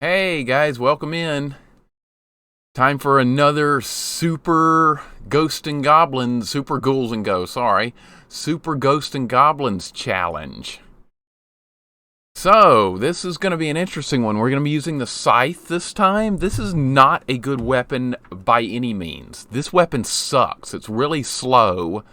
Hey guys, welcome in. Time for another Super Ghost and Goblins, Super Ghouls and Ghosts, sorry. Super Ghost and Goblins challenge. So, this is going to be an interesting one. We're going to be using the Scythe this time. This is not a good weapon by any means. This weapon sucks. It's really slow,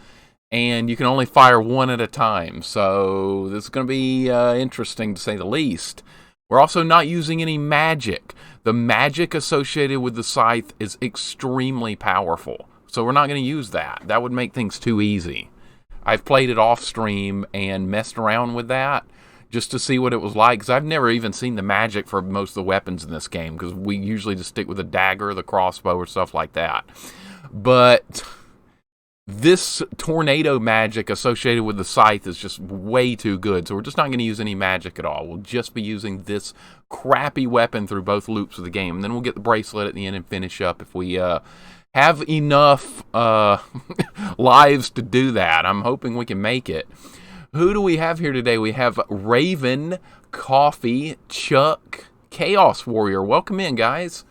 and you can only fire one at a time. So, this is going to be interesting to say the least. We're also not using any magic. The magic associated with the Scythe is extremely powerful. So we're not going to use that. That would make things too easy. I've played it off stream and messed around with that just to see what it was like. Because I've never even seen the magic for most of the weapons in this game. Because we usually just stick with the dagger, the crossbow, or stuff like that. But this tornado magic associated with the Scythe is just way too good, so we're just not going to use any magic at all. We'll just be using this crappy weapon through both loops of the game, and then we'll get the bracelet at the end and finish up if we have enough lives to do that. I'm hoping we can make it. Who do we have here today? We have Raven, Coffee, Chuck, Chaos Warrior. Welcome in, guys.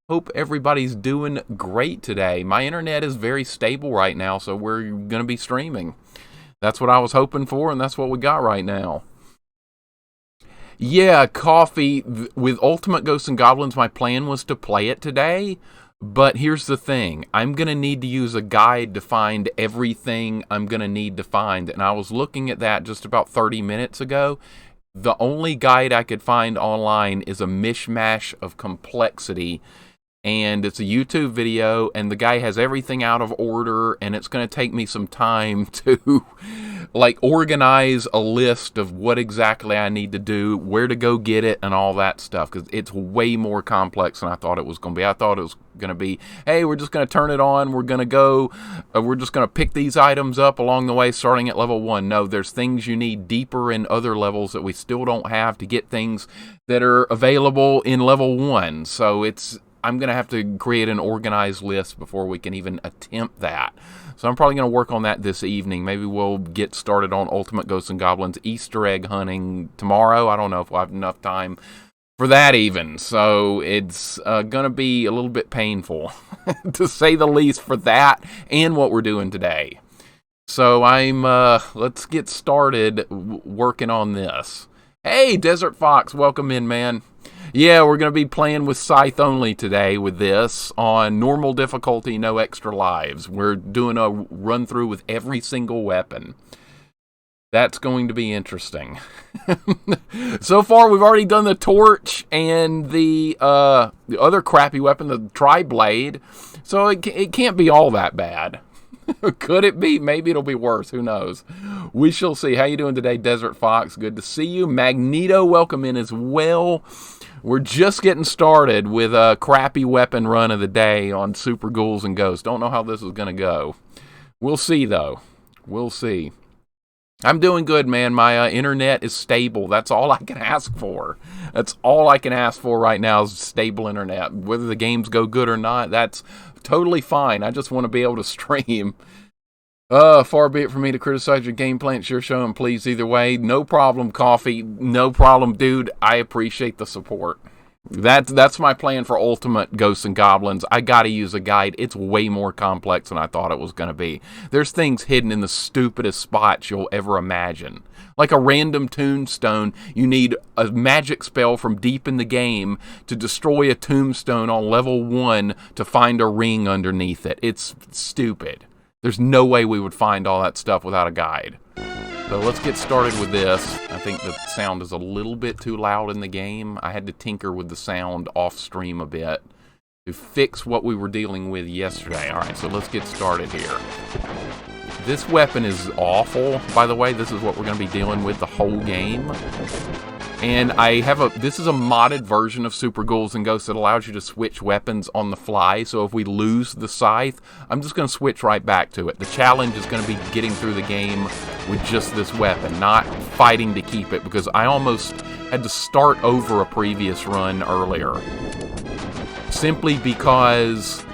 Hope everybody's doing great today. My internet is very stable right now, so we're going to be streaming. That's what I was hoping for, and that's what we got right now. Yeah, Coffee, with Ultimate Ghosts and Goblins, my plan was to play it today, but here's the thing. I'm going to need to use a guide to find everything I'm going to need to find, and I was looking at that just about 30 minutes ago. The only guide I could find online is a mishmash of complexity, and it's a YouTube video, and the guy has everything out of order, and it's going to take me some time to like organize a list of what exactly I need to do, where to go get it, and all that stuff, because it's way more complex than I thought it was going to be. I thought it was going to be, hey, we're just going to turn it on, we're going to go, we're just going to pick these items up along the way starting at level 1. No, there's things you need deeper in other levels that we still don't have to get things that are available in level 1. So I'm going to have to create an organized list before we can even attempt that. So I'm probably going to work on that this evening. Maybe we'll get started on Ultimate Ghosts and Goblins Easter egg hunting tomorrow. I don't know if we'll have enough time for that even. So it's going to be a little bit painful, to say the least, for that and what we're doing today. So let's get started working on this. Hey, Desert Fox, welcome in, man. Yeah, we're going to be playing with Scythe only today with this on normal difficulty, no extra lives. We're doing a run through with every single weapon. That's going to be interesting. So far, we've already done the torch and the other crappy weapon, the tri-blade. So it can't be all that bad. Could it be? Maybe it'll be worse. Who knows? We shall see. How you doing today, Desert Fox? Good to see you. Magneto, welcome in as well. We're just getting started with a crappy weapon run of the day on Super Ghouls and Ghosts. Don't know how this is going to go. We'll see, though. We'll see. I'm doing good, man. My internet is stable. That's all I can ask for. That's all I can ask for right now is stable internet. Whether the games go good or not, that's totally fine. I just want to be able to stream. Far be it from me to criticize your gameplay. It's your show, and please, either way, no problem, Coffee. No problem, dude. I appreciate the support. That's my plan for Ultimate Ghosts and Goblins. I gotta use a guide. It's way more complex than I thought it was gonna be. There's things hidden in the stupidest spots you'll ever imagine. Like a random tombstone, you need a magic spell from deep in the game to destroy a tombstone on level 1 to find a ring underneath it. It's stupid. There's no way we would find all that stuff without a guide. So let's get started with this. I think the sound is a little bit too loud in the game. I had to tinker with the sound off stream a bit to fix what we were dealing with yesterday. Alright, so let's get started here. This weapon is awful, by the way. This is what we're going to be dealing with the whole game. And this is a modded version of Super Ghouls and Ghosts that allows you to switch weapons on the fly. So if we lose the Scythe, I'm just going to switch right back to it. The challenge is going to be getting through the game with just this weapon, not fighting to keep it, because I almost had to start over a previous run earlier. Simply because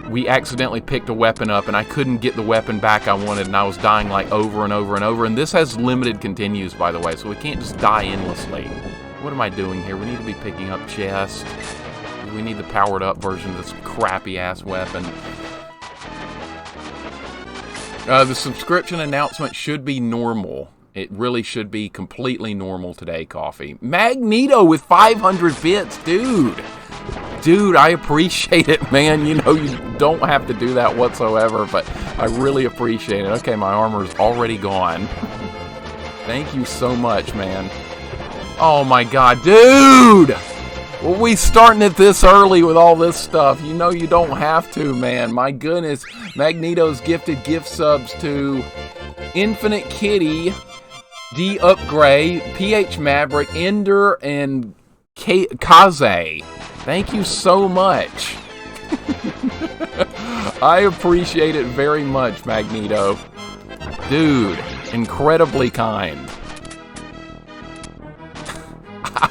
we accidentally picked a weapon up and I couldn't get the weapon back I wanted, and I was dying like over and over and over. And this has limited continues, by the way, so we can't just die endlessly. What am I doing here? We need to be picking up chest. We need the powered up version of this crappy ass weapon. The subscription announcement should be normal. It really should be completely normal today, Coffee. Magneto with 500 bits, dude. Dude, I appreciate it, man. You know, you don't have to do that whatsoever, but I really appreciate it. Okay, my armor's already gone. Thank you so much, man. Oh my god, dude! Well, we starting it this early with all this stuff. You know you don't have to, man. My goodness. Magneto's gifted gift subs to Infinite Kitty, D Upgrade, PH Maverick, Ender, and Kaze. Thank you so much. I appreciate it very much, Magneto. Dude, incredibly kind.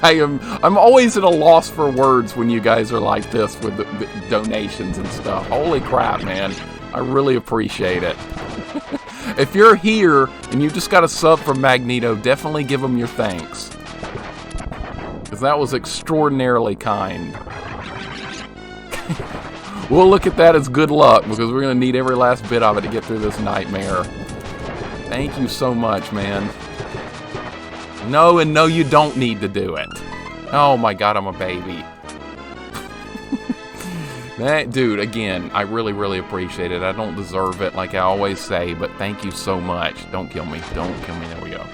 I'm always at a loss for words when you guys are like this with the donations and stuff. Holy crap, man. I really appreciate it. If you're here and you just got a sub from Magneto, definitely give him your thanks. Because that was extraordinarily kind. We'll look at that as good luck, because we're going to need every last bit of it to get through this nightmare. Thank you so much, man. No, and no, you don't need to do it. Oh my god, I'm a baby. That, dude, again, I really, really appreciate it. I don't deserve it, like I always say, but thank you so much. Don't kill me. Don't kill me. There we go.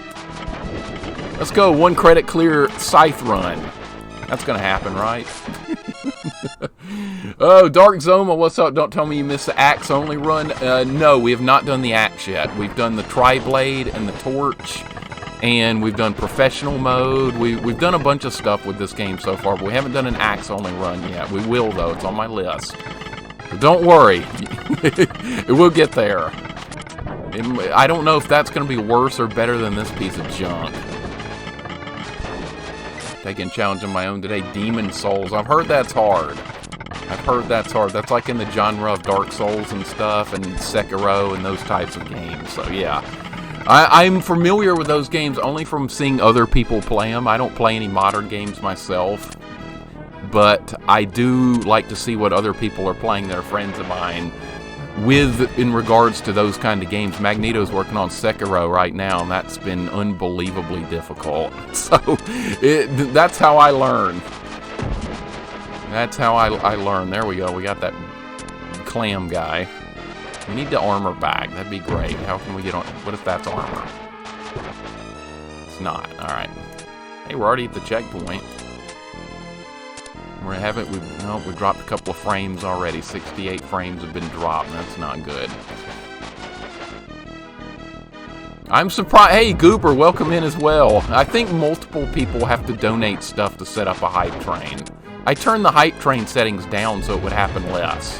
Let's go. 1 credit clear Scythe run. That's going to happen, right? Oh, Dark Zoma, what's up? Don't tell me you missed the axe only run. No, we have not done the axe yet. We've done the tri-blade and the torch. And we've done professional mode. We've done a bunch of stuff with this game so far, but we haven't done an axe-only run yet. We will, though. It's on my list. But don't worry. It will get there. I don't know if that's going to be worse or better than this piece of junk. Taking challenge on my own today. Demon Souls. I've heard that's hard. That's like in the genre of Dark Souls and stuff, and Sekiro and those types of games. So, yeah. I'm familiar with those games only from seeing other people play them. I don't play any modern games myself, but I do like to see what other people are playing, their friends of mine, with in regards to those kind of games. Magneto's working on Sekiro right now, and that's been unbelievably difficult. So that's how I learn. That's how I learn. There we go. We got that clam guy. We need the armor back. That'd be great. How can we get on? What if that's armor? It's not. Alright. Hey, we're already at the checkpoint. We haven't. We dropped a couple of frames already. 68 frames have been dropped. That's not good. I'm surprised. Hey, Goober, welcome in as well. I think multiple people have to donate stuff to set up a hype train. I turned the hype train settings down so it would happen less.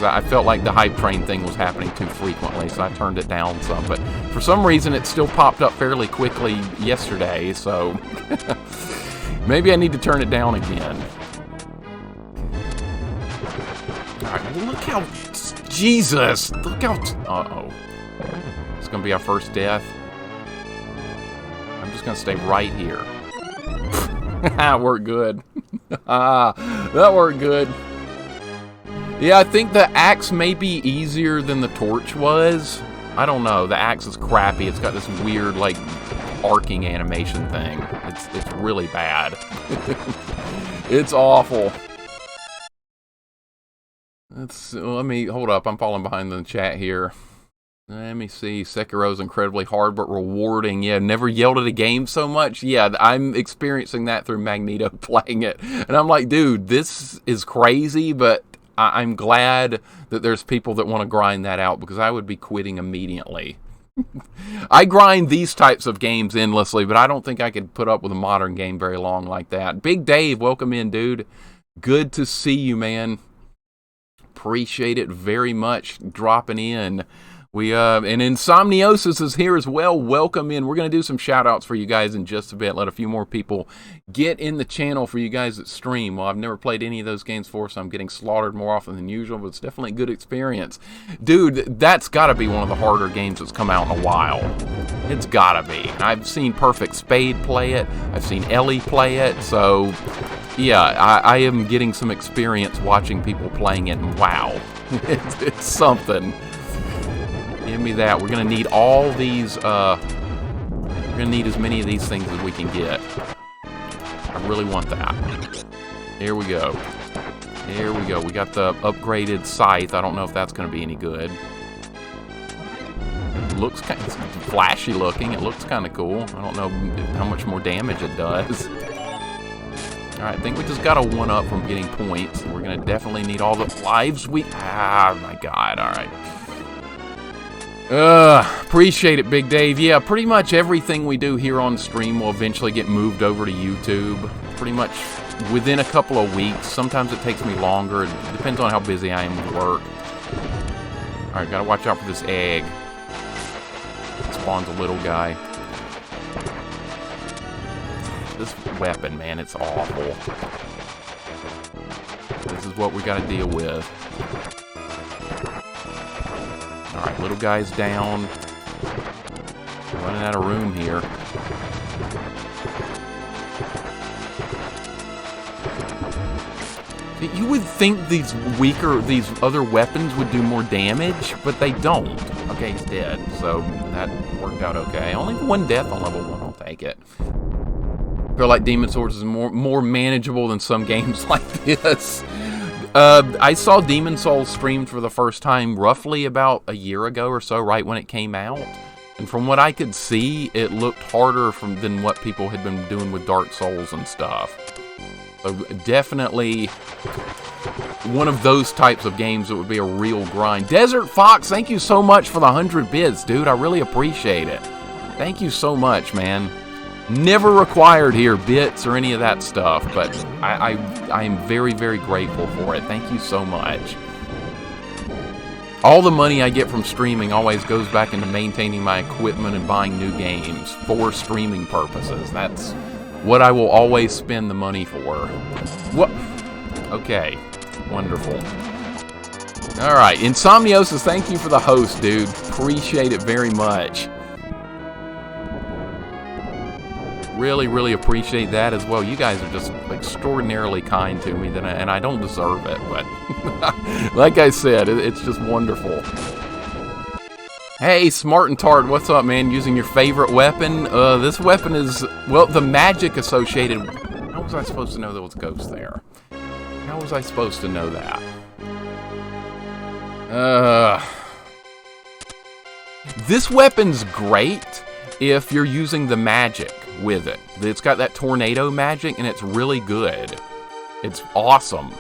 I felt like the hype train thing was happening too frequently, so I turned it down some. But for some reason, it still popped up fairly quickly yesterday, so maybe I need to turn it down again. Alright, look how... Jesus! Look how... Uh-oh. It's going to be our first death. I'm just going to stay right here. That worked good. That worked good. Yeah, I think the axe may be easier than the torch was. I don't know. The axe is crappy. It's got this weird, like, arcing animation thing. It's really bad. It's awful. Let me... Hold up. I'm falling behind in the chat here. Let me see. Sekiro's incredibly hard but rewarding. Yeah, never yelled at a game so much. Yeah, I'm experiencing that through Magneto playing it. And I'm like, dude, this is crazy, but... I'm glad that there's people that want to grind that out, because I would be quitting immediately. I grind these types of games endlessly, but I don't think I could put up with a modern game very long like that. Big Dave, welcome in, dude. Good to see you, man. Appreciate it very much dropping in. And Insomniosis is here as well. Welcome in. We're going to do some shout outs for you guys in just a bit. Let a few more people get in the channel for you guys that stream. Well, I've never played any of those games before, so I'm getting slaughtered more often than usual, but it's definitely a good experience. Dude, that's got to be one of the harder games that's come out in a while. It's got to be. I've seen Perfect Spade play it. I've seen Ellie play it. So, yeah, I am getting some experience watching people playing it, and wow, it's something. Give me that. We're going to need all these, we're going to need as many of these things as we can get. I really want that. Here we go. Here we go. We got the upgraded Scythe. I don't know if that's going to be any good. It looks kind of flashy looking. It looks kind of cool. I don't know how much more damage it does. Alright, I think we just got a 1-up from getting points. We're going to definitely need all the lives we... Ah, my God. Alright. Appreciate it, Big Dave. Yeah, pretty much everything we do here on stream will eventually get moved over to YouTube. Pretty much within a couple of weeks. Sometimes it takes me longer. It depends on how busy I am with work. Alright, gotta watch out for this egg. It spawns a little guy. This weapon, man, it's awful. This is what we gotta deal with. Alright, little guy's down. Running out of room here. You would think these other weapons would do more damage, but they don't. Okay, he's dead, so that worked out okay. Only 1 death on level 1, I'll take it. I feel like Demon Souls is more manageable than some games like this. I saw Demon Souls streamed for the first time roughly about a year ago or so, right when it came out. And from what I could see, it looked harder than what people had been doing with Dark Souls and stuff. So definitely one of those types of games that would be a real grind. Desert Fox, thank you so much for the 100 bits, dude. I really appreciate it. Thank you so much, man. Never required here, bits or any of that stuff, but I am very, very grateful for it. Thank you so much. All the money I get from streaming always goes back into maintaining my equipment and buying new games for streaming purposes. That's what I will always spend the money for. What? Okay. Wonderful. Alright, Insomniosis, thank you for the host, dude. Appreciate it very much. Really, really appreciate that as well. You guys are just extraordinarily kind to me, and I don't deserve it, but like I said, it's just wonderful. Hey, Smart and Tart, what's up, man? Using your favorite weapon? This weapon is, well, the magic associated... How was I supposed to know there was a ghost there? How was I supposed to know that? This weapon's great if you're using the magic with it. It's got that tornado magic, and it's really good. It's awesome.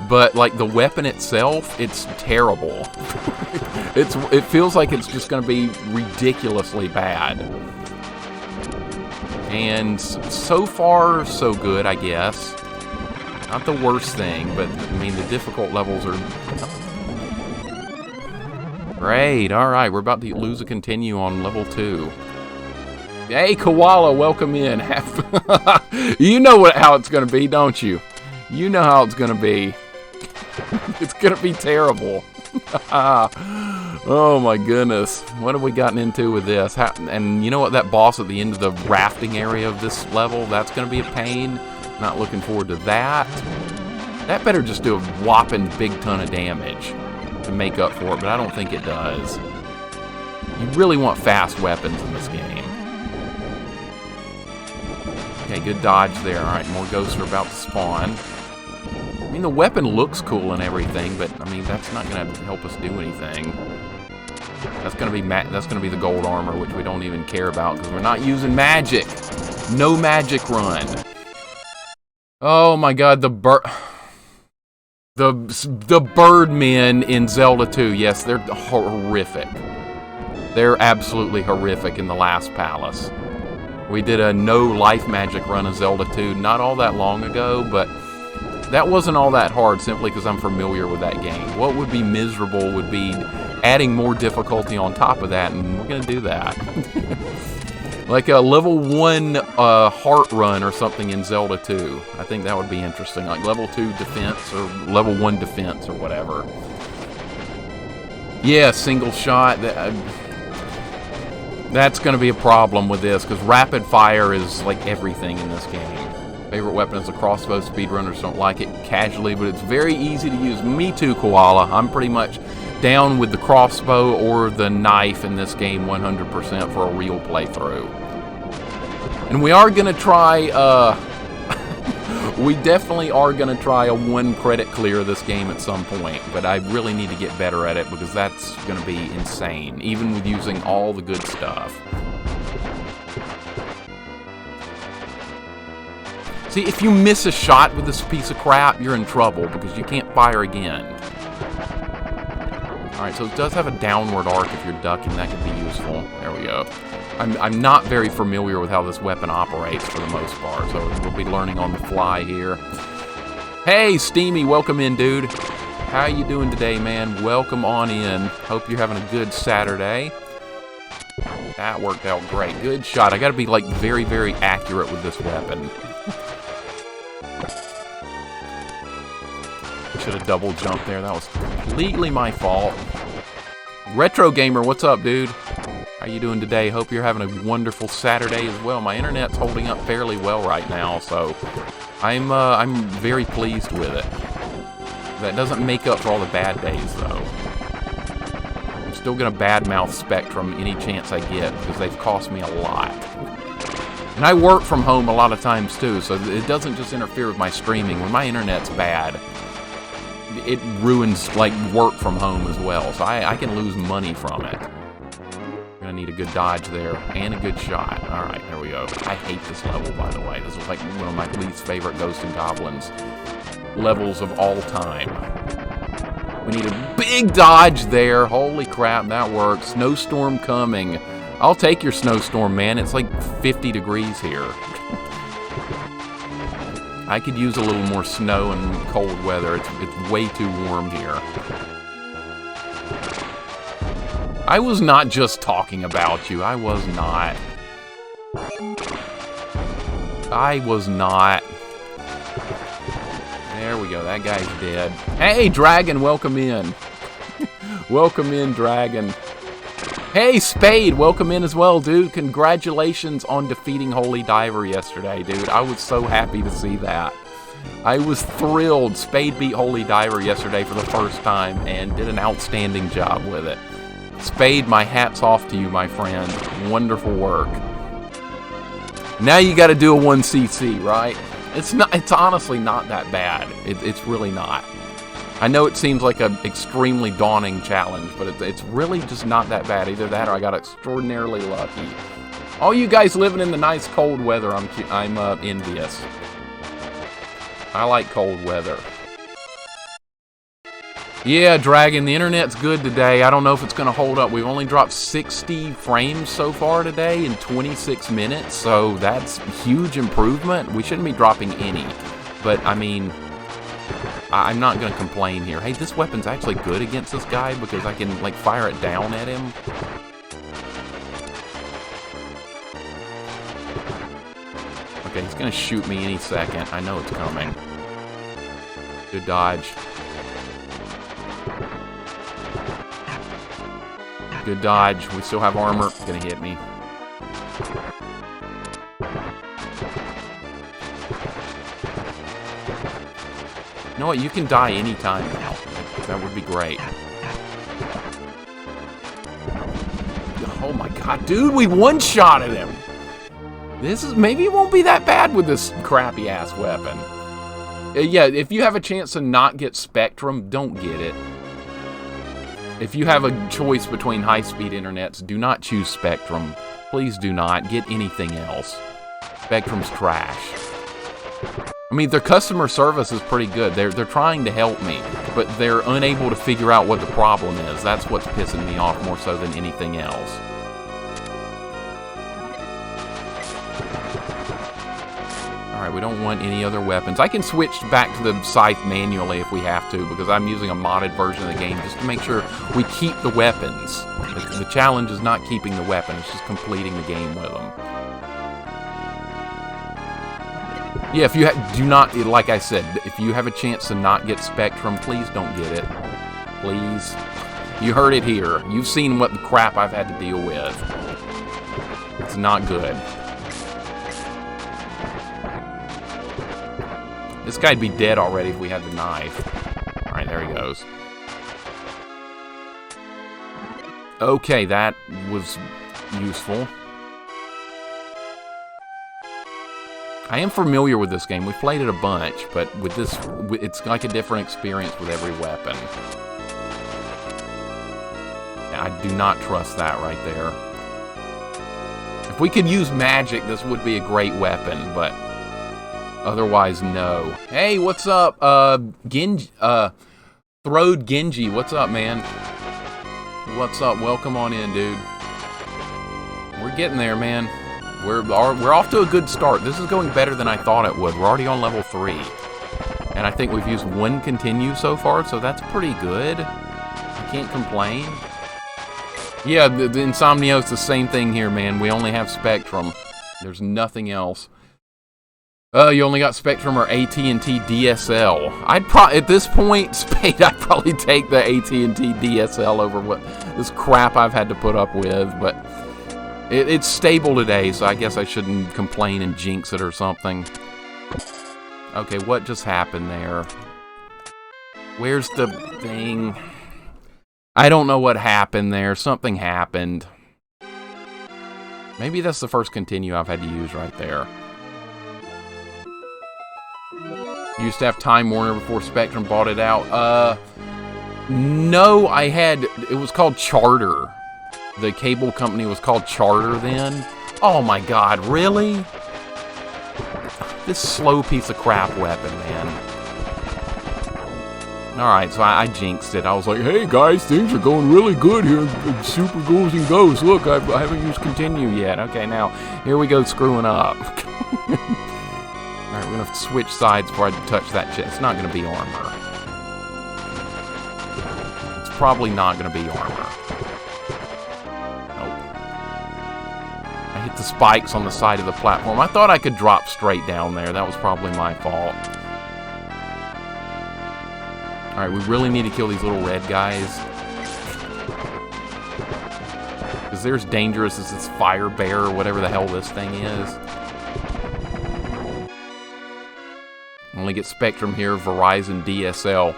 But, like, the weapon itself, it's terrible. It feels like it's just going to be ridiculously bad. And so far, so good, I guess. Not the worst thing, but, I mean, the difficult levels are... Great, alright, we're about to lose a continue on level 2. Hey, Koala, welcome in. You know how it's going to be, don't you? You know how it's going to be. It's going to be terrible. Oh, my goodness. What have we gotten into with this? And you know what? That boss at the end of the rafting area of this level, that's going to be a pain. Not looking forward to that. That better just do a whopping big ton of damage to make up for it, but I don't think it does. You really want fast weapons in this game. Okay, good dodge there. Alright, more ghosts are about to spawn. I mean, the weapon looks cool and everything, but, I mean, that's not going to help us do anything. That's going to be the gold armor, which we don't even care about, because we're not using magic. No magic run. Oh, my God, the birdmen in Zelda 2, yes, they're horrific. They're absolutely horrific in the last palace. We did a no life magic run of Zelda 2 not all that long ago, but That wasn't all that hard, simply because I'm familiar with that game. What would be miserable would be adding more difficulty on top of that, and we're going to do that. Like a level 1 heart run or something in Zelda 2. I think that would be interesting. Like level 2 defense or level 1 defense or whatever. Yeah, single shot. That's going to be a problem with this, because rapid fire is like everything in this game. Favorite weapon is a crossbow. Speedrunners don't like it casually, but it's very easy to use. Me too, Koala. I'm pretty much down with the crossbow or the knife in this game 100% for a real playthrough. And we are going to try, we definitely are going to try a 1 credit clear of this game at some point, but I really need to get better at it, because that's going to be insane, even with using all the good stuff. See, if you miss a shot with this piece of crap, you're in trouble, because you can't fire again. Alright, so it does have a downward arc if you're ducking. That could be useful. There we go. I'm not very familiar with how this weapon operates for the most part, so we'll be learning on the fly here. Hey, Steamy, welcome in, dude. How you doing today, man? Welcome on in. Hope you're having a good Saturday. That worked out great. Good shot. I gotta be, like, very, very accurate with this weapon. Should have double jumped there. That was completely my fault. Retro Gamer, what's up, dude? How you doing today? Hope you're having a wonderful Saturday as well. My internet's holding up fairly well right now, so I'm very pleased with it. That doesn't make up for all the bad days, though. I'm still gonna badmouth Spectrum any chance I get, because they've cost me a lot. And I work from home a lot of times too, so it doesn't just interfere with my streaming. When my internet's bad, it ruins, like, work from home as well, so I can lose money from it. Gonna need a good dodge there, and a good shot. Alright, there we go. I hate this level, by the way. This is like one of my least favorite Ghosts and Goblins levels of all time. We need a big dodge there. Holy crap, that works. Snowstorm coming. I'll take your snowstorm, man. It's like 50 degrees here. I could use a little more snow and cold weather. It's way too warm here. I was not just talking about you. I was not. I was not. There we go. That guy's dead. Hey, Dragon, welcome in. Welcome in, Dragon. Hey, Spade, welcome in as well, dude. Congratulations on defeating Holy Diver yesterday, dude. I was so happy to see that. I was thrilled. Spade beat Holy Diver yesterday for the first time and did an outstanding job with it. Spade, my hat's off to you, my friend. Wonderful work. Now you got to do a 1cc, right? It's honestly not that bad. It's really not. I know it seems like an extremely daunting challenge, but it's really just not that bad. Either that or I got extraordinarily lucky. All you guys living in the nice cold weather, I'm envious. I like cold weather. Yeah, Dragon, the internet's good today. I don't know if it's going to hold up. We've only dropped 60 frames so far today in 26 minutes, so that's a huge improvement. We shouldn't be dropping any, but I mean, I'm not going to complain here. Hey, this weapon's actually good against this guy because I can, like, fire it down at him. Okay, he's going to shoot me any second. I know it's coming. Good dodge. Good dodge. We still have armor. It's going to hit me. You know what? You can die anytime now. That would be great. Oh my god, dude, we one-shotted him! Maybe it won't be that bad with this crappy-ass weapon. Yeah, if you have a chance to not get Spectrum, don't get it. If you have a choice between high-speed internets, do not choose Spectrum. Please do not. Get anything else. Spectrum's trash. I mean, their customer service is pretty good. They're trying to help me, but they're unable to figure out what the problem is. That's what's pissing me off more so than anything else. Alright, Alright, we don't want any other weapons. I can switch back to the Scythe manually if we have to, because I'm using a modded version of the game just to make sure we keep the weapons. The challenge is not keeping the weapon, it's just completing the game with them. Yeah, if you do not, like I said, if you have a chance to not get Spectrum, please don't get it. Please. You heard it here. You've seen what the crap I've had to deal with. It's not good. This guy'd be dead already if we had the knife. Alright, there he goes. Okay, that was useful. I am familiar with this game. We've played it a bunch, but with this, it's like a different experience with every weapon. I do not trust that right there. If we could use magic, this would be a great weapon, but otherwise, no. Hey, what's up, Genji, Throde Genji, what's up, man? What's up? Welcome on in, dude. We're getting there, man. We're off to a good start. This is going better than I thought it would. We're already on level 3. And I think we've used 1 continue so far, so that's pretty good. I can't complain. Yeah, the Insomnio's the same thing here, man. We only have Spectrum. There's nothing else. You only got Spectrum or AT&T DSL. At this point, Spade, I'd probably take the AT&T DSL over what this crap I've had to put up with, but it's stable today, so I guess I shouldn't complain and jinx it or something. Okay, what just happened there? Where's the thing? I don't know what happened there. Something happened. Maybe that's the first continue I've had to use right there. Used to have Time Warner before Spectrum bought it out. No, I had... It was called Charter. The cable company was called Charter then. Oh my god, really? This slow piece of crap weapon, man. Alright, so I jinxed it. I was like, hey guys, things are going really good here in Super Ghouls and Ghosts. Look, I haven't used continue yet. Okay, now, here we go screwing up. Alright, we're going to switch sides before I touch that shit. It's not going to be armor. It's probably not going to be armor. Nope. I hit the spikes on the side of the platform. I thought I could drop straight down there. That was probably my fault. Alright, we really need to kill these little red guys. Because they're as dangerous as this fire bear or whatever the hell this thing is. Only get Spectrum here, Verizon DSL.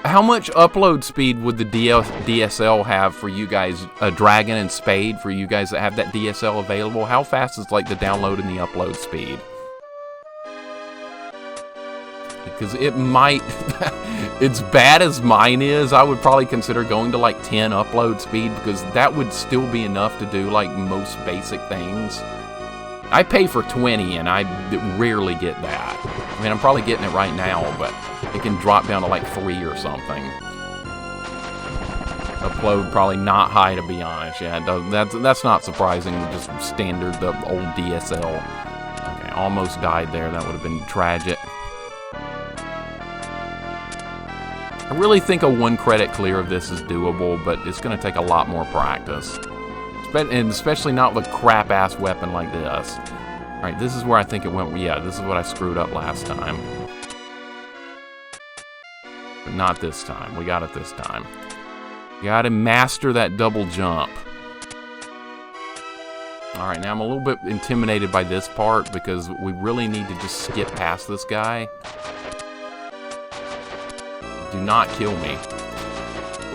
How much upload speed would the DSL have for you guys? Dragon and Spade, for you guys that have that DSL available? How fast is like the download and the upload speed? Because it might... As bad as mine is, I would probably consider going to like 10 upload speed, because that would still be enough to do like most basic things. I pay for 20 and I rarely get that. I mean, I'm probably getting it right now, but it can drop down to like 3 or something. Upload probably not high, to be honest. Yeah, that's not surprising. Just standard, the old DSL. Okay, almost died there. That would have been tragic. I really think a 1 credit clear of this is doable, but it's going to take a lot more practice. And especially not with a crap-ass weapon like this. Alright, this is where I think it went. Yeah, this is what I screwed up last time. But not this time. We got it this time. You gotta master that double jump. Alright, now I'm a little bit intimidated by this part, because we really need to just skip past this guy. Do not kill me.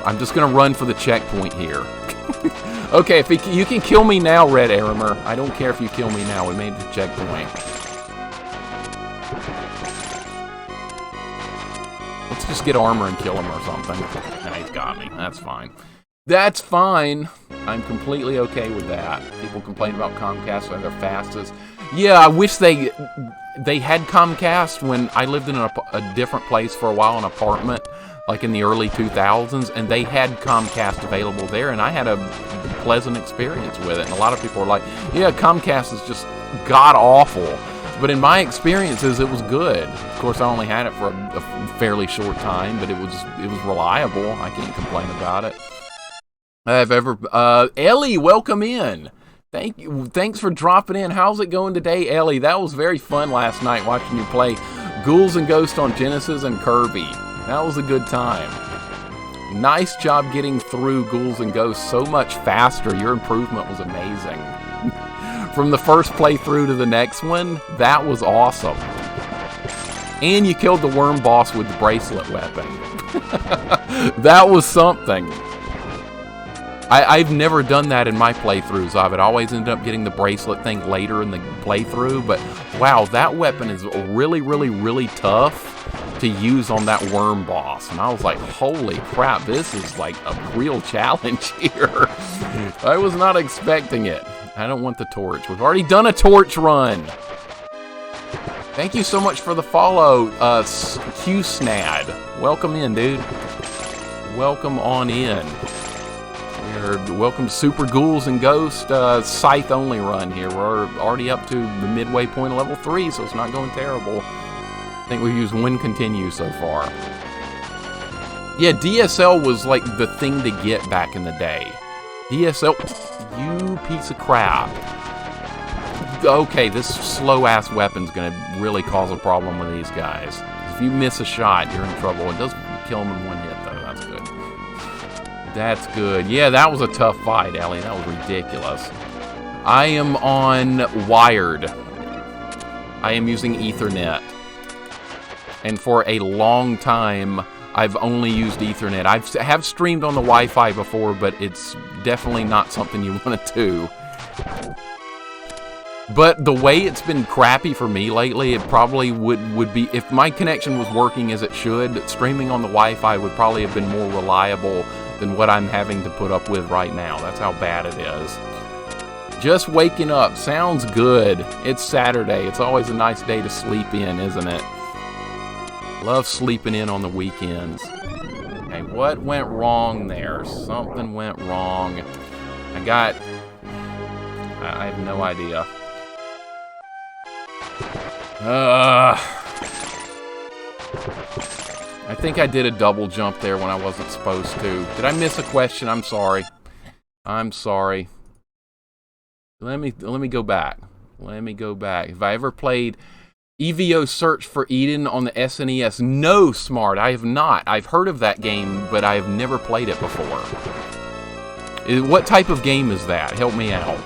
I'm just gonna run for the checkpoint here. Okay, if you can kill me now, Red Arimer. I don't care if you kill me now. We made the checkpoint. Let's just get armor and kill him or something. Nah, he's got me. That's fine. That's fine. I'm completely okay with that. People complain about Comcast when they're fastest. Yeah, I wish they had Comcast when I lived in a different place for a while, an apartment, like in the early 2000s, and they had Comcast available there, and I had a pleasant experience with it. And a lot of people are like, yeah, Comcast is just god-awful. But in my experiences, it was good. Of course, I only had it for a fairly short time, but it was reliable. I can't complain about it. Ellie, welcome in. Thank you. Thanks for dropping in. How's it going today, Ellie? That was very fun last night watching you play Ghouls and Ghosts on Genesis and Kirby. That was a good time. Nice job getting through Ghouls and Ghosts so much faster. Your improvement was amazing. From the first playthrough to the next one, that was awesome. And you killed the worm boss with the bracelet weapon. That was something. I've never done that in my playthroughs of it. I always ended up getting the bracelet thing later in the playthrough, but wow, that weapon is really, really, really tough to use on that worm boss. And I was like, holy crap, this is like a real challenge here. I was not expecting it. I don't want the torch. We've already done a torch run. Thank you so much for the follow, Q-Snad. Welcome in, dude. Welcome on in. Welcome to Super Ghouls and Ghosts Scythe only run here. We're already up to the midway point of level 3, so it's not going terrible. I think we've used one continue so far. Yeah, DSL was like the thing to get back in the day. DSL, you piece of crap. Okay, this slow-ass weapon's gonna really cause a problem with these guys. If you miss a shot, you're in trouble. It does kill them in one hit, though. That's good. That's good. Yeah, that was a tough fight, Ellie. That was ridiculous. I am on wired. I am using Ethernet. And for a long time, I've only used Ethernet. I have streamed on the Wi-Fi before, but it's definitely not something you want to do. But the way it's been crappy for me lately, it probably would be, if my connection was working as it should, streaming on the Wi-Fi would probably have been more reliable than what I'm having to put up with right now. That's how bad it is. Just waking up. Sounds good. It's Saturday. It's always a nice day to sleep in, isn't it? Love sleeping in on the weekends. Okay, what went wrong there? Something went wrong. I have no idea. I think I did a double jump there when I wasn't supposed to. Did I miss a question? I'm sorry. I'm sorry. Let me go back. Let me go back. Have I ever played EVO Search for Eden on the SNES? No, Smart, I have not. I've heard of that game, but I have never played it before. What type of game is that? Help me out.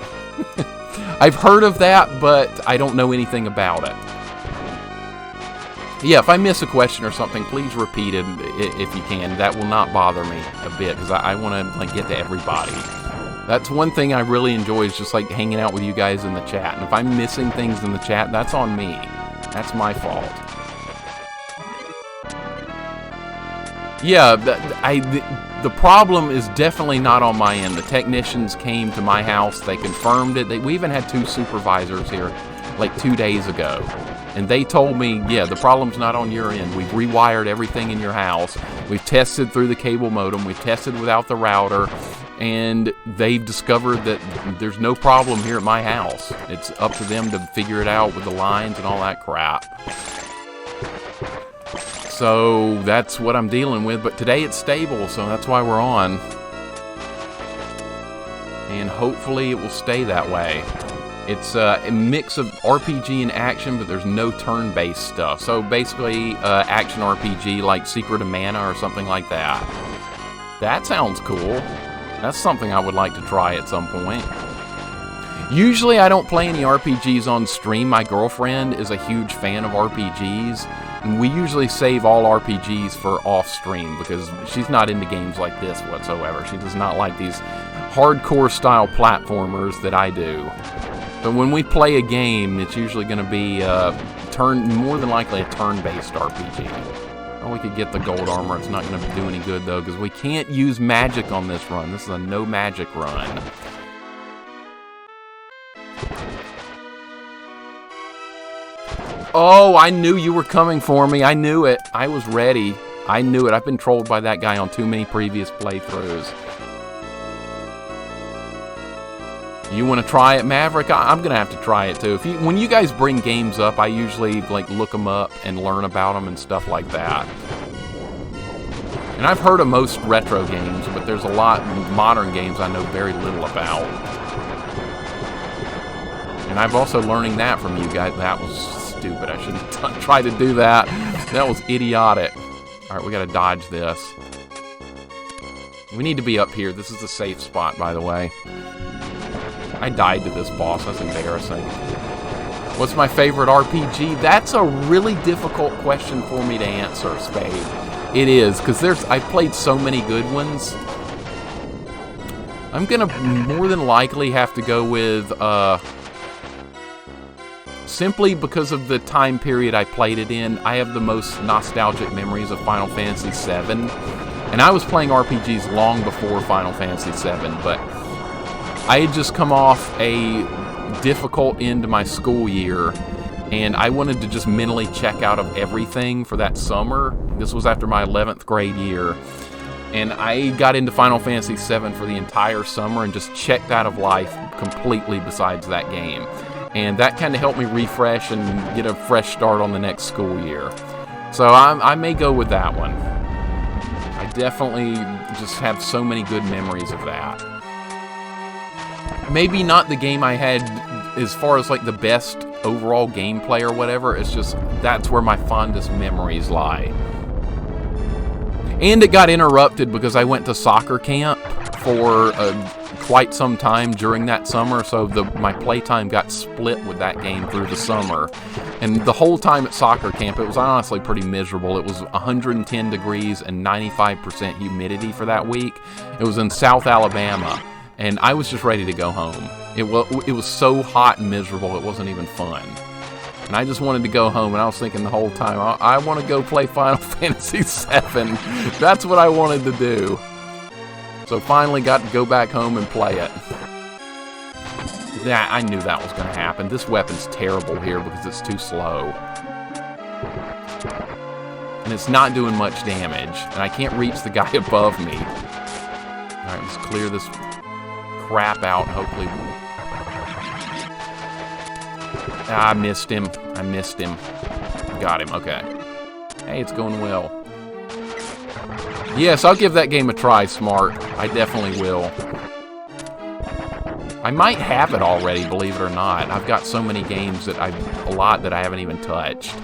I've heard of that, but I don't know anything about it. Yeah, if I miss a question or something, please repeat it if you can. That will not bother me a bit, because I want to like get to everybody. That's one thing I really enjoy, is just like hanging out with you guys in the chat. And if I'm missing things in the chat, that's on me. That's my fault. Yeah, the problem is definitely not on my end. The technicians came to my house. They confirmed it. We even had 2 supervisors here like 2 days ago. And they told me, yeah, the problem's not on your end. We've rewired everything in your house. We've tested through the cable modem. We've tested without the router. And they've discovered that there's no problem here at my house. It's up to them to figure it out with the lines and all that crap. So that's what I'm dealing with. But today it's stable, so that's why we're on. And hopefully it will stay that way. It's a mix of RPG and action, but there's no turn-based stuff. So basically, action RPG like Secret of Mana or something like that. That sounds cool. That's something I would like to try at some point. Usually I don't play any RPGs on stream. My girlfriend is a huge fan of RPGs, and we usually save all RPGs for off-stream because she's not into games like this whatsoever. She does not like these hardcore-style platformers that I do. But when we play a game, it's usually going to be more than likely a turn-based RPG. Oh, we could get the gold armor. It's not going to do any good, though, because we can't use magic on this run. This is a no-magic run. Oh, I knew you were coming for me. I knew it. I was ready. I knew it. I've been trolled by that guy on too many previous playthroughs. You want to try it, Maverick? I'm gonna have to try it too. When you guys bring games up, I usually like look them up and learn about them and stuff like that. And I've heard of most retro games, but there's a lot of modern games I know very little about. And I've also learning that from you guys. That was stupid. I shouldn't try to do that. That was idiotic. All right, we gotta dodge this. We need to be up here. This is the safe spot, by the way. I died to this boss. That's embarrassing. What's my favorite RPG? That's a really difficult question for me to answer, Spade. It is, because I've played so many good ones. I'm gonna more than likely have to go with, simply because of the time period I played it in, I have the most nostalgic memories of Final Fantasy VII. And I was playing RPGs long before Final Fantasy VII, but I had just come off a difficult end to my school year, and I wanted to just mentally check out of everything for that summer. This was after my 11th grade year. And I got into Final Fantasy VII for the entire summer and just checked out of life completely besides that game. And that kind of helped me refresh and get a fresh start on the next school year. So I may go with that one. I definitely just have so many good memories of that. Maybe not the game I had as far as like the best overall gameplay or whatever. It's just that's where my fondest memories lie. And it got interrupted because I went to soccer camp for quite some time during that summer, so my playtime got split with that game through the summer. And the whole time at soccer camp, it was honestly pretty miserable. It was 110 degrees and 95% humidity for that week. It was in South Alabama, and I was just ready to go home. It was so hot and miserable, it wasn't even fun. And I just wanted to go home, and I was thinking the whole time, I want to go play Final Fantasy VII. That's what I wanted to do. So finally got to go back home and play it. Yeah, I knew that was going to happen. This weapon's terrible here because it's too slow. And it's not doing much damage, and I can't reach the guy above me. Alright, let's clear this crap out, and hopefully... I missed him. Got him, okay. Hey, it's going well. Yes, I'll give that game a try, Smart. I definitely will. I might have it already, believe it or not. I've got so many games that I haven't even touched.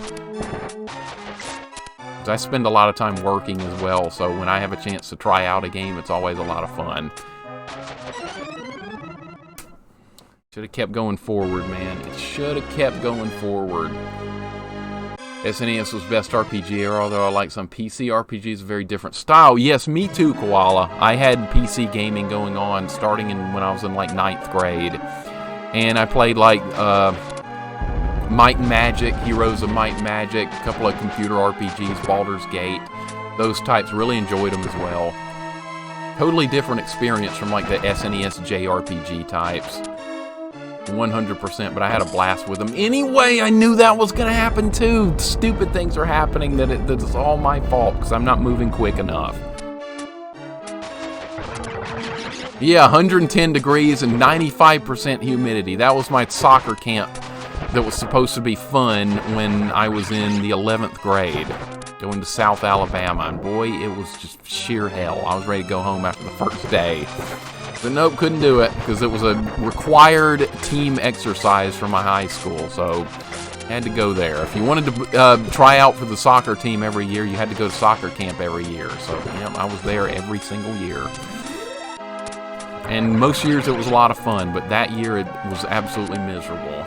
I spend a lot of time working as well, so when I have a chance to try out a game, it's always a lot of fun. Should have kept going forward, man. It should have kept going forward. SNES was best RPG era, although I like some PC RPGs, a very different style. Yes, me too, Koala. I had PC gaming going on starting when I was in like 9th grade. And I played like Might and Magic, Heroes of Might and Magic, a couple of computer RPGs, Baldur's Gate. Those types, really enjoyed them as well. Totally different experience from like the SNES JRPG types. 100%, but I had a blast with them. Anyway, I knew that was going to happen too. Stupid things are happening that it's all my fault because I'm not moving quick enough. Yeah, 110 degrees and 95% humidity. That was my soccer camp that was supposed to be fun when I was in the 11th grade, going to South Alabama, and boy, it was just sheer hell. I was ready to go home after the first day. But nope, couldn't do it because it was a required team exercise for my high school, so had to go there. If you wanted to try out for the soccer team every year, you had to go to soccer camp every year. So yeah, I was there every single year. And most years it was a lot of fun, but that year it was absolutely miserable.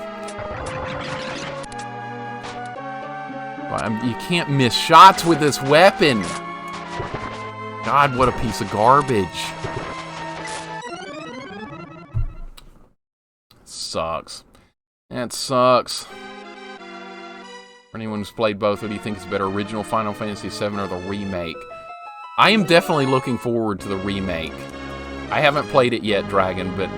You can't miss shots with this weapon. God, what a piece of garbage. Sucks. That sucks. For anyone who's played both, what do you think is better, original Final Fantasy VII or the remake? I am definitely looking forward to the remake. I haven't played it yet, Dragon, but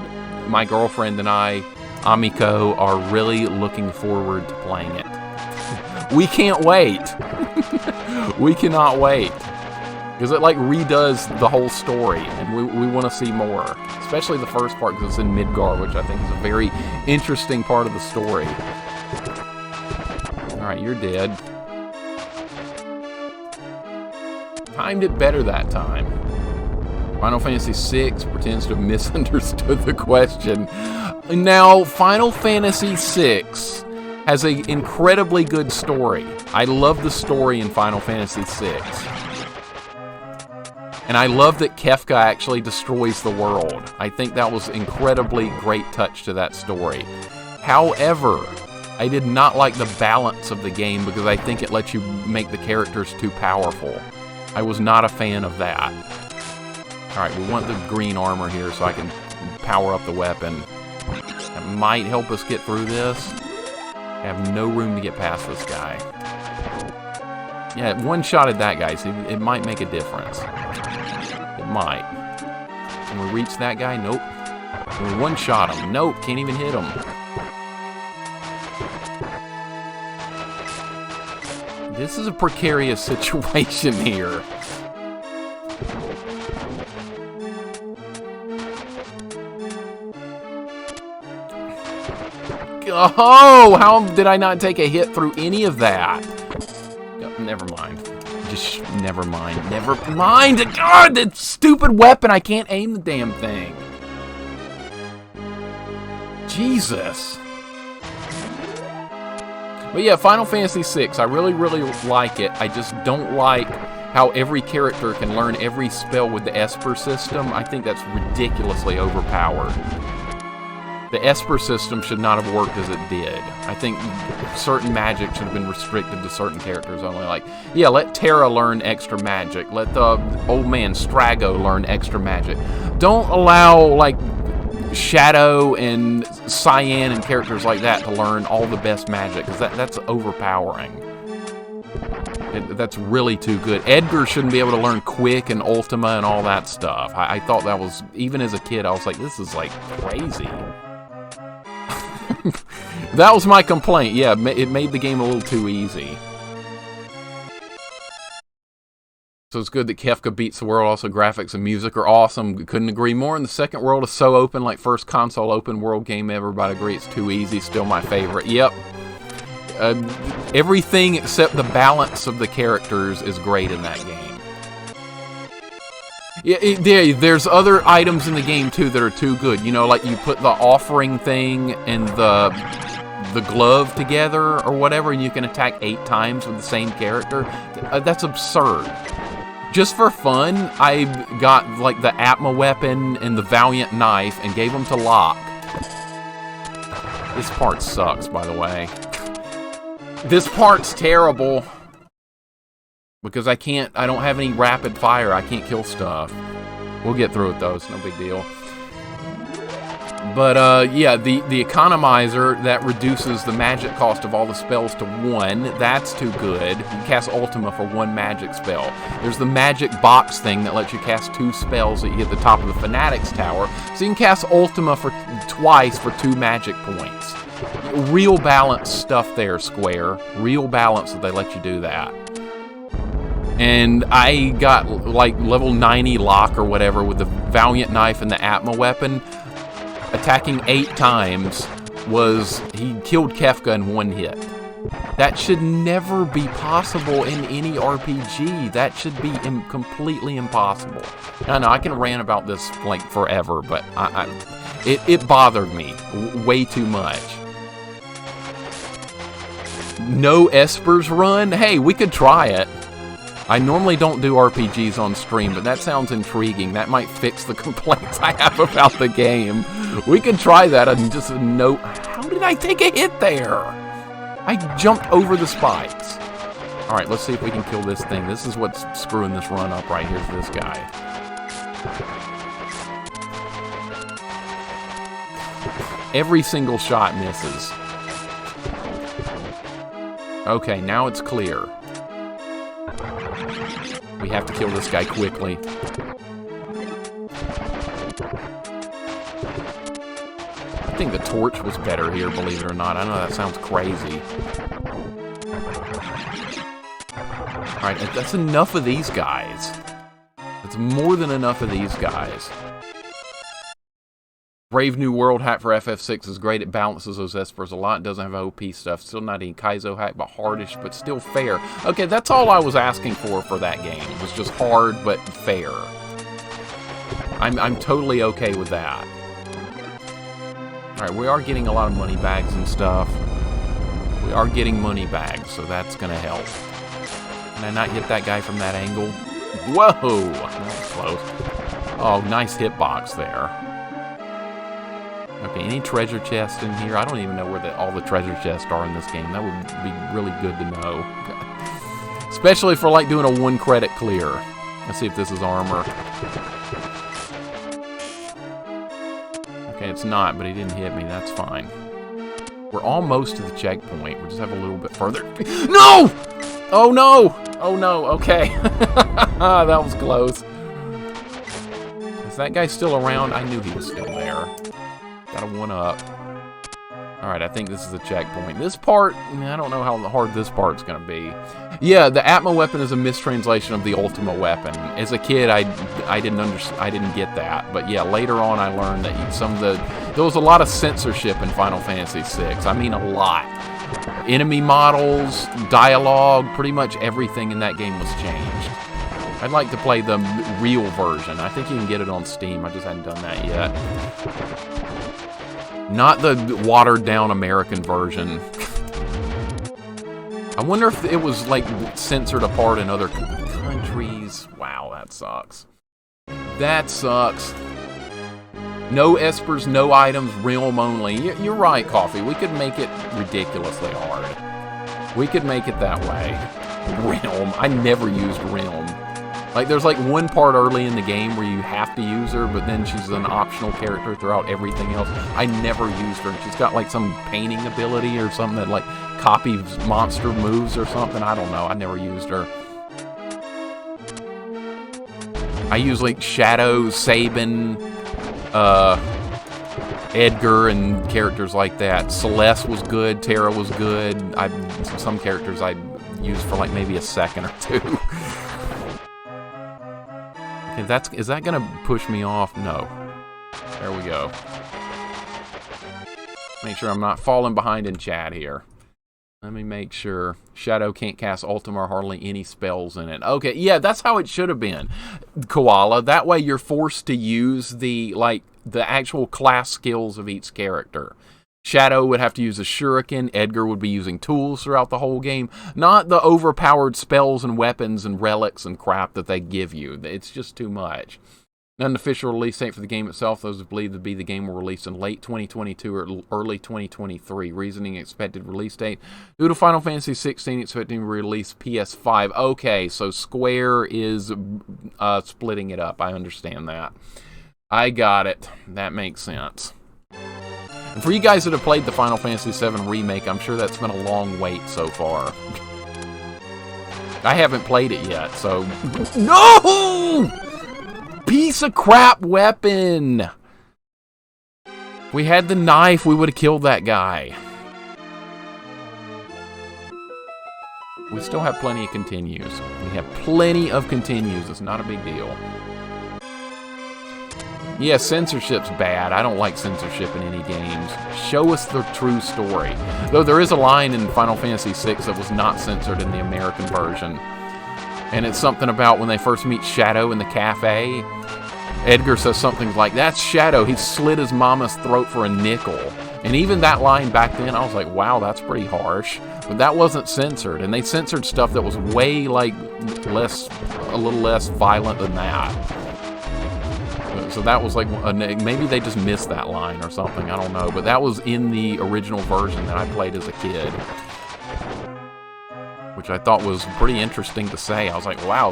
my girlfriend and I, Amiko, are really looking forward to playing it. We can't wait. We cannot wait. Because it like redoes the whole story, and we want to see more. Especially the first part, because it's in Midgard, which I think is a very interesting part of the story. Alright, you're dead. Timed it better that time. Final Fantasy VI pretends to have misunderstood the question. Now, Final Fantasy VI has an incredibly good story. I love the story in Final Fantasy VI. And I love that Kefka actually destroys the world. I think that was incredibly great touch to that story. However, I did not like the balance of the game because I think it lets you make the characters too powerful. I was not a fan of that. Alright, we want the green armor here so I can power up the weapon. That might help us get through this. I have no room to get past this guy. Yeah, one-shotted that guy, so it might make a difference. It might. Can we reach that guy? Nope. Can we one-shot him? Nope, can't even hit him. This is a precarious situation here. Oh, how did I not take a hit through any of that? Never mind. Just never mind. Never mind. God, that stupid weapon. I can't aim the damn thing. Jesus. But yeah, Final Fantasy VI. I really, really like it. I just don't like how every character can learn every spell with the Esper system. I think that's ridiculously overpowered. The Esper system should not have worked as it did. I think certain magic should have been restricted to certain characters only. Like, yeah, let Terra learn extra magic. Let the old man Strago learn extra magic. Don't allow, like, Shadow and Cyan and characters like that to learn all the best magic, because that's overpowering. That's really too good. Edgar shouldn't be able to learn Quick and Ultima and all that stuff. I thought that was, even as a kid, I was like, this is, like, crazy. That was my complaint. Yeah, it made the game a little too easy. So it's good that Kefka beats the world. Also, graphics and music are awesome. Couldn't agree more. And the second world is so open, like first console open world game ever. Everybody agree it's too easy. Still my favorite. Yep. Everything except the balance of the characters is great in that game. Yeah, there's other items in the game, too, that are too good. You know, like you put the offering thing and the glove together or whatever, and you can attack 8 times with the same character. That's absurd. Just for fun, I got, like, the Atma weapon and the Valiant knife and gave them to Locke. This part sucks, by the way. This part's terrible. Because I don't have any rapid fire. I can't kill stuff. We'll get through it, though. It's no big deal. But, yeah, the Economizer, that reduces the magic cost of all the spells to 1. That's too good. You can cast Ultima for 1 magic spell. There's the magic box thing that lets you cast 2 spells that you hit the top of the Fanatic's Tower. So you can cast Ultima for twice for 2 magic points. Real balanced stuff there, Square. Real balance that they let you do that. And I got, like, level 90 Locke or whatever with the Valiant knife and the Atma weapon. Attacking 8 times he killed Kefka in 1 hit. That should never be possible in any RPG. That should be completely impossible. I know, I can rant about this, like, forever, but it bothered me way too much. No Esper's run? Hey, we could try it. I normally don't do RPGs on stream, but that sounds intriguing. That might fix the complaints I have about the game. We could try that and just note, how did I take a hit there? I jumped over the spikes. Alright, let's see if we can kill this thing. This is what's screwing this run up right here for this guy. Every single shot misses. Okay, now it's clear. We have to kill this guy quickly. I think the torch was better here, believe it or not. I know that sounds crazy. Alright, that's enough of these guys. It's more than enough of these guys. Brave New World hack for FF6 is great. It balances those espers a lot. It doesn't have OP stuff. Still not any Kaizo hack, but hardish, but still fair. Okay, that's all I was asking for that game. It was just hard, but fair. I'm totally okay with that. Alright, we are getting a lot of money bags and stuff. We are getting money bags, so that's going to help. Can I not get that guy from that angle? Whoa! That was close. Oh, nice hitbox there. Okay, any treasure chest in here? I don't even know where all the treasure chests are in this game. That would be really good to know. Especially for like doing a 1 credit clear. Let's see if this is armor. Okay, it's not, but he didn't hit me. That's fine. We're almost to the checkpoint. We just have a little bit further. No! Oh no! Oh no, okay. That was close. Is that guy still around? I knew he was still there. Got a 1-up. Alright, I think this is the checkpoint. This part, I don't know how hard this part's gonna be. Yeah, the Atma weapon is a mistranslation of the Ultima weapon. As a kid, I didn't get that. But yeah, later on I learned that there was a lot of censorship in Final Fantasy VI. I mean, a lot. Enemy models, dialogue, pretty much everything in that game was changed. I'd like to play the real version. I think you can get it on Steam. I just hadn't done that yet. Not the watered-down American version. I wonder if it was, like, censored apart in other countries. Wow, that sucks. That sucks. No espers, no items, realm only. You're right, Coffee. We could make it ridiculously hard. We could make it that way. Realm. I never used realm. Like, there's like one part early in the game where you have to use her, but then she's an optional character throughout everything else. I never used her. She's got like some painting ability or something that like copies monster moves or something. I don't know. I never used her. I use like Shadow, Sabin, Edgar, and characters like that. Celeste was good. Terra was good. Some characters I used for like maybe a second or two. Okay, is that gonna push me off? No. There we go. Make sure I'm not falling behind in chat here. Let me make sure. Shadow can't cast Ultima or hardly any spells in it. Okay, yeah, that's how it should have been, Koala. That way you're forced to use the actual class skills of each character. Shadow would have to use a shuriken. Edgar would be using tools throughout the whole game. Not the overpowered spells and weapons and relics and crap that they give you. It's just too much. An official release date for the game itself, those believed to be the game will release in late 2022 or early 2023. Reasoning expected release date. Due to Final Fantasy 16 expecting to release PS5. Okay, so Square is splitting it up. I understand that. I got it. That makes sense. And for you guys that have played the Final Fantasy VII Remake, I'm sure that's been a long wait so far. I haven't played it yet, so... No! Piece of crap weapon! If we had the knife, we would have killed that guy. We still have plenty of continues. We have plenty of continues. It's not a big deal. Yeah, censorship's bad. I don't like censorship in any games. Show us the true story. Though there is a line in Final Fantasy VI that was not censored in the American version. And it's something about when they first meet Shadow in the cafe. Edgar says something like, "That's Shadow. He slit his mama's throat for a nickel." And even that line back then, I was like, wow, that's pretty harsh. But that wasn't censored. And they censored stuff that was way, like, a little less violent than that. So that was like, maybe they just missed that line or something, I don't know. But that was in the original version that I played as a kid. Which I thought was pretty interesting to say. I was like, wow,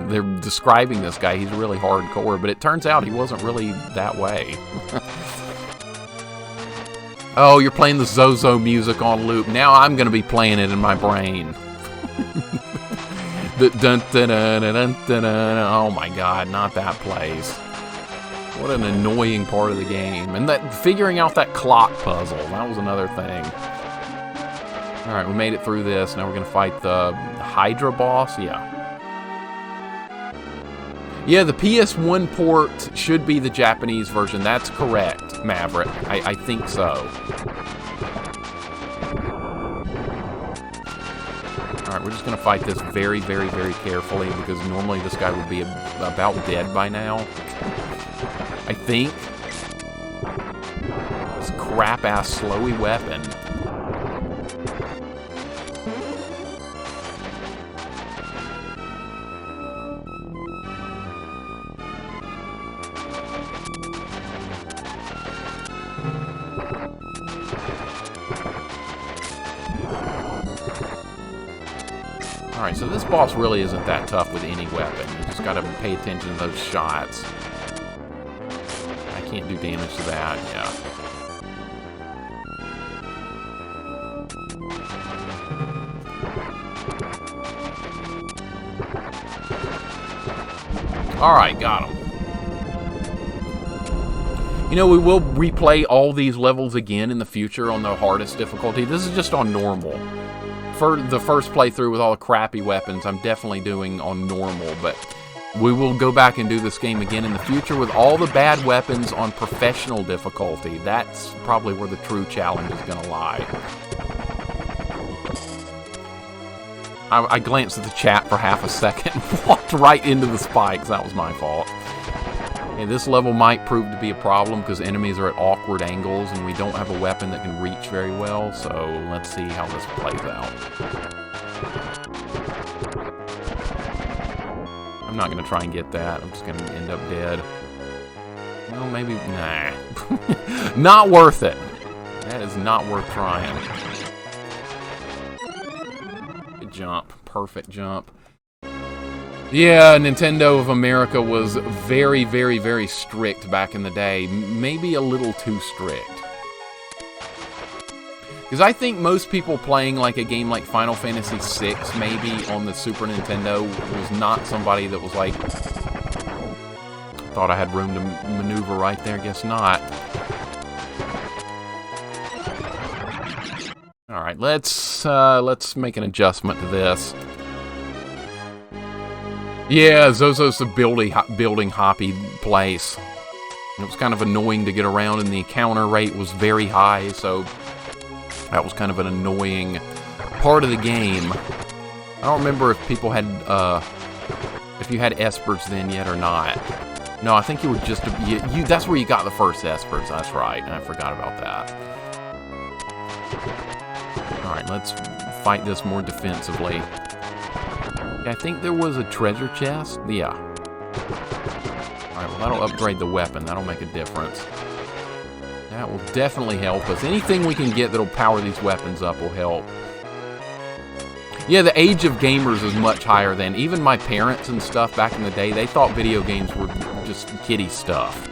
they're describing this guy, he's really hardcore. But it turns out he wasn't really that way. Oh, you're playing the Zozo music on loop. Now I'm going to be playing it in my brain. Oh my god, not that place. What an annoying part of the game. And that figuring out that clock puzzle, that was another thing. Alright, we made it through this. Now we're going to fight the Hydra Boss. Yeah. Yeah, the PS1 port should be the Japanese version. That's correct, Maverick. I think so. Alright, we're just going to fight this very, very, very carefully because normally this guy would be about dead by now. I think. This crap-ass slowy weapon. Alright, so this boss really isn't that tough with any weapon. You just gotta pay attention to those shots. I can't do damage to that, yeah. Alright, got him. You know, we will replay all these levels again in the future on the hardest difficulty. This is just on normal. For the first playthrough with all the crappy weapons, I'm definitely doing on normal, but we will go back and do this game again in the future with all the bad weapons on professional difficulty. That's probably where the true challenge is going to lie. I glanced at the chat for half a second and walked right into the spikes. That was my fault. Okay, this level might prove to be a problem because enemies are at awkward angles and we don't have a weapon that can reach very well, so let's see how this plays out. I'm not going to try and get that. I'm just going to end up dead. Well, maybe... Nah. Not worth it. That is not worth trying. Good jump. Perfect jump. Yeah, Nintendo of America was very, very, very strict back in the day. Maybe a little too strict. Because I think most people playing like a game like Final Fantasy VI, maybe, on the Super Nintendo, was not somebody that was like... Thought I had room to maneuver right there, guess not. Alright, let's make an adjustment to this. Yeah, Zozo's a building hoppy place. It was kind of annoying to get around, and the encounter rate was very high, so that was kind of an annoying part of the game. I don't remember if people had, if you had Espers then yet or not. No, I think you were just, that's where you got the first Espers, that's right, I forgot about that. Alright, let's fight this more defensively. I think there was a treasure chest. Yeah. Alright, well that'll upgrade the weapon. That'll make a difference. That will definitely help us. Anything we can get that'll power these weapons up will help. Yeah, the age of gamers is much higher than... Even my parents and stuff back in the day, they thought video games were just kiddie stuff.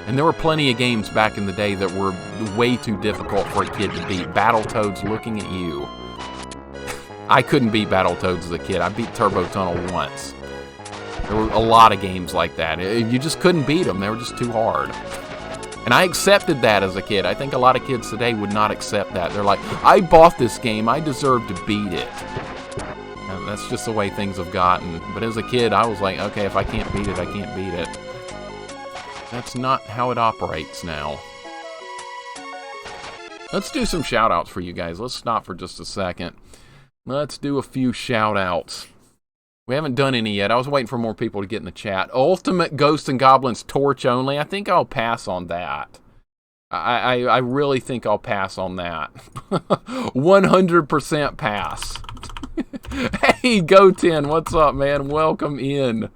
And there were plenty of games back in the day that were way too difficult for a kid to beat. Battletoads looking at you. I couldn't beat Battletoads as a kid. I beat Turbo Tunnel once. There were a lot of games like that. You just couldn't beat them. They were just too hard. And I accepted that as a kid. I think a lot of kids today would not accept that. They're like, I bought this game. I deserve to beat it. And that's just the way things have gotten. But as a kid, I was like, okay, if I can't beat it, I can't beat it. That's not how it operates now. Let's do some shout-outs for you guys. Let's stop for just a second. Let's do a few shout-outs. We haven't done any yet. I was waiting for more people to get in the chat. Ultimate Ghosts and Goblins Torch only. I think I'll pass on that. I really think I'll pass on that. 100% pass. Hey, Go10, what's up, man? Welcome in.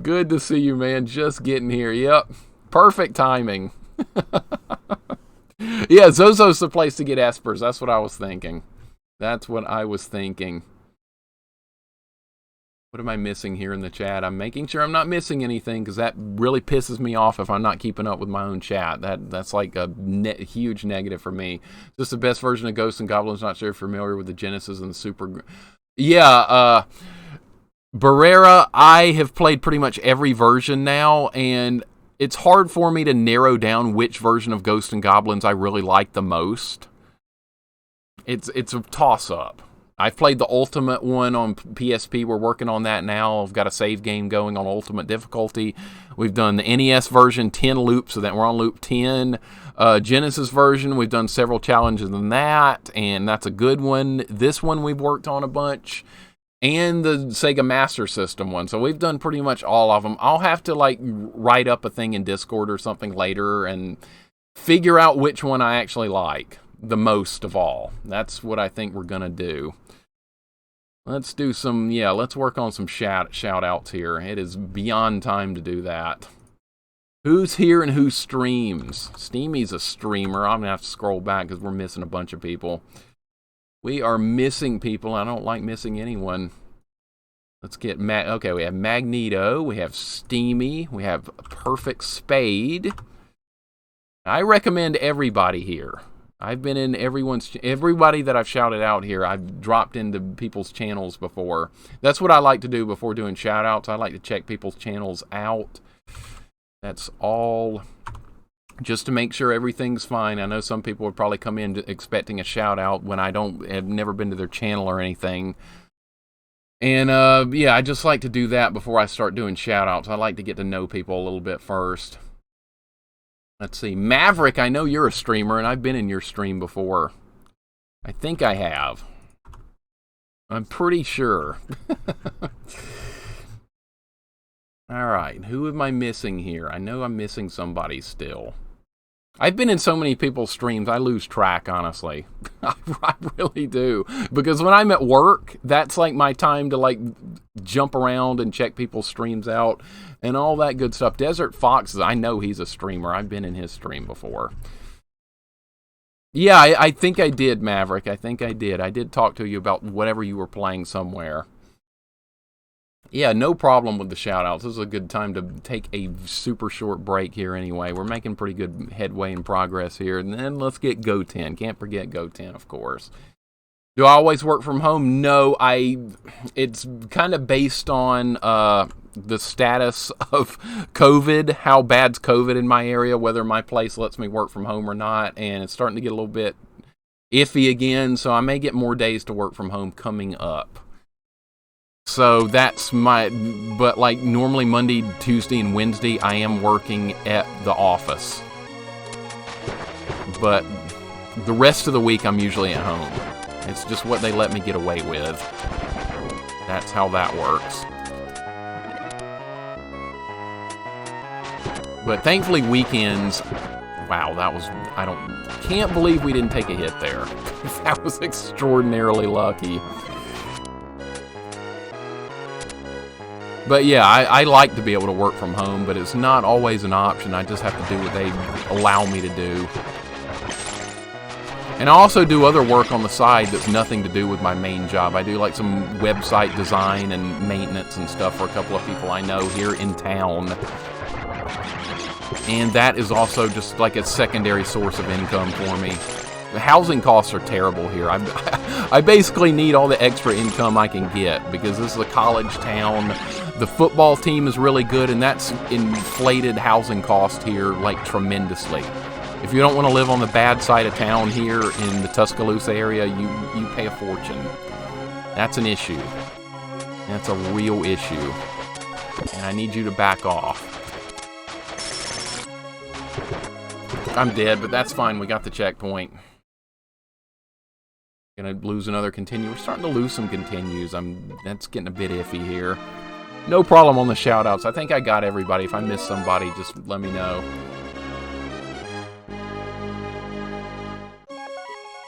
Good to see you, man. Just getting here. Yep. Perfect timing. Yeah, Zozo's the place to get Espers. That's what I was thinking. That's what I was thinking. What am I missing here in the chat? I'm making sure I'm not missing anything because that really pisses me off if I'm not keeping up with my own chat. That's like a huge negative for me. Just the best version of Ghosts and Goblins. Not sure if you're familiar with the Genesis and the Super. Yeah, Barrera, I have played pretty much every version now, and it's hard for me to narrow down which version of Ghosts and Goblins I really like the most. It's a toss-up. I've played the Ultimate one on PSP. We're working on that now. I've got a save game going on Ultimate difficulty. We've done the NES version, 10 loops, so that we're on loop 10. Genesis version, we've done several challenges in that, and that's a good one. This one we've worked on a bunch. And the Sega Master System one. So we've done pretty much all of them. I'll have to like write up a thing in Discord or something later and figure out which one I actually like the most of all. That's what I think we're going to do. Let's do some, let's work on some shout outs here. It is beyond time to do that. Who's here and who streams? Steamy's a streamer. I'm going to have to scroll back because we're missing a bunch of people. We are missing people. I don't like missing anyone. Let's get okay, we have Magneto, we have Steamy, we have Perfect Spade. I recommend everybody here. I've been in everybody that I've shouted out here, I've dropped into people's channels before. That's what I like to do before doing shout outs. I like to check people's channels out. That's all. Just to make sure everything's fine. I know some people would probably come in expecting a shout out when I have never been to their channel or anything. And I just like to do that before I start doing shout outs. I like to get to know people a little bit first. Let's see. Maverick, I know you're a streamer and I've been in your stream before. I think I have. I'm pretty sure. All right. Who am I missing here? I know I'm missing somebody still. I've been in so many people's streams, I lose track, honestly. I really do. Because when I'm at work, that's like my time to like jump around and check people's streams out and all that good stuff. Desert Foxes, I know he's a streamer. I've been in his stream before. Yeah, I think I did, Maverick. I think I did. I did talk to you about whatever you were playing somewhere. Yeah, no problem with the shout-outs. This is a good time to take a super short break here anyway. We're making pretty good headway and progress here. And then let's get Go 10. Can't forget Go 10, of course. Do I always work from home? No, it's kind of based on the status of COVID, how bad's COVID in my area, whether my place lets me work from home or not. And it's starting to get a little bit iffy again, so I may get more days to work from home coming up. So that's but like normally Monday, Tuesday, and Wednesday, I am working at the office. But the rest of the week, I'm usually at home. It's just what they let me get away with. That's how that works. But thankfully, weekends, wow, can't believe we didn't take a hit there. That was extraordinarily lucky. But yeah, I like to be able to work from home, but it's not always an option. I just have to do what they allow me to do. And I also do other work on the side that's nothing to do with my main job. I do like some website design and maintenance and stuff for a couple of people I know here in town. And that is also just like a secondary source of income for me. The housing costs are terrible here. I basically need all the extra income I can get because this is a college town. The football team is really good, and that's inflated housing cost here like tremendously. If you don't want to live on the bad side of town here in the Tuscaloosa area, you pay a fortune. That's an issue. That's a real issue. And I need you to back off. I'm dead, but that's fine. We got the checkpoint. Gonna lose another continue. We're starting to lose some continues. That's getting a bit iffy here. No problem on the shout-outs. I think I got everybody. If I missed somebody, just let me know.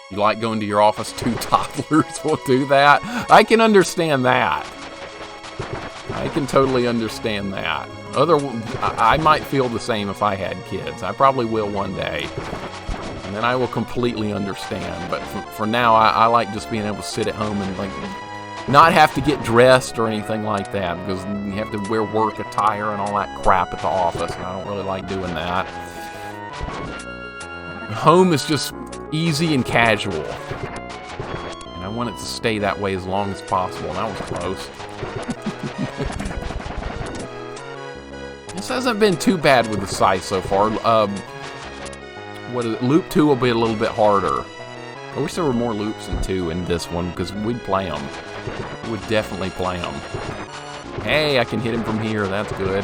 You like going to your office? 2 toddlers will do that. I can understand that. I can totally understand that. I might feel the same if I had kids. I probably will one day. And then I will completely understand. But for now, I like just being able to sit at home and like not have to get dressed or anything like that, because you have to wear work attire and all that crap at the office, and I don't really like doing that. Home is just easy and casual. And I want it to stay that way as long as possible. That was close. This hasn't been too bad with the Scythe so far. Loop 2 will be a little bit harder. I wish there were more loops than 2 in this one, because we'd play them. We would definitely play them. Hey, I can hit him from here. That's good.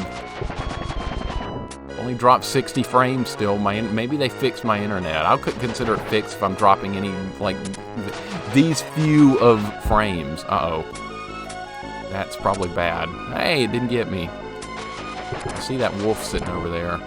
Only dropped 60 frames still. Maybe they fixed my internet. I could consider it fixed if I'm dropping any, like, these few of frames. Uh-oh. That's probably bad. Hey, it didn't get me. I see that wolf sitting over there.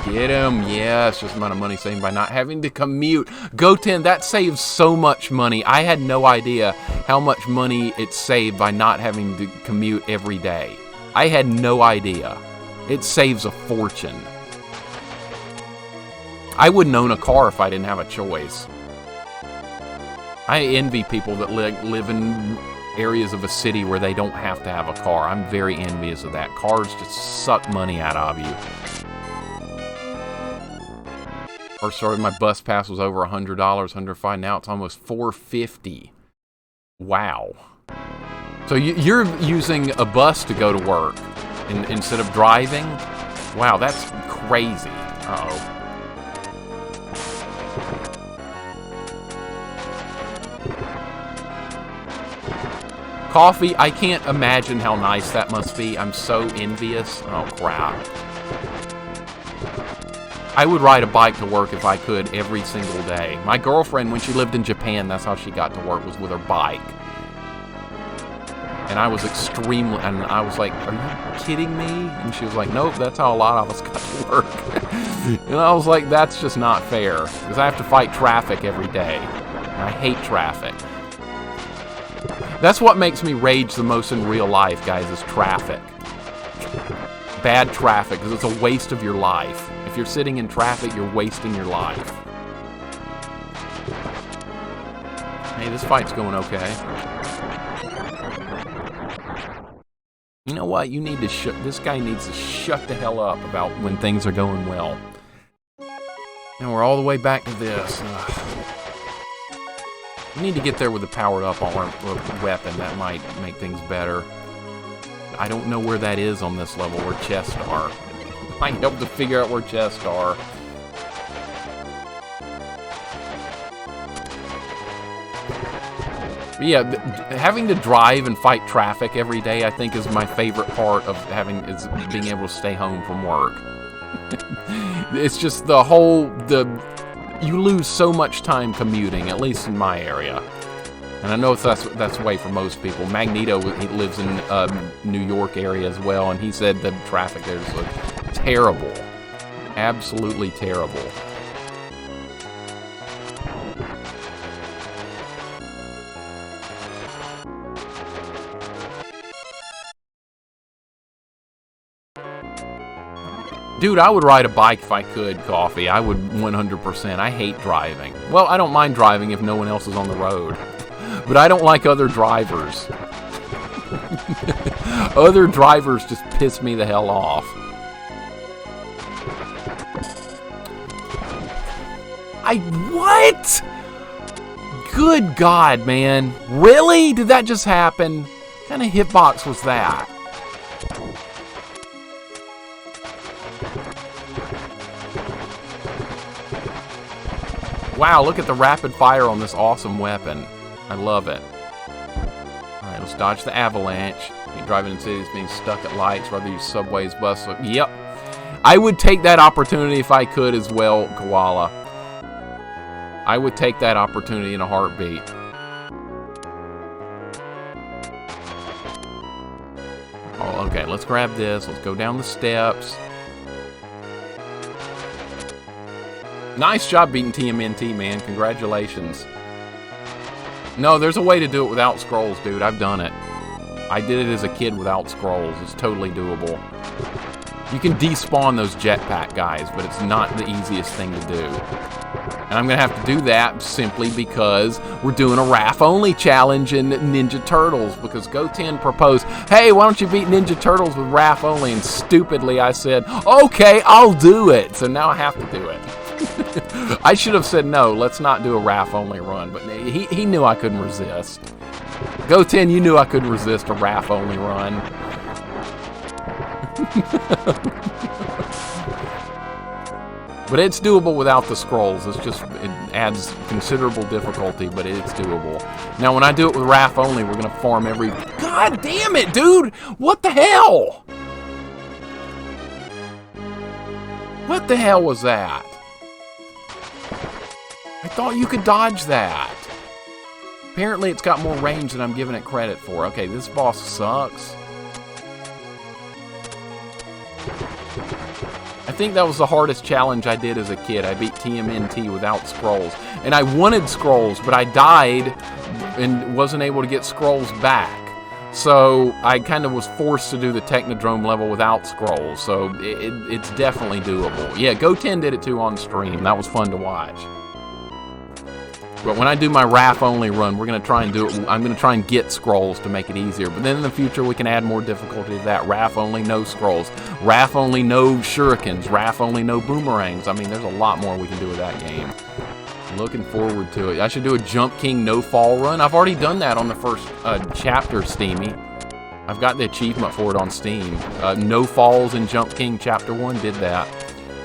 Get him. Yes, just the amount of money saved by not having to commute. Go10, that saves so much money. I had no idea how much money it saved by not having to commute every day. I had no idea. It saves a fortune. I wouldn't own a car if I didn't have a choice. I envy people that live in areas of a city where they don't have to have a car. I'm very envious of that. Cars just suck money out of you. First started, my bus pass was over $100, $105. Now it's almost $450. Wow. So you're using a bus to go to work instead of driving? Wow, that's crazy. Uh-oh. Coffee, I can't imagine how nice that must be. I'm so envious. Oh, crap. I would ride a bike to work if I could every single day. My girlfriend, when she lived in Japan, that's how she got to work, was with her bike. And I was and I was like, are you kidding me? And she was like, nope, that's how a lot of us got to work. And I was like, that's just not fair. Because I have to fight traffic every day. And I hate traffic. That's what makes me rage the most in real life, guys, is traffic. Bad traffic, because it's a waste of your life. If you're sitting in traffic, you're wasting your life. Hey, this fight's going okay. You know what? You need to this guy needs to shut the hell up about when things are going well. And we're all the way back to this. We need to get there with a powered up weapon. That might make things better. I don't know where that is on this level, where chests are. Might help to figure out where chests are. But yeah, having to drive and fight traffic every day, I think, is my favorite part of being able to stay home from work. It's just you lose so much time commuting, at least in my area. And I know that's the way for most people. Magneto, he lives in New York area as well, and he said the traffic there is terrible. Absolutely terrible. Dude, I would ride a bike if I could, Coffee. I would 100%. I hate driving. Well, I don't mind driving if no one else is on the road. But I don't like other drivers. Other drivers just piss me the hell off. What? Good God, man. Really? Did that just happen? What kind of hitbox was that? Wow, look at the rapid fire on this awesome weapon. I love it. Alright, let's dodge the avalanche. You're driving in cities, being stuck at lights, rather use subways, buses. Yep. I would take that opportunity if I could as well, Koala. I would take that opportunity in a heartbeat. Oh, okay, let's grab this. Let's go down the steps. Nice job beating TMNT, man. Congratulations. No, there's a way to do it without scrolls, dude. I've done it. I did it as a kid without scrolls. It's totally doable. You can despawn those jetpack guys, but it's not the easiest thing to do. And I'm going to have to do that simply because we're doing a RAF-only challenge in Ninja Turtles, because Go10 proposed, hey, why don't you beat Ninja Turtles with RAF-only? And stupidly I said, okay, I'll do it. So now I have to do it. I should have said no, let's not do a RAF-only run, but he knew I couldn't resist. Go10, you knew I couldn't resist a RAF-only run. But it's doable without the scrolls. It adds considerable difficulty, but it's doable. Now, when I do it with Wrath only, we're going to farm every... God damn it, dude! What the hell? What the hell was that? I thought you could dodge that. Apparently, it's got more range than I'm giving it credit for. Okay, this boss sucks. I think that was the hardest challenge I did as a kid. I beat TMNT without scrolls. And I wanted scrolls, but I died and wasn't able to get scrolls back. So I kind of was forced to do the Technodrome level without scrolls. So it's definitely doable. Yeah, Go10 did it too on stream. That was fun to watch. But when I do my Wrath only run, we're going to try and do it. I'm going to try and get scrolls to make it easier. But then in the future, we can add more difficulty to that. Wrath only, no scrolls. Wrath only, no shurikens. Wrath only, no boomerangs. I mean, there's a lot more we can do with that game. Looking forward to it. I should do a Jump King no fall run. I've already done that on the first chapter, Steamy. I've got the achievement for it on Steam. No falls in Jump King Chapter 1 did that.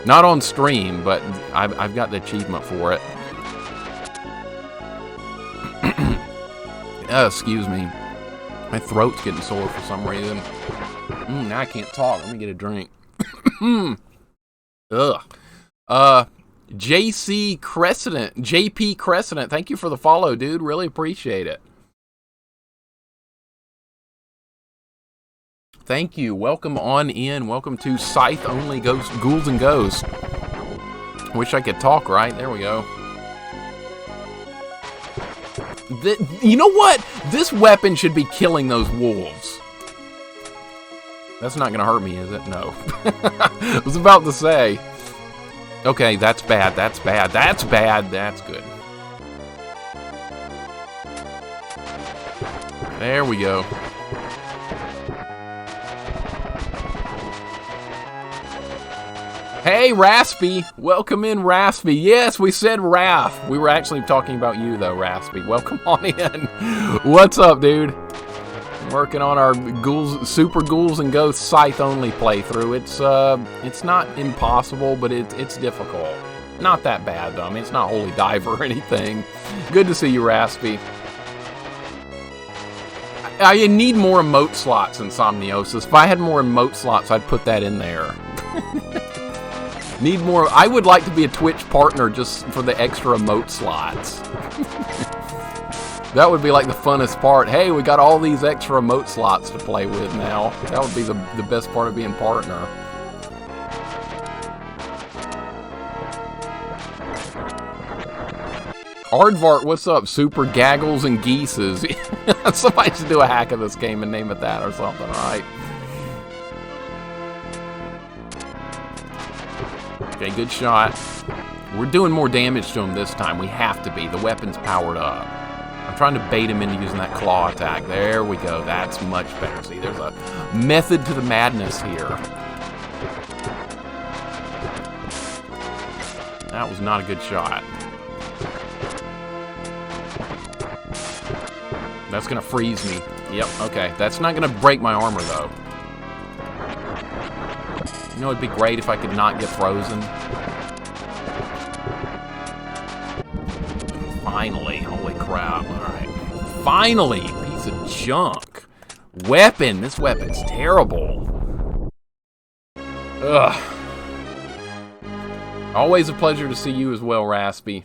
Not on stream, but I've got the achievement for it. Excuse me. My throat's getting sore for some reason. Now I can't talk. Let me get a drink. Ugh. JP Crescent, thank you for the follow, dude. Really appreciate it. Thank you. Welcome on in. Welcome to Scythe Only Ghouls and Ghosts. Wish I could talk right. There we go. You know what? This weapon should be killing those wolves. That's not going to hurt me, is it? No. I was about to say. Okay, that's bad. That's bad. That's bad. That's good. There we go. Hey, Raspy! Welcome in, Raspy. Yes, we said Raph. We were actually talking about you, though, Raspy. Welcome on in. What's up, dude? Working on our Super Ghouls and Ghosts Scythe only playthrough. It's not impossible, but it's difficult. Not that bad, though. I mean, it's not Holy Diver or anything. Good to see you, Raspy. I need more emote slots in Somniosis. If I had more emote slots, I'd put that in there. Need more. I would like to be a Twitch partner just for the extra emote slots. That would be like the funnest part. Hey, we got all these extra emote slots to play with now. That would be the best part of being partner. Aardvark, what's up? Super Gaggles and Geeses. Somebody should do a hack of this game and name it that or something, right? Okay, good shot. We're doing more damage to him this time. We have to be. The weapon's powered up. I'm trying to bait him into using that claw attack. There we go. That's much better. See, there's a method to the madness here. That was not a good shot. That's going to freeze me. Yep, okay. That's not going to break my armor, though. You know, it'd be great if I could not get frozen. Finally. Holy crap. Alright. Finally! Piece of junk. Weapon. This weapon's terrible. Ugh. Always a pleasure to see you as well, Raspy.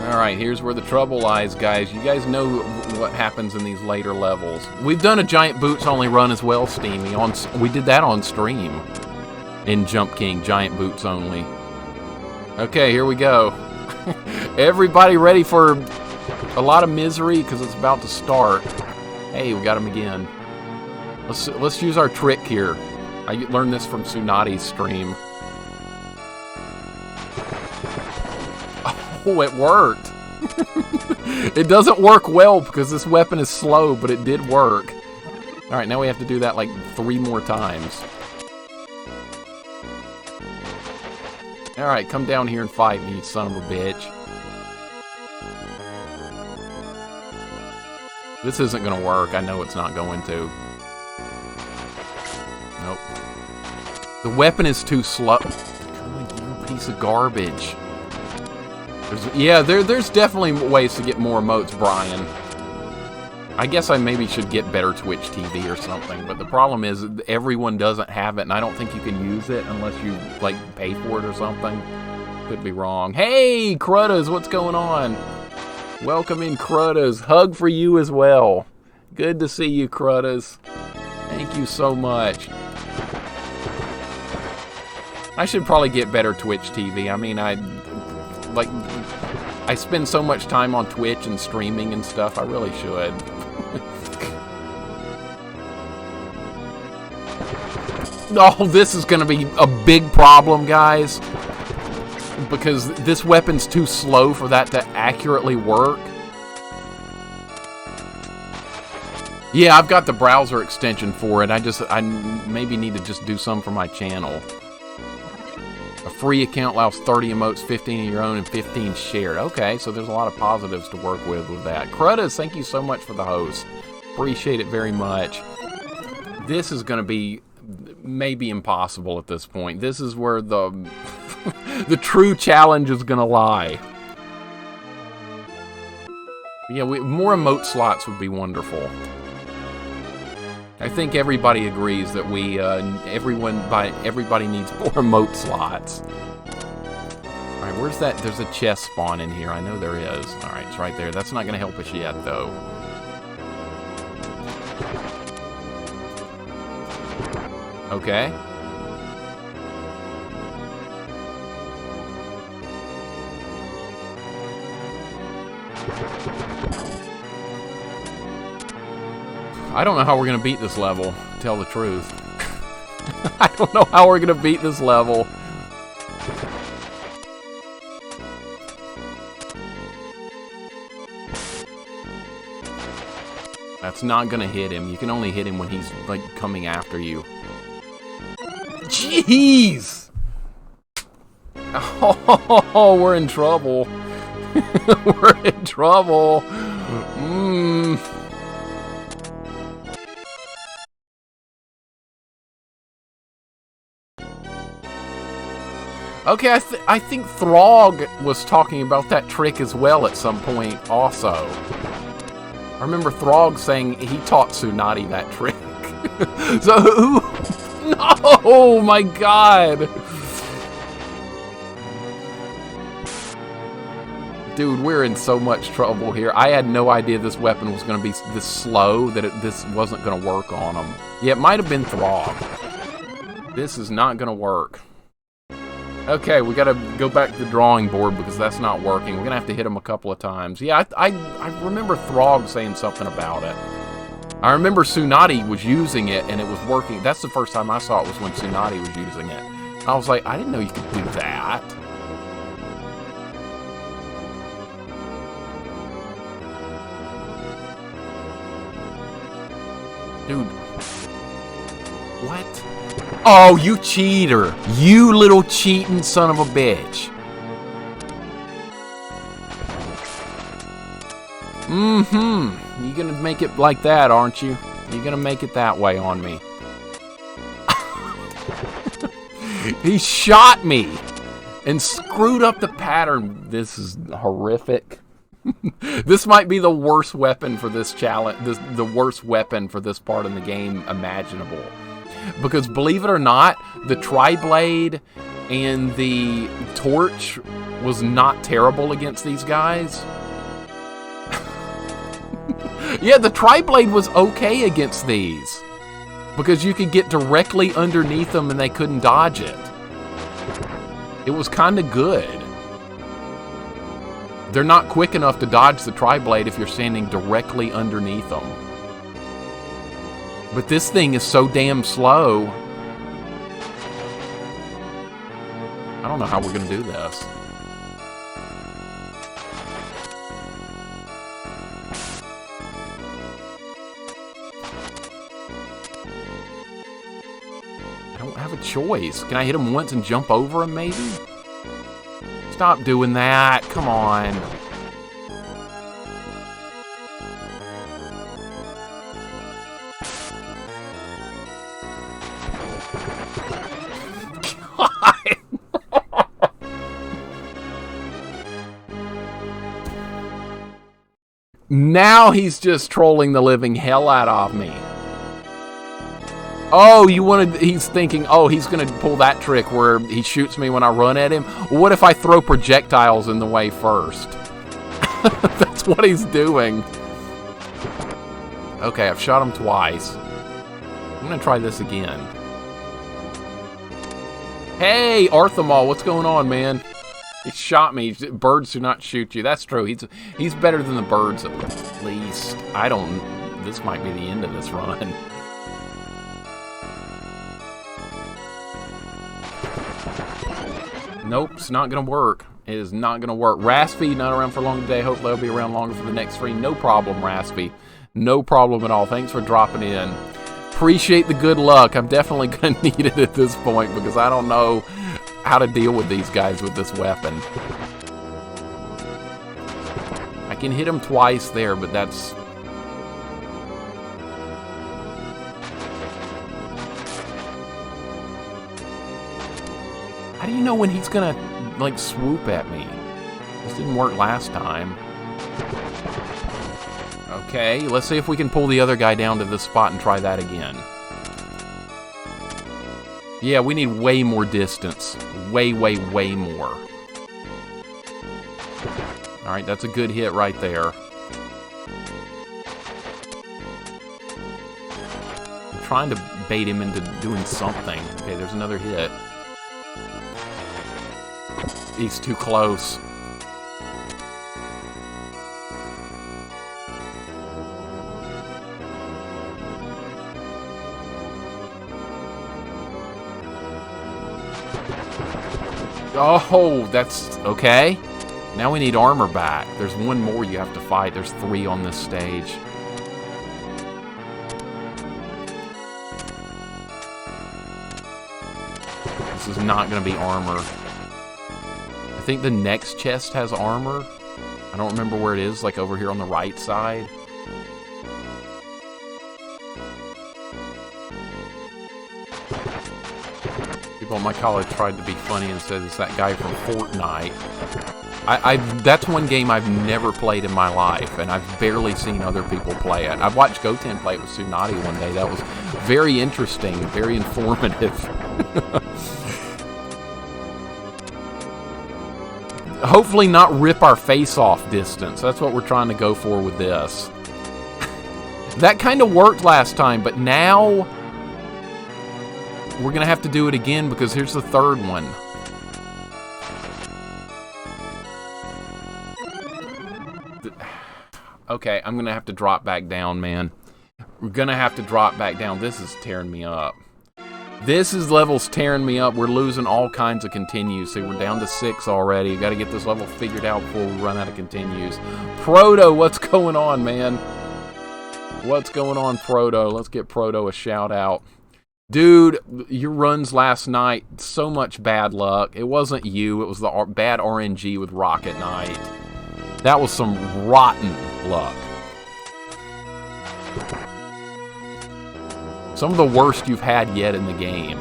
Alright, here's where the trouble lies, guys. You guys know what happens in these later levels. We've done a Giant Boots only run as well, Steamy. We did that on stream. In Jump King, Giant Boots only. Okay, here we go. Everybody ready for a lot of misery? Because it's about to start. Hey, we got him again. Let's use our trick here. I learned this from Tsunadi's stream. Oh, it worked. It doesn't work well because this weapon is slow, but it did work. Alright, now we have to do that like 3 more times. Alright, come down here and fight me, you son of a bitch. This isn't going to work. I know it's not going to. Nope. The weapon is too slow. Come on, you piece of garbage. There's definitely ways to get more emotes, Brian. I guess I maybe should get better Twitch TV or something, but the problem is everyone doesn't have it, and I don't think you can use it unless you, like, pay for it or something. Could be wrong. Hey, Cruddas, what's going on? Welcome in, Cruddas. Hug for you as well. Good to see you, Cruddas. Thank you so much. I should probably get better Twitch TV. I mean, I spend so much time on Twitch and streaming and stuff. I really should. Oh, this is going to be a big problem, guys. Because this weapon's too slow for that to accurately work. Yeah, I've got the browser extension for it. I maybe need to just do some for my channel. A free account allows 30 emotes, 15 of your own, and 15 shared. Okay, so there's a lot of positives to work with that. Cruddas, thank you so much for the host. Appreciate it very much. This is going to be maybe impossible at this point. This is where the the true challenge is going to lie. Yeah, more emote slots would be wonderful. I think everybody agrees that everybody needs more emote slots. Alright, where's that? There's a chest spawn in here. I know there is. Alright, it's right there. That's not going to help us yet, though. Okay. I don't know how we're going to beat this level, to tell the truth. I don't know how we're going to beat this level. That's not going to hit him. You can only hit him when he's, like, coming after you. Jeez! Oh, we're in trouble. We're in trouble. Okay, I think Throg was talking about that trick as well at some point also. I remember Throg saying he taught Tsunade that trick. So who? No! Oh my god! Dude, we're in so much trouble here. I had no idea this weapon was going to be this slow, that this wasn't going to work on him. Yeah, it might have been Throg. This is not going to work. Okay, we gotta go back to the drawing board because that's not working. We're gonna have to hit him a couple of times. Yeah, I remember Throg saying something about it. I remember Tsunade was using it and it was working. That's the first time I saw it was when Tsunade was using it. I was like, I didn't know you could do that. Dude. What? Oh, you cheater. You little cheating son of a bitch. Mm-hmm. You're gonna make it like that, aren't you? You're gonna make it that way on me. He shot me and screwed up the pattern. This is horrific. This might be the worst weapon for this challenge. The worst weapon for this part in the game imaginable. Because believe it or not, the Tri-Blade and the Torch was not terrible against these guys. Yeah, the Tri-Blade was okay against these. Because you could get directly underneath them and they couldn't dodge it. It was kind of good. They're not quick enough to dodge the Tri-Blade if you're standing directly underneath them. But this thing is so damn slow. I don't know how we're going to do this. I don't have a choice. Can I hit him once and jump over him, maybe? Stop doing that. Come on. Now he's just trolling the living hell out of me. Oh, he's thinking, oh, he's going to pull that trick where he shoots me when I run at him. What if I throw projectiles in the way first? That's what he's doing. Okay, I've shot him twice. I'm going to try this again. Hey, Arthamal, what's going on, man? He shot me. Birds do not shoot you. That's true. He's better than the birds, at least. This might be the end of this run. Nope, it's not going to work. It is not going to work. Raspy, not around for long today. Hopefully I'll be around longer for the next stream. No problem, Raspy. No problem at all. Thanks for dropping in. Appreciate the good luck. I'm definitely going to need it at this point because I don't know how to deal with these guys with this weapon. I can hit him twice there, but that's... How do you know when he's gonna, like, swoop at me? This didn't work last time. Okay, let's see if we can pull the other guy down to this spot and try that again. Yeah, we need way more distance. Way, way, way more. Alright, that's a good hit right there. I'm trying to bait him into doing something. Okay, there's another hit. He's too close. Oh, that's okay. Now we need armor back. There's one more you have to fight. There's 3 on this stage. This is not going to be armor. I think the next chest has armor. I don't remember where it is, like over here on the right side. People in my college tried to be funny and said it's that guy from Fortnite. That's one game I've never played in my life, and I've barely seen other people play it. I've watched Goten play it with Tsunade one day. That was very interesting, very informative. Hopefully not rip our face off distance. That's what we're trying to go for with this. That kind of worked last time, but now we're going to have to do it again because here's the third one. Okay, I'm going to have to drop back down, man. We're going to have to drop back down. This is tearing me up. This is levels tearing me up. We're losing all kinds of continues. See, we're down to 6 already. Got to get this level figured out before we run out of continues. Proto, what's going on, man? What's going on, Proto? Let's get Proto a shout out. Dude, your runs last night, so much bad luck. It wasn't you. It was the bad RNG with Rocket Knight. That was some rotten luck. Some of the worst you've had yet in the game.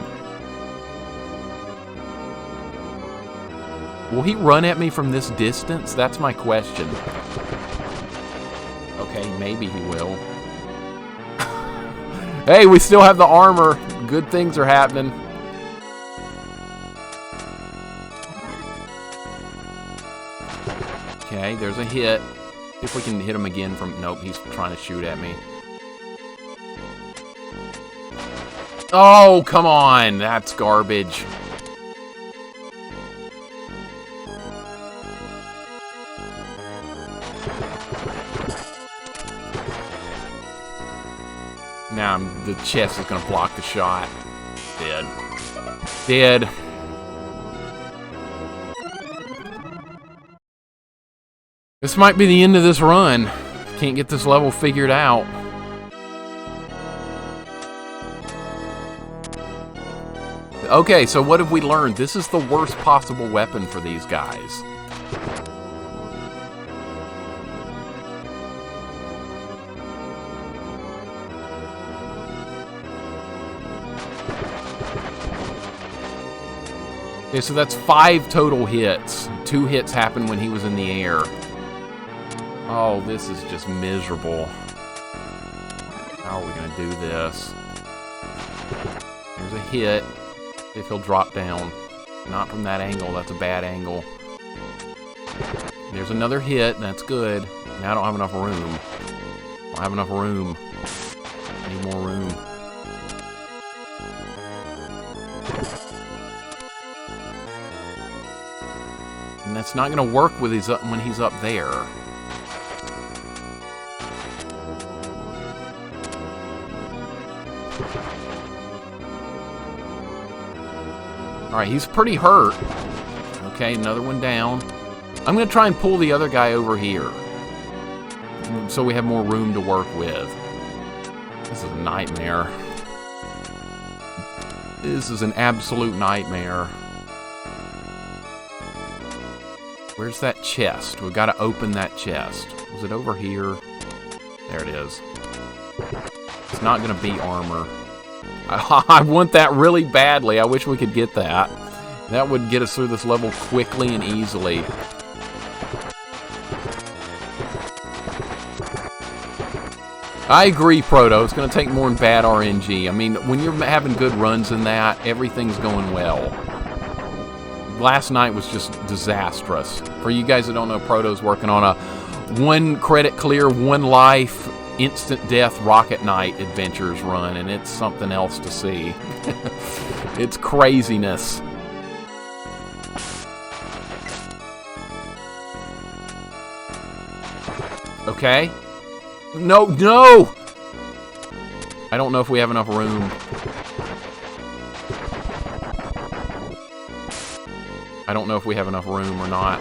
Will he run at me from this distance? That's my question. Okay, maybe he will. Hey, we still have the armor. Good things are happening. Okay, there's a hit. See if we can hit him again from... Nope, he's trying to shoot at me. Oh, come on. That's garbage. Now the chest is going to block the shot. Dead. Dead. This might be the end of this run. Can't get this level figured out. Okay, so what have we learned? This is the worst possible weapon for these guys. Okay, so that's 5 total hits. 2 hits happened when he was in the air. Oh, this is just miserable. How are we going to do this? There's a hit. See if he'll drop down. Not from that angle. That's a bad angle. There's another hit. That's good. Now I don't have enough room. I don't have enough room. I need more room. And that's not going to work with when he's up there. Alright, he's pretty hurt. Okay, another one down. I'm going to try and pull the other guy over here, so we have more room to work with. This is a nightmare. This is an absolute nightmare. Where's that chest? We've got to open that chest. Was it over here? There it is. It's not going to be armor. I want that really badly. I wish we could get that. That would get us through this level quickly and easily. I agree, Proto. It's going to take more than bad RNG. I mean, when you're having good runs in that, everything's going well. Last night was just disastrous. For you guys that don't know, Proto's working on a 1 credit clear, 1 life, instant death Rocket Knight adventures run, and it's something else to see. It's craziness. Okay. No, no! I don't know if we have enough room. I don't know if we have enough room or not.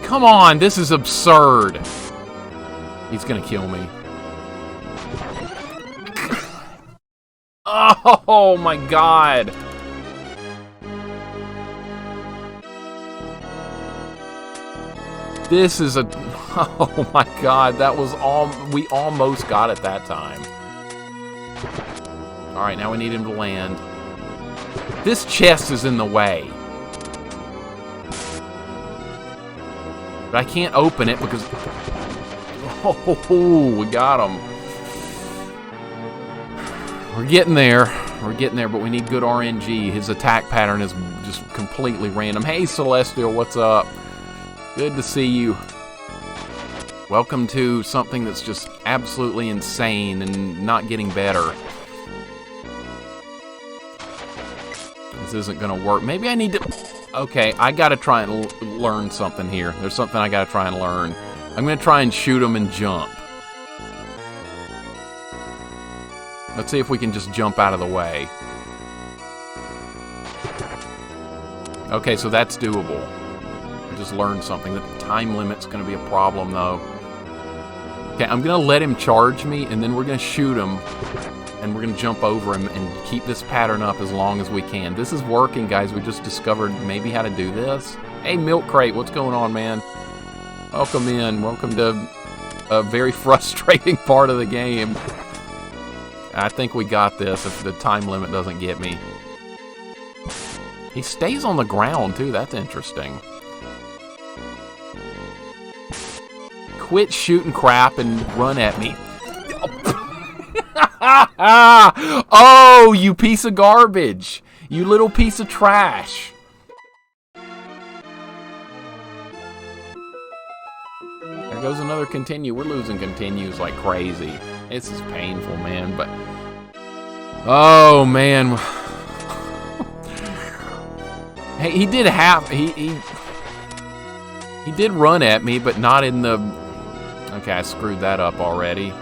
Come on, this is absurd. He's gonna kill me. Oh my god. This is a... Oh my god, that was all... We almost got it that time. Alright, now we need him to land. This chest is in the way. But I can't open it because... Oh, we got him. We're getting there. We're getting there, but we need good RNG. His attack pattern is just completely random. Hey, Celestial, what's up? Good to see you. Welcome to something that's just absolutely insane and not getting better. This isn't going to work. Maybe I need to... Okay, I gotta try and learn something here. There's something I gotta try and learn. I'm gonna try and shoot him and jump. Let's see if we can just jump out of the way. Okay, so that's doable. I just learned something. The time limit's gonna be a problem, though. Okay, I'm gonna let him charge me, and then we're gonna shoot him, and we're gonna jump over him and keep this pattern up as long as we can. This is working, guys. We just discovered maybe how to do this. Hey, Milk Crate, what's going on, man? Welcome in. Welcome to a very frustrating part of the game. I think we got this if the time limit doesn't get me. He stays on the ground, too. That's interesting. Quit shooting crap and run at me. Oh, you piece of garbage. You little piece of trash. There goes another continue. We're losing continues like crazy. This is painful, man, but... Oh, man. Hey, he did have... He did run at me, but not in the... Okay, I screwed that up already.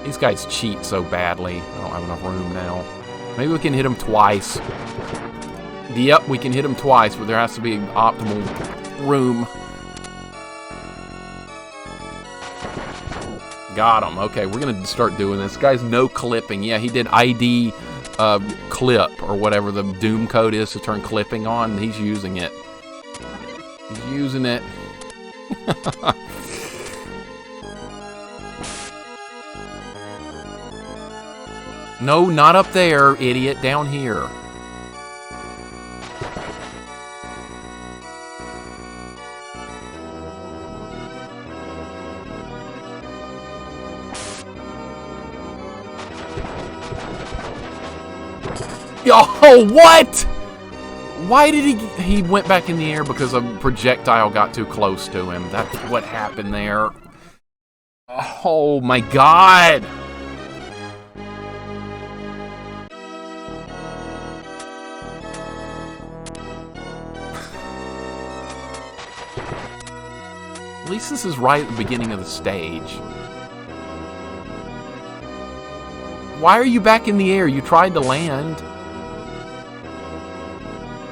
These guys cheat so badly. I don't have enough room now. Maybe we can hit them twice. Yep, we can hit them twice, but there has to be optimal room. Got him. Okay, we're going to start doing this. Guy's no clipping. Yeah, he did ID clip, or whatever the doom code is to turn clipping on. He's using it. He's using it. No, not up there, idiot. Down here. Oh, what? Why did he went back in the air because a projectile got too close to him. That's what happened there. Oh my god. At least this is right at the beginning of the stage. Why are you back in the air? You tried to land.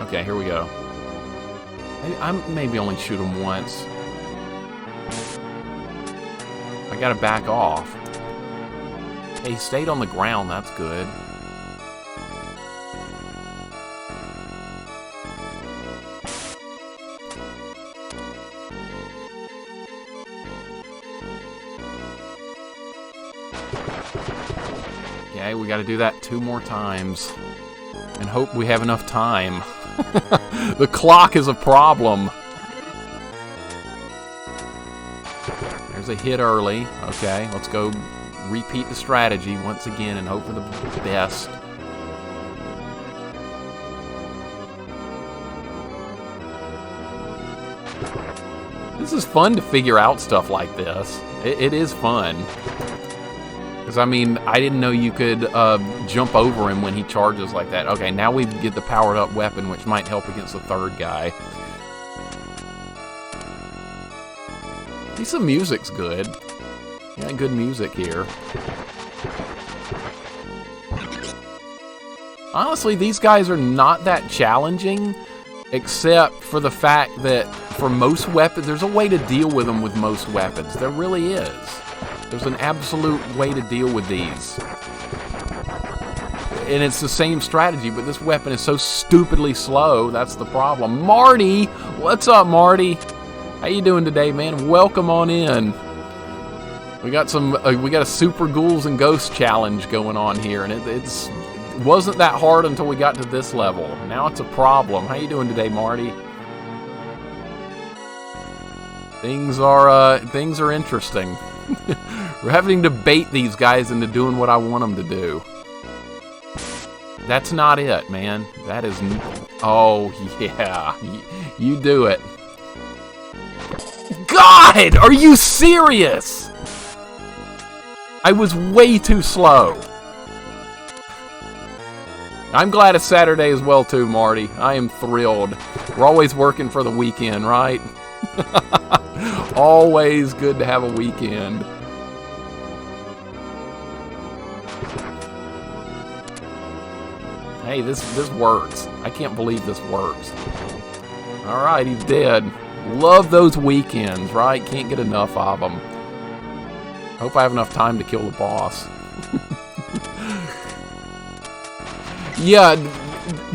Okay, here we go. I maybe only shoot him once. I gotta back off. Hey, he stayed on the ground. That's good. Okay, we gotta do that 2 more times. And hope we have enough time. The clock is a problem. There's a hit early. Okay, let's go repeat the strategy once again and hope for the best. This is fun to figure out stuff like this. It is fun. Because, I mean, I didn't know you could jump over him when he charges like that. Okay, now we get the powered up weapon, which might help against the third guy. At least the music's good. Yeah, good music here. Honestly, these guys are not that challenging, except for the fact that for most weapons, there's a way to deal with them with most weapons. There really is. There's an absolute way to deal with these. And it's the same strategy, but this weapon is so stupidly slow, that's the problem. Marty! What's up, Marty? How you doing today, man? Welcome on in. We got a Super Ghouls and Ghosts challenge going on here, and it wasn't that hard until we got to this level. Now it's a problem. How you doing today, Marty? Things are interesting. We're having to bait these guys into doing what I want them to do. That's not it, man. That is... Oh, yeah. You do it. God! Are you serious? I was way too slow. I'm glad it's Saturday as well, too, Marty. I am thrilled. We're always working for the weekend, right? Always good to have a weekend. Hey, this works. I can't believe this works. Alright, he's dead. Love those weekends, right? Can't get enough of them. Hope I have enough time to kill the boss. Yeah,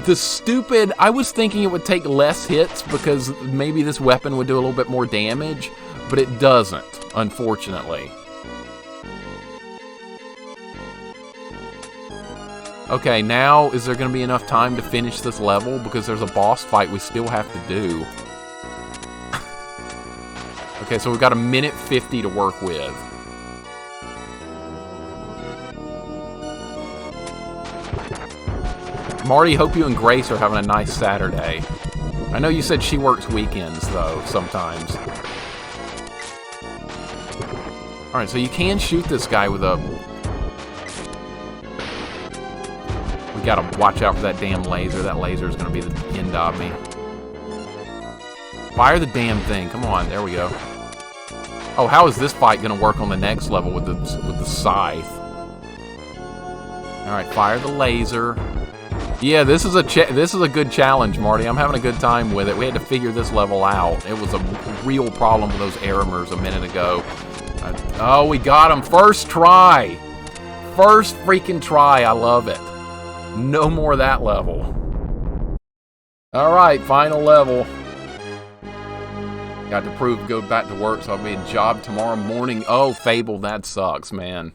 the stupid... I was thinking it would take less hits because maybe this weapon would do a little bit more damage, but it doesn't, unfortunately. Okay, now is there going to be enough time to finish this level? Because there's a boss fight we still have to do. Okay, so we've got 1:50 to work with. Marty, hope you and Grace are having a nice Saturday. I know you said she works weekends, though, sometimes. Alright, so you can shoot this guy with a... We gotta watch out for that damn laser. That laser is gonna be the end of me. Fire the damn thing. Come on, there we go. Oh, how is this fight gonna work on the next level with the Scythe? Alright, fire the laser. Yeah, this is a good challenge, Marty. I'm having a good time with it. We had to figure this level out. It was a real problem with those Aramers a minute ago. Oh, we got him. First try. First freaking try. I love it. No more of that level. Alright, final level. Got to prove go back to work, so I'll be a job tomorrow morning. Oh, Fable, that sucks, man.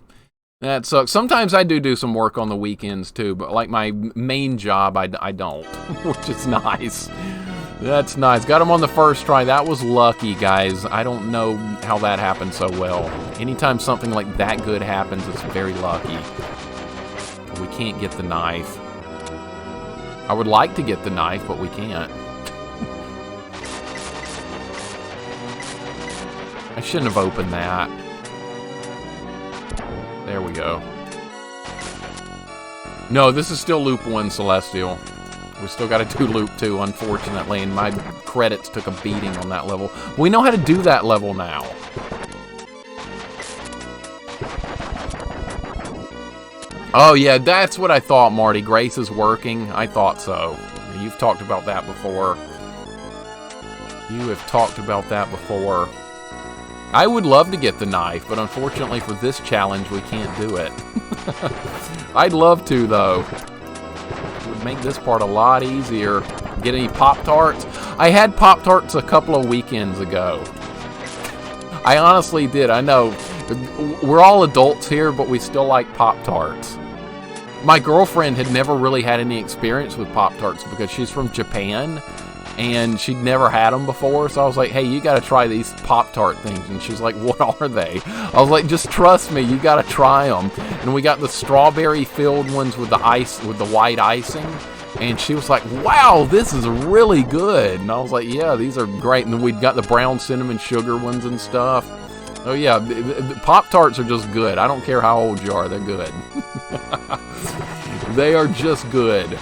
That sucks. Sometimes I do some work on the weekends, too, but like my main job, I don't, which is nice. That's nice. Got him on the first try. That was lucky, guys. I don't know how that happened so well. Anytime something like that good happens, it's very lucky. We can't get the knife. I would like to get the knife, but we can't. I shouldn't have opened that. There we go. No, this is still Loop 1 Celestial. We still got to do Loop 2, unfortunately, and my credits took a beating on that level. We know how to do that level now. Oh, yeah, that's what I thought, Marty. Grace is working. I thought so. You've talked about that before. You have talked about that before. I would love to get the knife, but unfortunately for this challenge, we can't do it. I'd love to, though. It would make this part a lot easier. Get any Pop-Tarts? I had Pop-Tarts a couple of weekends ago. I honestly did. I know. We're all adults here, but we still like Pop-Tarts. My girlfriend had never really had any experience with Pop-Tarts because she's from Japan, and she'd never had them before, so I was like, hey, you gotta try these Pop-Tart things, and she's like, what are they? I was like, just trust me, you gotta try them. And we got the strawberry-filled ones with the ice, with the white icing, and she was like, wow, this is really good. And I was like, yeah, these are great. And then we'd got the brown cinnamon sugar ones and stuff. Oh yeah, the Pop-Tarts are just good. I don't care how old you are, they're good. They are just good.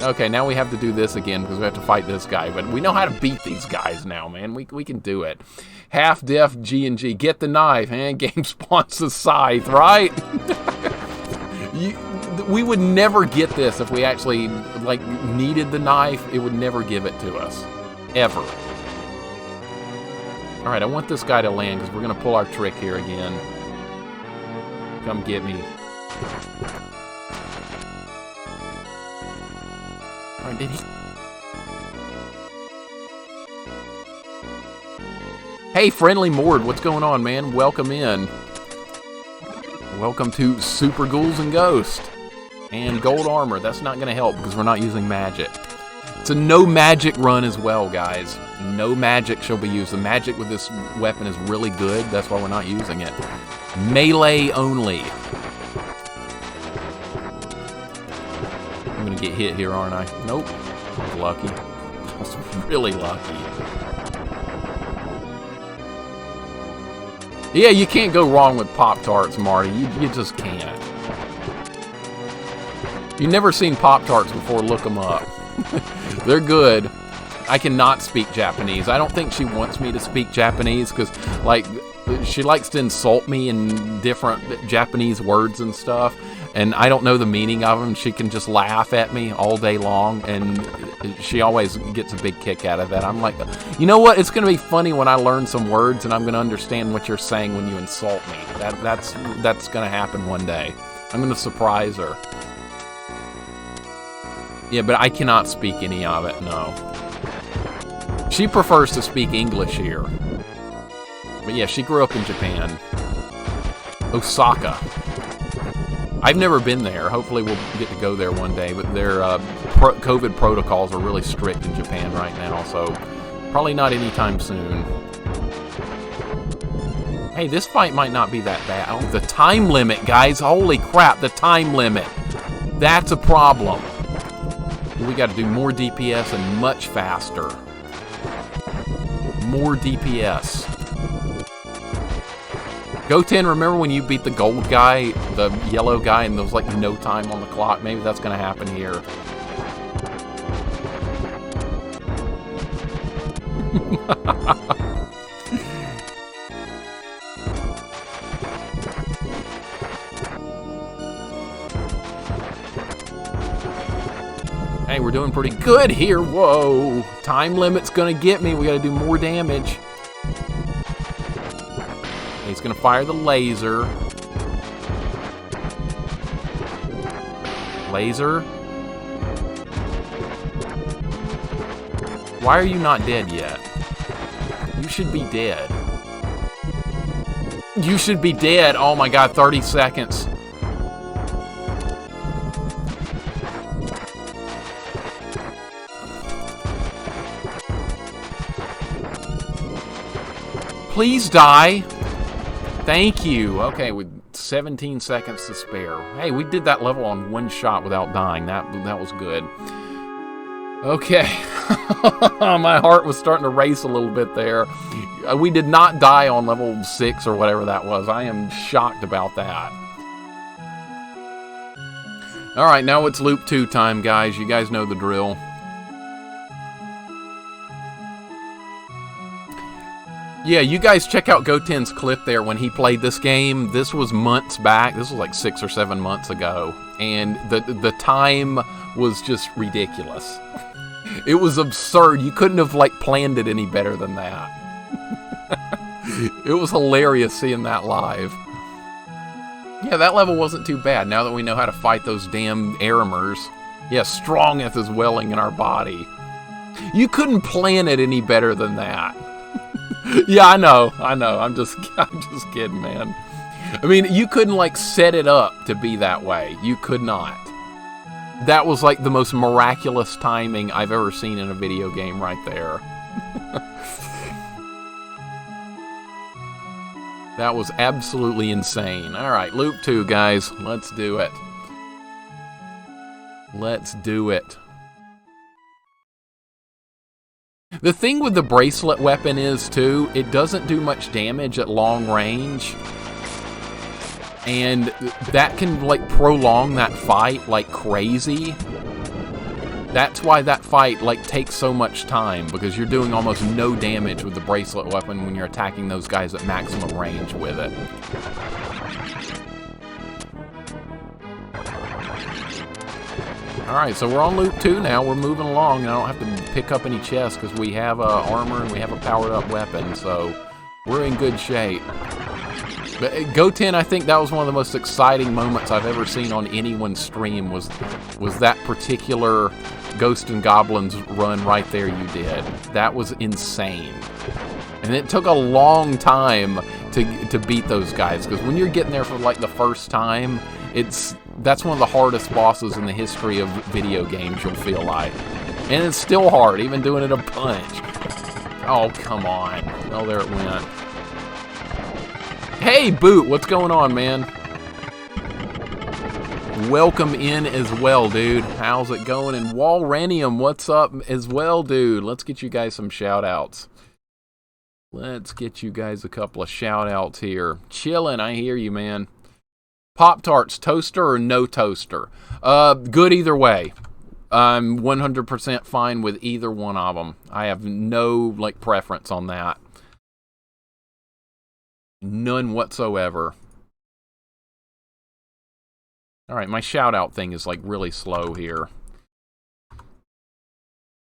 Okay, now we have to do this again because we have to fight this guy. But we know how to beat these guys now, man. We can do it. Half-Def G&G. Get the knife, and game sponsors Scythe, right? We would never get this if we actually, like, needed the knife. It would never give it to us. Ever. Alright, I want this guy to land because we're going to pull our trick here again. Come get me. Alright, did he? Hey, Friendly Mord, what's going on, man? Welcome in. Welcome to Super Ghouls and Ghosts. And Gold Armor. That's not going to help because we're not using magic. It's a no magic run as well, guys. No magic shall be used. The magic with this weapon is really good. That's why we're not using it. Melee only. I'm going to get hit here, aren't I? Nope. I was lucky. I was really lucky. Yeah, you can't go wrong with Pop-Tarts, Marty. You just can't. You've never seen Pop-Tarts before, look them up. They're good. I cannot speak Japanese. I don't think she wants me to speak Japanese because, like, she likes to insult me in different Japanese words and stuff, and I don't know the meaning of them. She can just laugh at me all day long, and she always gets a big kick out of that. I'm like, you know what? It's going to be funny when I learn some words, and I'm going to understand what you're saying when you insult me. That's going to happen one day. I'm going to surprise her. Yeah, but I cannot speak any of it, no. She prefers to speak English here. But yeah, she grew up in Japan. Osaka. I've never been there. Hopefully we'll get to go there one day, but their COVID protocols are really strict in Japan right now, so probably not anytime soon. Hey, this fight might not be that bad. Oh, the time limit, guys. Holy crap, the time limit. That's a problem. We got to do more DPS and much faster. More DPS. Goten, remember when you beat the gold guy, the yellow guy, and there was like no time on the clock? Maybe that's going to happen here. Hey, we're doing pretty good here. Whoa. Time limit's gonna get me. We gotta do more damage. He's gonna fire the laser. Laser. Why are you not dead yet? You should be dead. You should be dead. Oh my god, 30 seconds. Please die. Thank you. Okay, with 17 seconds to spare. Hey, we did that level on one shot without dying. That was good. Okay. My heart was starting to race a little bit there. We did not die on level 6 or whatever that was. I am shocked about that. Alright, now it's loop 2 time, guys. You guys know the drill. Yeah, you guys check out Goten's clip there when he played this game. This was months back. This was like 6 or 7 months ago. And the time was just ridiculous. It was absurd. You couldn't have like planned it any better than that. It was hilarious seeing that live. Yeah, that level wasn't too bad now that we know how to fight those damn Aramers. Yeah, strongeth is welling in our body. You couldn't plan it any better than that. Yeah, I know. I'm just kidding, man. I mean, you couldn't like set it up to be that way. You could not. That was like the most miraculous timing I've ever seen in a video game right there. That was absolutely insane. All right, loop 2, guys. Let's do it. Let's do it. The thing with the bracelet weapon is, too, it doesn't do much damage at long range. And that can, like, prolong that fight like crazy. That's why that fight, like, takes so much time, because you're doing almost no damage with the bracelet weapon when you're attacking those guys at maximum range with it. Alright, so we're on loop 2 now. We're moving along, and I don't have to pick up any chests because we have armor and we have a powered-up weapon, so we're in good shape. But Goten, I think that was one of the most exciting moments I've ever seen on anyone's stream, was that particular Ghosts and Goblins run right there you did. That was insane. And it took a long time to beat those guys, because when you're getting there for like the first time, that's one of the hardest bosses in the history of video games, you'll feel like. And it's still hard, even doing it a punch. Oh, come on. Oh, there it went. Hey, Boot, what's going on, man? Welcome in as well, dude. How's it going? And Walranium, what's up as well, dude? Let's get you guys some shout-outs. Let's get you guys a couple of shout-outs here. Chillin', I hear you, man. Pop-Tarts, toaster or no toaster? Good either way. I'm 100% fine with either one of them. I have no, like, preference on that. None whatsoever. Alright, my shout-out thing is, like, really slow here.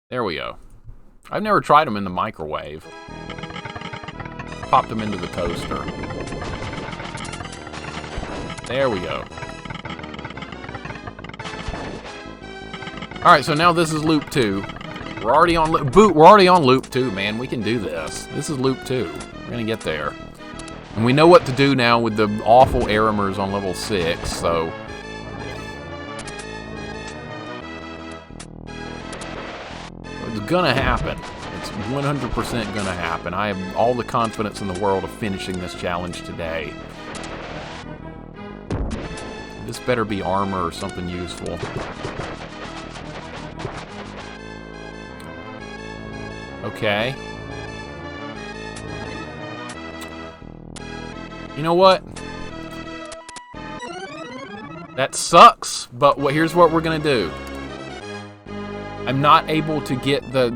There we go. I've never tried them in the microwave. Popped them into the toaster. There we go. Alright, so now this is loop 2. We're already on loop... Boot, we're already on loop 2, man. We can do this. This is loop 2. We're gonna get there. And we know what to do now with the awful Aramers on level 6, so... It's gonna happen. It's 100% gonna happen. I have all the confidence in the world of finishing this challenge today. This better be armor or something useful. Okay. You know what? That sucks, but here's what we're gonna do. I'm not able to get the...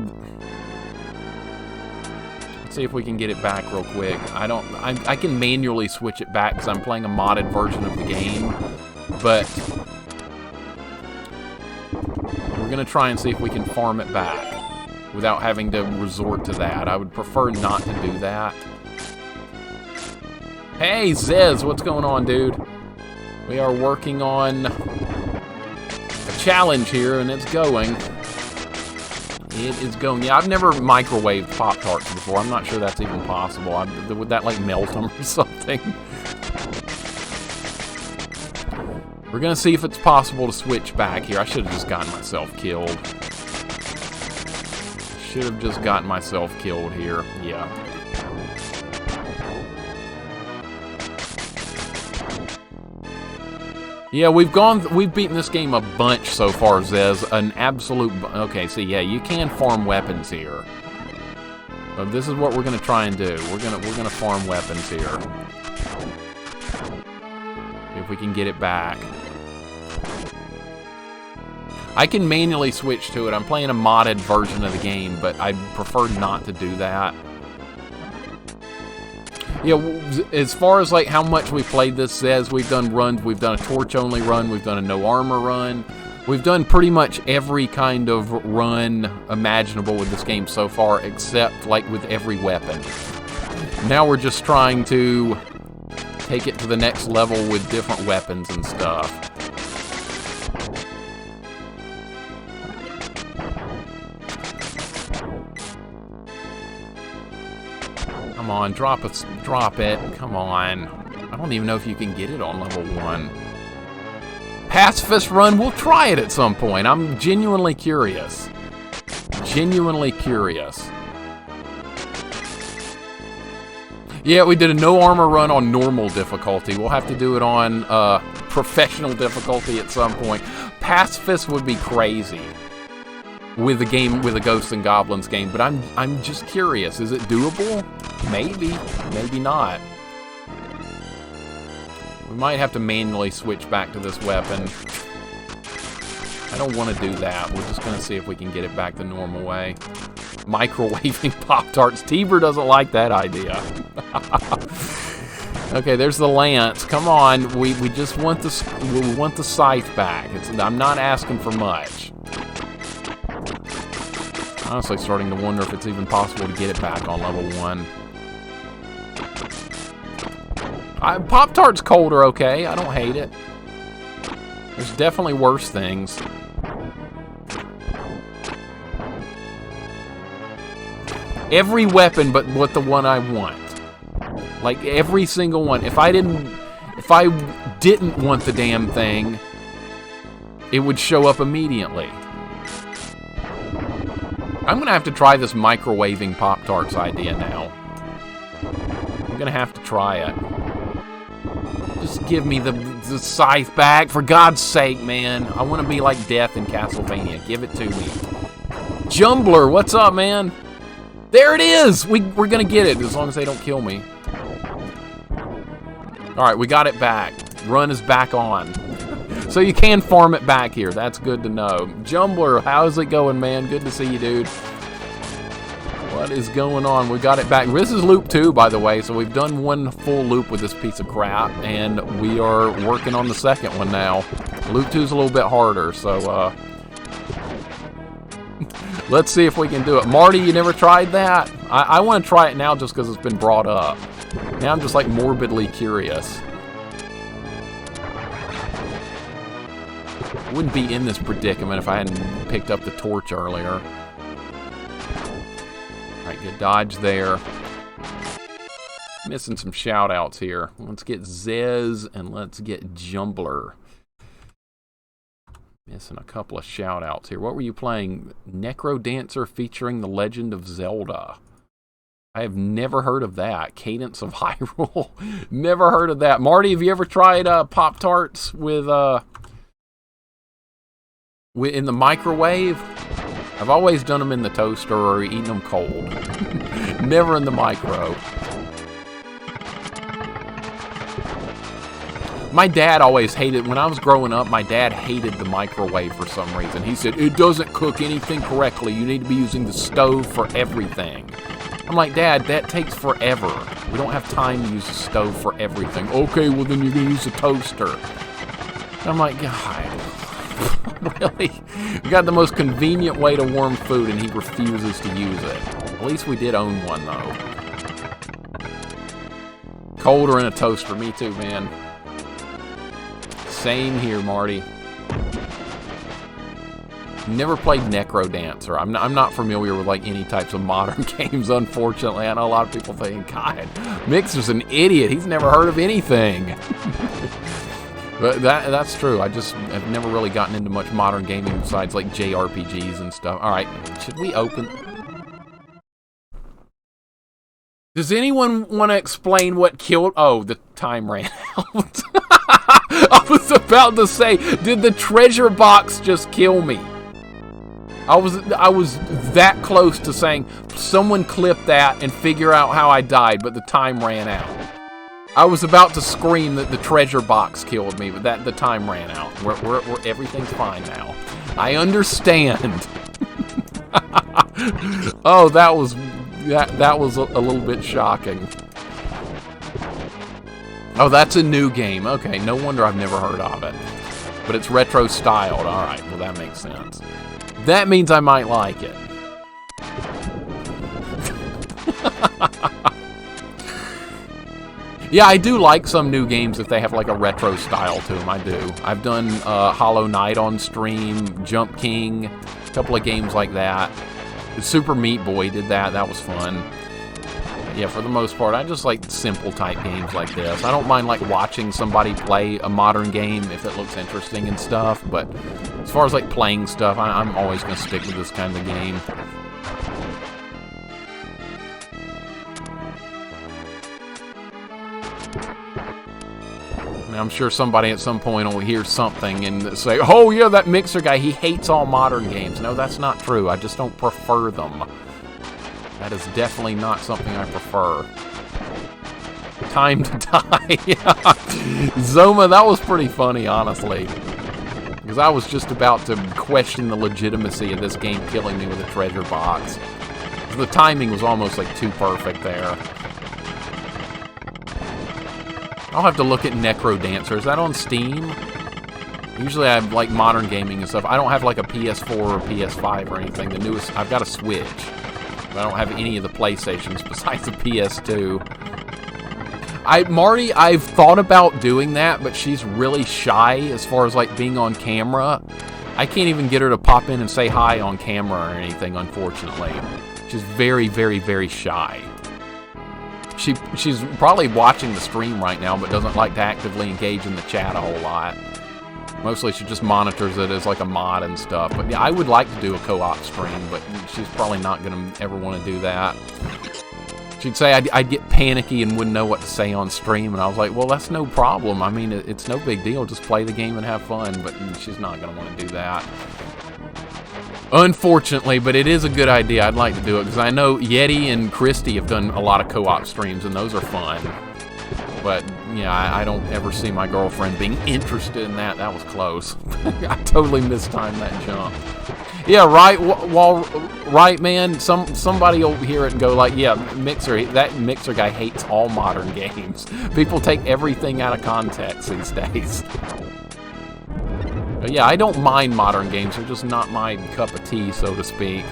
Let's see if we can get it back real quick. I can manually switch it back because I'm playing a modded version of the game, but we're gonna try and see if we can farm it back without having to resort to that. I would prefer not to do that. Hey, Zez, what's going on, dude? We are working on a challenge here, and it's going. It is going. Yeah, I've never microwaved Pop-Tarts before. I'm not sure that's even possible. Would that, like, melt them or something? We're going to see if it's possible to switch back here. I should have just gotten myself killed. Should have just gotten myself killed here. Yeah. Yeah, we've beaten this game a bunch so far, Zez. An absolute... Okay, so yeah, you can farm weapons here. But this is what we're going to try and do. We're gonna farm weapons here. If we can get it back. I can manually switch to it. I'm playing a modded version of the game, but I prefer not to do that. Yeah, as far as like how much we played this, says we've done runs. We've done a torch-only run. We've done a no-armor run. We've done pretty much every kind of run imaginable with this game so far, except like with every weapon. Now we're just trying to take it to the next level with different weapons and stuff. Come on, drop it. Come on. I don't even know if you can get it on level 1. Pacifist run, we'll try it at some point. I'm genuinely curious. Genuinely curious. Yeah, we did a no armor run on normal difficulty. We'll have to do it on professional difficulty at some point. Pacifist would be crazy. With a game, with a Ghosts and Goblins game, but I'm just curious. Is it doable? Maybe, maybe not. We might have to manually switch back to this weapon. I don't want to do that. We're just going to see if we can get it back the normal way. Microwaving Pop-Tarts. Tiber doesn't like that idea. Okay, there's the lance. Come on, we just want the scythe back. I'm not asking for much. Honestly, starting to wonder if it's even possible to get it back on level 1. Pop-Tart's cold are okay. I don't hate it. There's definitely worse things. Every weapon but the one I want. Like, every single one. If I didn't want the damn thing, it would show up immediately. I'm going to have to try this microwaving Pop-Tarts idea now. I'm going to have to try it. Just give me the scythe back, for God's sake, man. I want to be like Death in Castlevania. Give it to me. Jumbler, what's up, man? There it is! We're going to get it, as long as they don't kill me. Alright, we got it back. Run is back on. So you can farm it back here. That's good to know. Jumbler, how's it going, man? Good to see you, dude. What is going on? We got it back. This is loop 2, by the way, so we've done one full loop with this piece of crap, and we are working on the second one now. Loop 2 is a little bit harder, so, let's see if we can do it. Marty, you never tried that? I want to try it now just because it's been brought up. Now I'm just, like, morbidly curious. Wouldn't be in this predicament if I hadn't picked up the torch earlier. Alright, good dodge there. Missing some shout-outs here. Let's get Zez and let's get Jumbler. Missing a couple of shout-outs here. What were you playing? Necro Dancer featuring The Legend of Zelda. I have never heard of that. Cadence of Hyrule. Never heard of that. Marty, have you ever tried Pop-Tarts with in the microwave? I've always done them in the toaster or eaten them cold. Never in the micro. My dad always hated, when I was growing up, my dad hated the microwave for some reason. He said, it doesn't cook anything correctly. You need to be using the stove for everything. I'm like, Dad, that takes forever. We don't have time to use the stove for everything. Okay, well then you're going to use a toaster. And I'm like, God. Really? We got the most convenient way to warm food and he refuses to use it. At least we did own one, though. Colder in a toaster. Me too, man. Same here, Marty. Never played Necrodancer. I'm not familiar with like any types of modern games, unfortunately. I know a lot of people think, God, Mixer's an idiot. He's never heard of anything. But that's true. I just have never really gotten into much modern gaming besides like JRPGs and stuff. All right, should we open? Does anyone want to explain what killed? Oh, the time ran out. I was about to say, did the treasure box just kill me? I was that close to saying, someone clip that and figure out how I died, but the time ran out. I was about to scream that the treasure box killed me, but the time ran out. Everything's fine now. I understand. Oh, that was a little bit shocking. Oh, that's a new game. Okay, no wonder I've never heard of it. But it's retro styled. All right, well that makes sense. That means I might like it. Yeah, I do like some new games if they have like a retro style to them. I do. I've done Hollow Knight on stream, Jump King, a couple of games like that. Super Meat Boy did that. That was fun. Yeah, for the most part, I just like simple type games like this. I don't mind like watching somebody play a modern game if it looks interesting and stuff, but as far as like playing stuff, I'm always going to stick with this kind of game. And I'm sure somebody at some point will hear something and say, oh yeah, that Mixer guy, he hates all modern games. No, that's not true. I just don't prefer them. That is definitely not something I prefer. Time to die. Zoma, that was pretty funny, honestly. Because I was just about to question the legitimacy of this game killing me with a treasure box. The timing was almost like too perfect there. I'll have to look at Necrodancer. Is that on Steam? Usually I have like modern gaming and stuff. I don't have like a PS4 or PS5 or anything. The newest, I've got a Switch. I don't have any of the PlayStations besides the PS2. Marty, I've thought about doing that, but she's really shy as far as like being on camera. I can't even get her to pop in and say hi on camera or anything, unfortunately. She's very, very, very shy. She's probably watching the stream right now, but doesn't like to actively engage in the chat a whole lot. Mostly she just monitors it as like a mod and stuff. But yeah, I would like to do a co-op stream, but she's probably not going to ever want to do that. She'd say I'd get panicky and wouldn't know what to say on stream, and I was like, well, that's no problem. I mean, it's no big deal. Just play the game and have fun, but she's not going to want to do that. Unfortunately, but it is a good idea. I'd like to do it, because I know Yeti and Christy have done a lot of co-op streams, and those are fun. But, yeah, I don't ever see my girlfriend being interested in that. That was close. I totally mistimed that jump. Yeah, right, right, man. Somebody will hear it and go like, yeah, that Mixer guy hates all modern games. People take everything out of context these days. But yeah, I don't mind modern games. They're just not my cup of tea, so to speak.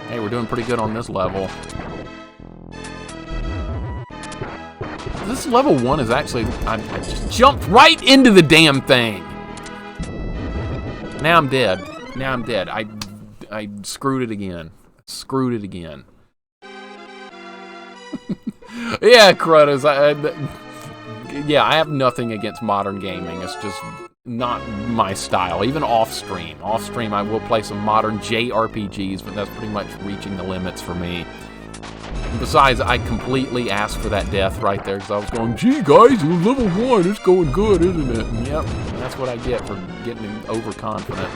Hey, we're doing pretty good on this level. This level 1 is actually... I just jumped right into the damn thing! Now I'm dead. Now I'm dead. I screwed it again. Screwed it again. Yeah, Krotos. Yeah, I have nothing against modern gaming. It's just not my style. Even off-stream. Off-stream, I will play some modern JRPGs, but that's pretty much reaching the limits for me. Besides, I completely asked for that death right there because I was going, gee, guys, you're level 1. It's going good, isn't it? And yep, that's what I get for getting overconfident.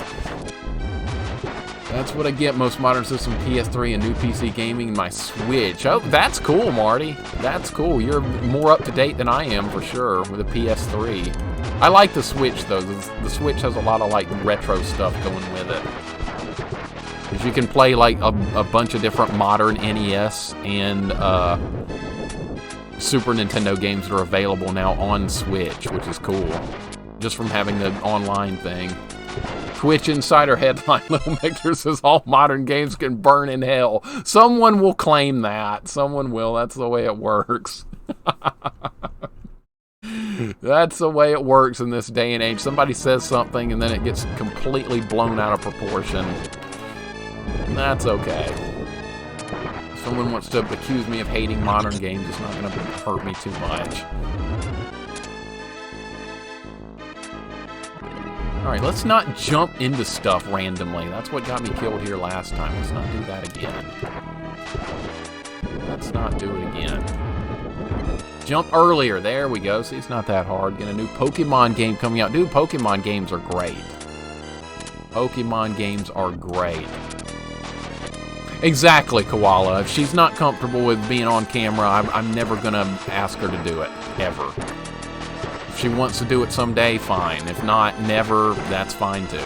That's what I get most modern system, PS3 and new PC gaming, and my Switch. Oh, that's cool, Marty. That's cool. You're more up-to-date than I am, for sure, with a PS3. I like the Switch, though. The Switch has a lot of, like, retro stuff going with it. Because you can play like a bunch of different modern NES and Super Nintendo games that are available now on Switch, which is cool. Just from having the online thing. Twitch Insider headline, LittleMIXER says all modern games can burn in hell. Someone will claim that. Someone will. That's the way it works. That's the way it works in this day and age. Somebody says something and then it gets completely blown out of proportion. That's okay. If someone wants to accuse me of hating modern games, it's not going to hurt me too much. Alright, let's not jump into stuff randomly. That's what got me killed here last time. Let's not do that again. Let's not do it again. Jump earlier. There we go. See, it's not that hard. Get a new Pokemon game coming out. Dude, Pokemon games are great. Pokemon games are great. Exactly, Koala. If she's not comfortable with being on camera, I'm never going to ask her to do it. Ever. If she wants to do it someday, fine. If not, never, that's fine too.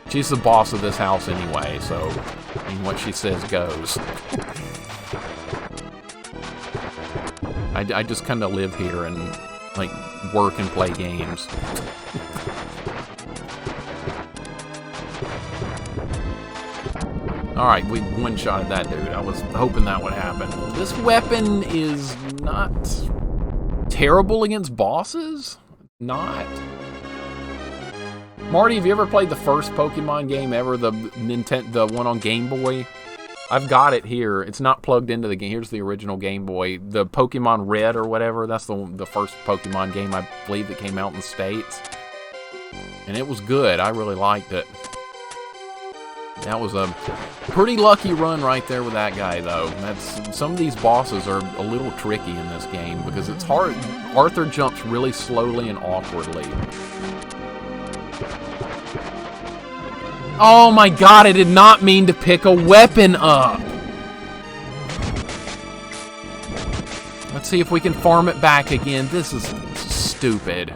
She's the boss of this house anyway, so I mean, what she says goes. I just kind of live here and, like, work and play games. Alright, we one-shotted that dude. I was hoping that would happen. This weapon is not terrible against bosses? Not. Marty, have you ever played the first Pokemon game ever? The one on Game Boy? I've got it here. It's not plugged into the game. Here's the original Game Boy. The Pokemon Red or whatever. That's the first Pokemon game, I believe, that came out in the States. And it was good. I really liked it. That was a pretty lucky run right there with that guy, though. Some of these bosses are a little tricky in this game because it's hard. Arthur jumps really slowly and awkwardly. Oh my god, I did not mean to pick a weapon up! Let's see if we can farm it back again. This is stupid.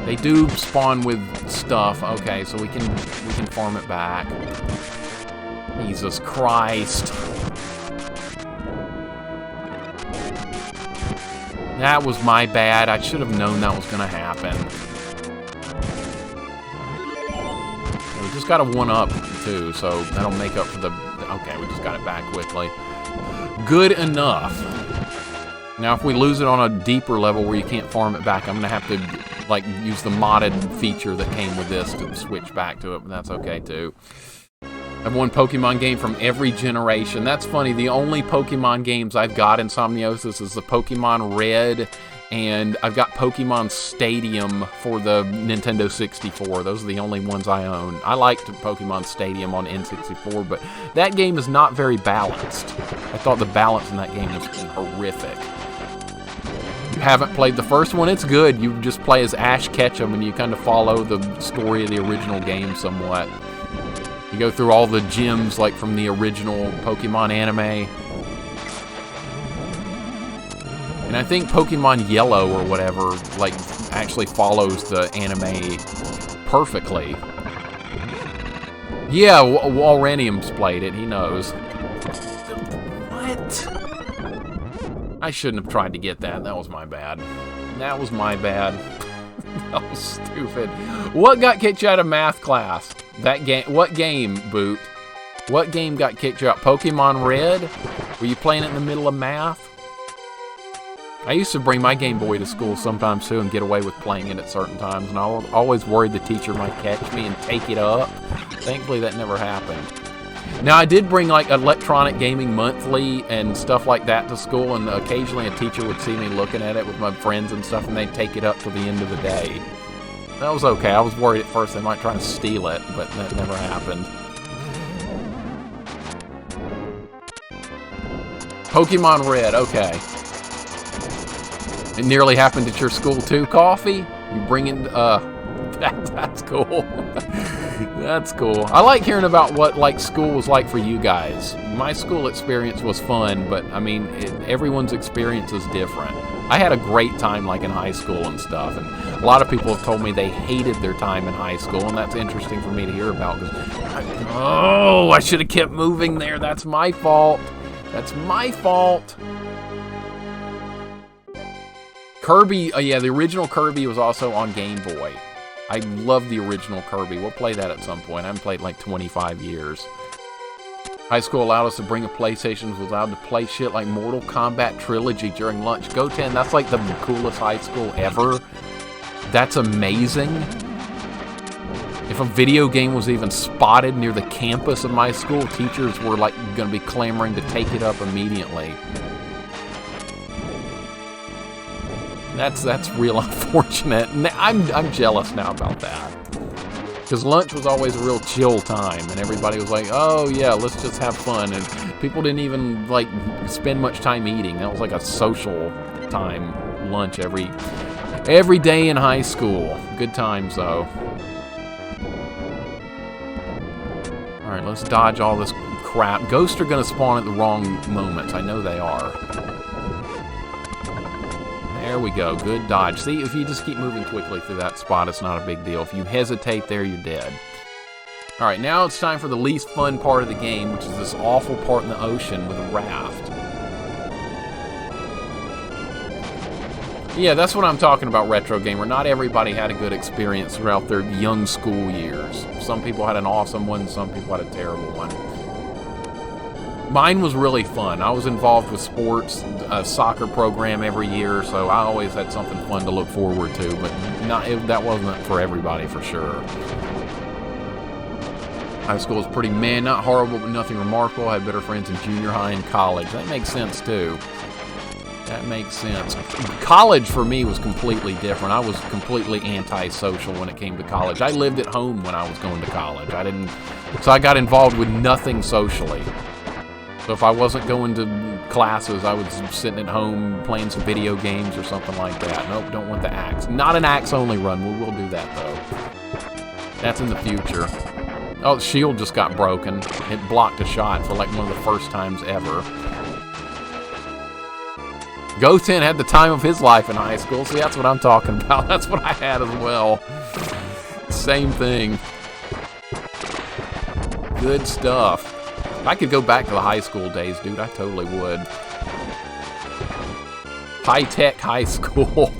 They do spawn with stuff. Okay, so we can farm it back. Jesus Christ. That was my bad. I should have known that was going to happen. We just got a 1-up, too, so that'll make up for the... Okay, we just got it back quickly. Good enough. Now, if we lose it on a deeper level where you can't farm it back, I'm going to have to, like, use the modded feature that came with this to switch back to it, but that's okay, too. I've won Pokemon game from every generation. That's funny. The only Pokemon games I've got in Somniosis is the Pokemon Red, and I've got Pokemon Stadium for the Nintendo 64. Those are the only ones I own. I liked Pokemon Stadium on N64, but that game is not very balanced. I thought the balance in that game was horrific. You haven't played the first one, it's good. You just play as Ash Ketchum, and you kind of follow the story of the original game somewhat. You go through all the gyms, like, from the original Pokemon anime. And I think Pokemon Yellow or whatever, like, actually follows the anime perfectly. Yeah, Walrenium's played it, he knows. What? I shouldn't have tried to get that. That was my bad. That was my bad. That was stupid. What got kicked you out of math class? That game. What game, Boot? What game got kicked you out? Pokemon Red? Were you playing it in the middle of math? I used to bring my Game Boy to school sometimes too and get away with playing it at certain times, and I always worried the teacher might catch me and take it up. Thankfully, that never happened. Now, I did bring, like, Electronic Gaming Monthly and stuff like that to school, and occasionally a teacher would see me looking at it with my friends and stuff, and they'd take it up till the end of the day. That was okay. I was worried at first they might try to steal it, but that never happened. Pokemon Red, okay. It nearly happened at your school too, Coffee? You bring in, that's cool. That's cool. I like hearing about what, like, school was like for you guys. My school experience was fun, but, I mean, everyone's experience is different. I had a great time, like, in high school and stuff, and a lot of people have told me they hated their time in high school, and that's interesting for me to hear about, because, I should have kept moving there. That's my fault. That's my fault. Kirby, yeah, the original Kirby was also on Game Boy. I love the original Kirby. We'll play that at some point. I haven't played in like 25 years. High school allowed us to bring a PlayStation, was allowed to play shit like Mortal Kombat Trilogy during lunch. Go 10, that's like the coolest high school ever. That's amazing. If a video game was even spotted near the campus of my school, teachers were like going to be clamoring to take it up immediately. That's real unfortunate. I'm jealous now about that. Because lunch was always a real chill time, and everybody was like, oh yeah, let's just have fun. And people didn't even like spend much time eating. That was like a social time lunch every day in high school. Good times though. Alright, let's dodge all this crap. Ghosts are going to spawn at the wrong moments. I know they are. There we go. Good dodge. See, if you just keep moving quickly through that spot, it's not a big deal. If you hesitate there, you're dead. Alright, now it's time for the least fun part of the game, which is this awful part in the ocean with a raft. Yeah, that's what I'm talking about, Retro Gamer. Not everybody had a good experience throughout their young school years. Some people had an awesome one, some people had a terrible one. Mine was really fun. I was involved with sports, a soccer program every year, so I always had something fun to look forward to, but that wasn't for everybody for sure. High school was pretty, not horrible, but nothing remarkable. I had better friends in junior high and college. That makes sense, too. That makes sense. College, for me, was completely different. I was completely antisocial when it came to college. I lived at home when I was going to college. So I got involved with nothing socially. So if I wasn't going to classes, I was sitting at home playing some video games or something like that. Nope, don't want the axe. Not an axe-only run. We will do that, though. That's in the future. Oh, the shield just got broken. It blocked a shot for like one of the first times ever. Goten had the time of his life in high school. See, that's what I'm talking about. That's what I had as well. Same thing. Good stuff. If I could go back to the high school days, dude, I totally would. High-tech high school.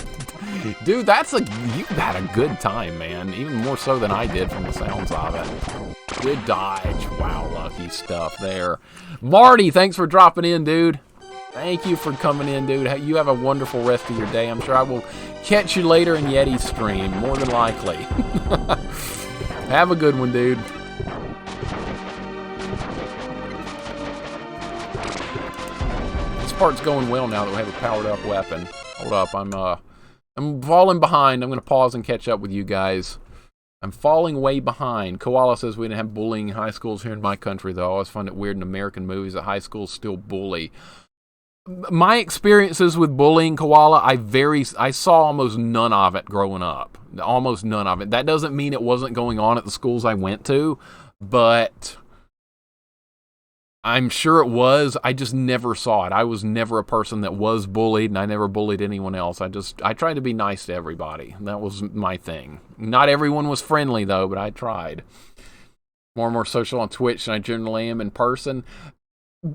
Dude, you had a good time, man. Even more so than I did from the sounds of it. Good dodge. Wow, lucky stuff there. Marty, thanks for dropping in, dude. Thank you for coming in, dude. You have a wonderful rest of your day. I'm sure I will catch you later in Yeti's stream, more than likely. Have a good one, dude. This part's going well now that we have a powered-up weapon. Hold up, I'm falling behind. I'm going to pause and catch up with you guys. I'm falling way behind. Koala says we didn't have bullying in high schools here in my country, though. I always find it weird in American movies that high schools still bully. My experiences with bullying, Koala, I saw almost none of it growing up. Almost none of it. That doesn't mean it wasn't going on at the schools I went to, but I'm sure it was. I just never saw it. I was never a person that was bullied, and I never bullied anyone else. I tried to be nice to everybody. That was my thing. Not everyone was friendly, though, but I tried. More and more social on Twitch than I generally am in person.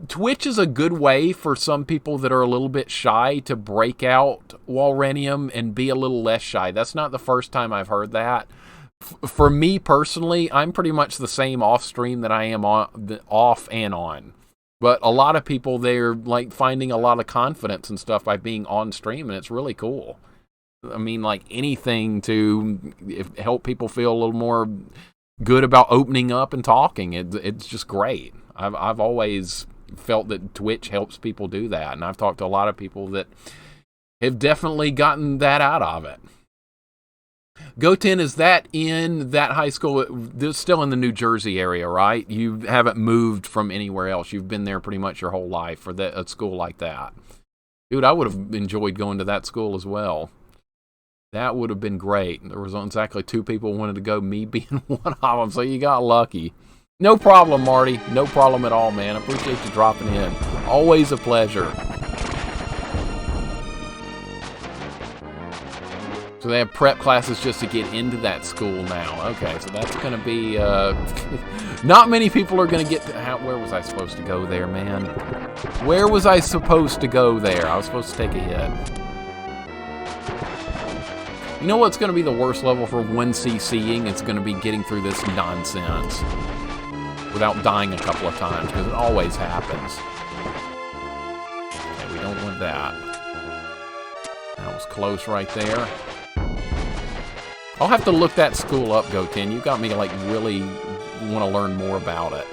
Twitch is a good way for some people that are a little bit shy to break out Walrenium and be a little less shy. That's not the first time I've heard that. For me personally, I'm pretty much the same off stream that I am off and on. But a lot of people, they're like finding a lot of confidence and stuff by being on stream, and it's really cool. I mean, like anything to help people feel a little more good about opening up and talking. It's just great. I've always felt that Twitch helps people do that, and I've talked to a lot of people that have definitely gotten that out of it. Goten, is that in that high school? They're still in the New Jersey area, right? You haven't moved from anywhere else. You've been there pretty much your whole life for a school like that. Dude, I would have enjoyed going to that school as well. That would have been great. There was exactly 2 people who wanted to go, me being one of them, so you got lucky. No problem, Marty. No problem at all, man. I appreciate you dropping in. Always a pleasure. So they have prep classes just to get into that school now. Okay, so that's going to be... not many people are going to get to... Where was I supposed to go there, man? Where was I supposed to go there? I was supposed to take a hit. You know what's going to be the worst level for 1cc'ing? It's going to be getting through this nonsense. without dying a couple of times, because it always happens. Okay, we don't want that. That was close right there. I'll have to look that school up, Goten. You got me, like, really want to learn more about it.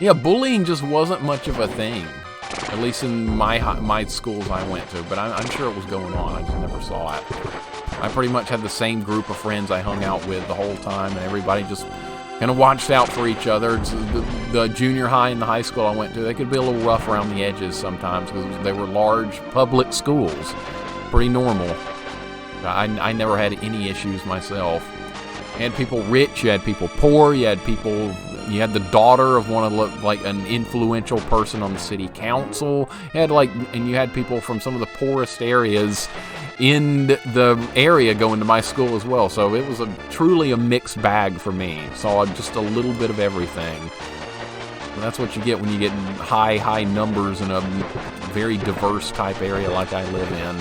Yeah, bullying just wasn't much of a thing. At least in my schools I went to. But I'm sure it was going on. I just never saw it. I pretty much had the same group of friends I hung out with the whole time. And everybody just kind of watched out for each other. The junior high and the high school I went to, they could be a little rough around the edges sometimes. Because they were large public schools. Pretty normal. I never had any issues myself. You had people rich, you had people poor, you had the daughter of one of like an influential person on the city council. And you had people from some of the poorest areas in the area going to my school as well. So it was truly a mixed bag for me. Saw just a little bit of everything. And that's what you get when you get high numbers in a very diverse type area like I live in.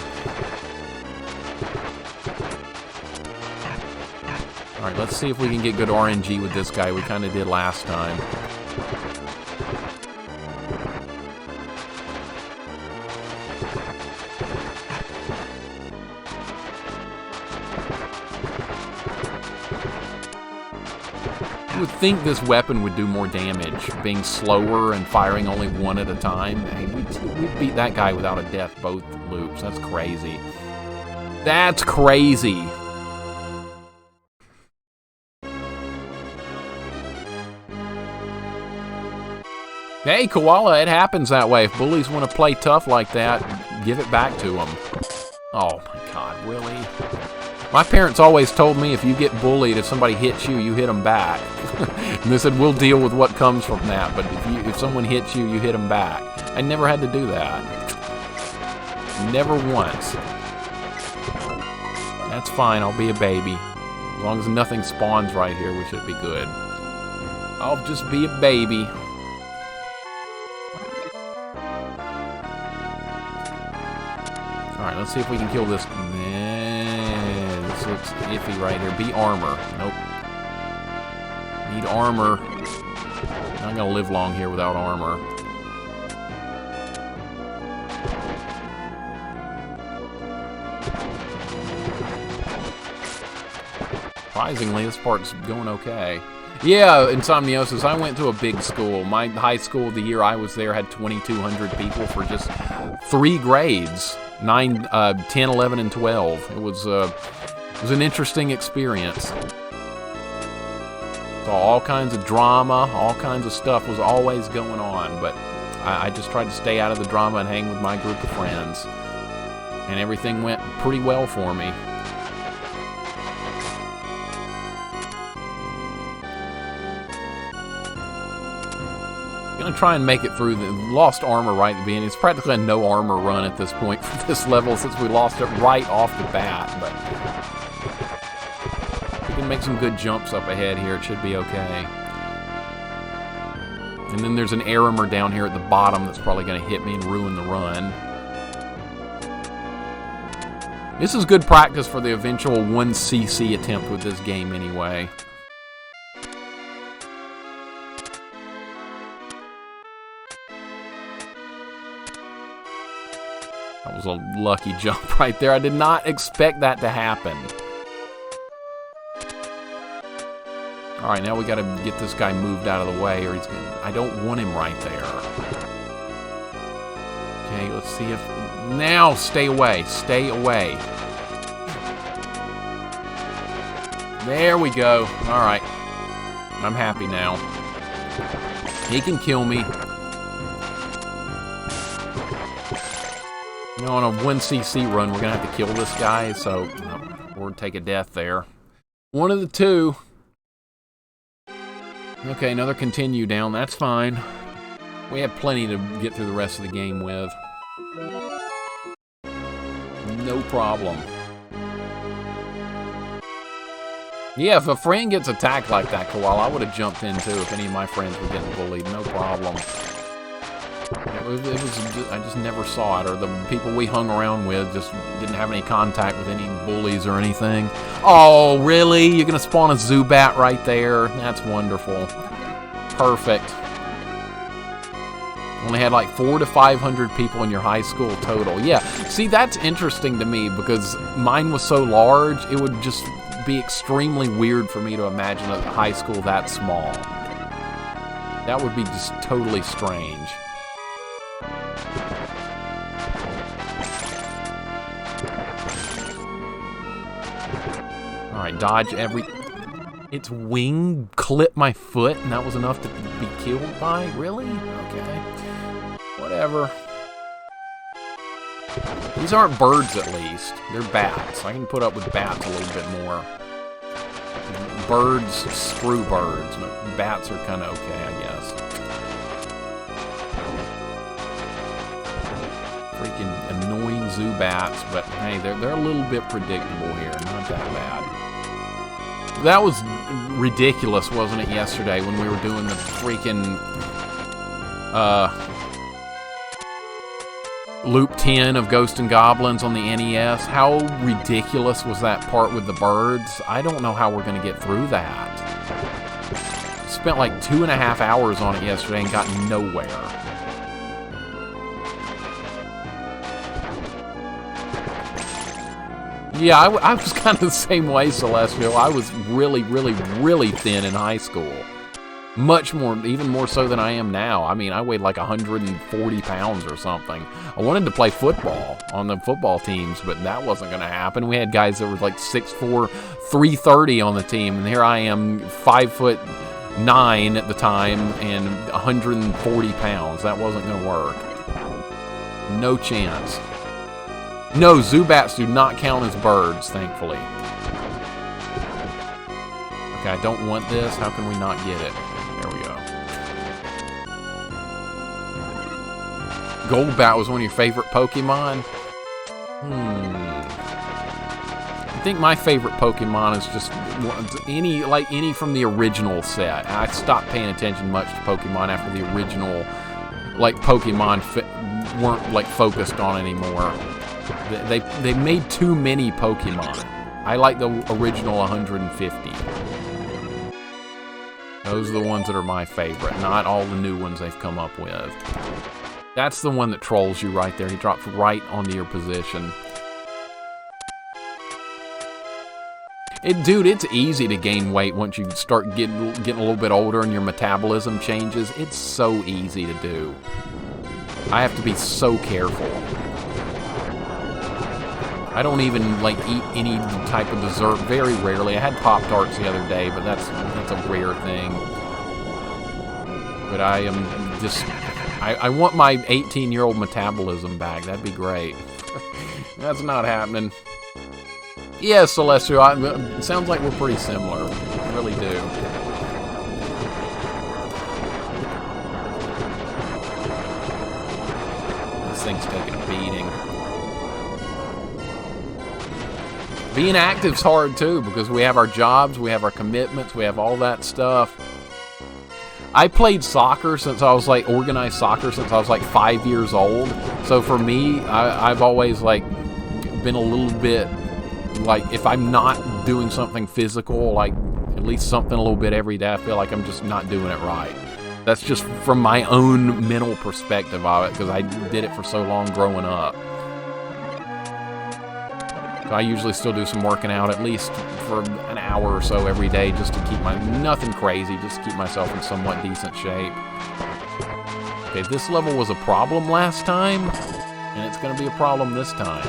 Alright, let's see if we can get good RNG with this guy. We kind of did last time. You would think this weapon would do more damage, being slower and firing only one at a time. Hey, we beat that guy without a death both loops. That's crazy. That's crazy! Hey, Koala, it happens that way. If bullies want to play tough like that, give it back to them. Oh, my God, really? My parents always told me if you get bullied, if somebody hits you, you hit them back. And they said, we'll deal with what comes from that, but if someone hits you, you hit them back. I never had to do that. Never once. That's fine, I'll be a baby. As long as nothing spawns right here, we should be good. I'll just be a baby. Alright, let's see if we can kill this. This looks iffy right here. Be armor. Nope. Need armor. I'm not gonna live long here without armor. Surprisingly, this part's going okay. Yeah, Insomniosis, I went to a big school. My high school, the year I was there, had 2,200 people for just 3 grades. 9, 10, 11, and 12. It was an interesting experience. So all kinds of drama, all kinds of stuff was always going on, but I just tried to stay out of the drama and hang with my group of friends. And everything went pretty well for me. Gonna try and make it through the lost armor right at the beginning. It's practically a no armor run at this point for this level since we lost it right off the bat, but we can make some good jumps up ahead here. It should be okay. And then there's an air armor down here at the bottom that's probably gonna hit me and ruin the run. This is good practice for the eventual 1cc attempt with this game anyway. That was a lucky jump right there. I did not expect that to happen. Alright, now we gotta get this guy moved out of the way or he's gonna... I don't want him right there. Okay, let's see if... Now, stay away. Stay away. There we go. Alright. I'm happy now. He can kill me. You know, on a 1cc run, we're going to have to kill this guy, so or take a death there. One of the two. Okay, another continue down. That's fine. We have plenty to get through the rest of the game with. No problem. Yeah, if a friend gets attacked like that, Koala, I would have jumped in too if any of my friends were getting bullied. No problem. I just never saw it, or the people we hung around with just didn't have any contact with any bullies or anything. Oh, really? You're gonna spawn a Zubat right there? That's wonderful. Perfect. Only had like 400 to 500 people in your high school total. Yeah, see, that's interesting to me because mine was so large, it would just be extremely weird for me to imagine a high school that small. That would be just totally strange. Alright, dodge every... Its wing clipped my foot, and that was enough to be killed by? Really? Okay. Whatever. These aren't birds, at least. They're bats. I can put up with bats a little bit more. Birds, screw birds. But bats are kind of okay, I guess. Freaking annoying Zubats, but hey, they're a little bit predictable here. Not that bad. That was ridiculous, wasn't it, yesterday when we were doing the freaking Loop 10 of Ghosts and Goblins on the NES? How ridiculous was that part with the birds? I don't know how we're going to get through that. Spent like 2.5 hours on it yesterday and got nowhere. Yeah, I was kind of the same way, Celestial. I was really, really, really thin in high school. Much more, even more so than I am now. I mean, I weighed like 140 pounds or something. I wanted to play football on the football teams, but that wasn't going to happen. We had guys that were like 6'4", 330 on the team, and here I am, 5'9" at the time, and 140 pounds. That wasn't going to work. No chance. No, Zubats do not count as birds, thankfully. Okay, I don't want this. How can we not get it? There we go. Golbat was one of your favorite Pokemon? I think my favorite Pokemon is just any from the original set. I stopped paying attention much to Pokemon after the original, like, Pokemon weren't like focused on anymore. They made too many Pokemon. I like the original 150. Those are the ones that are my favorite, not all the new ones they've come up with. That's the one that trolls you right there. He drops right onto your position. Dude, it's easy to gain weight once you start getting a little bit older and your metabolism changes. It's so easy to do. I have to be so careful. I don't even, like, eat any type of dessert, very rarely. I had Pop-Tarts the other day, but that's a rare thing. But I am just... I want my 18-year-old metabolism back. That'd be great. That's not happening. Yeah, Celestial, it sounds like we're pretty similar. I really do. This thing's taking a beating. Being active's hard too, because we have our jobs, we have our commitments, we have all that stuff. I played soccer since I was like, organized soccer since I was like 5 years old. So for me, I've always like been a little bit like, if I'm not doing something physical, like at least something a little bit every day, I feel like I'm just not doing it right. That's just from my own mental perspective of it, because I did it for so long growing up. So I usually still do some working out at least for an hour or so every day, just to keep nothing crazy, just to keep myself in somewhat decent shape. Okay, this level was a problem last time, and it's going to be a problem this time.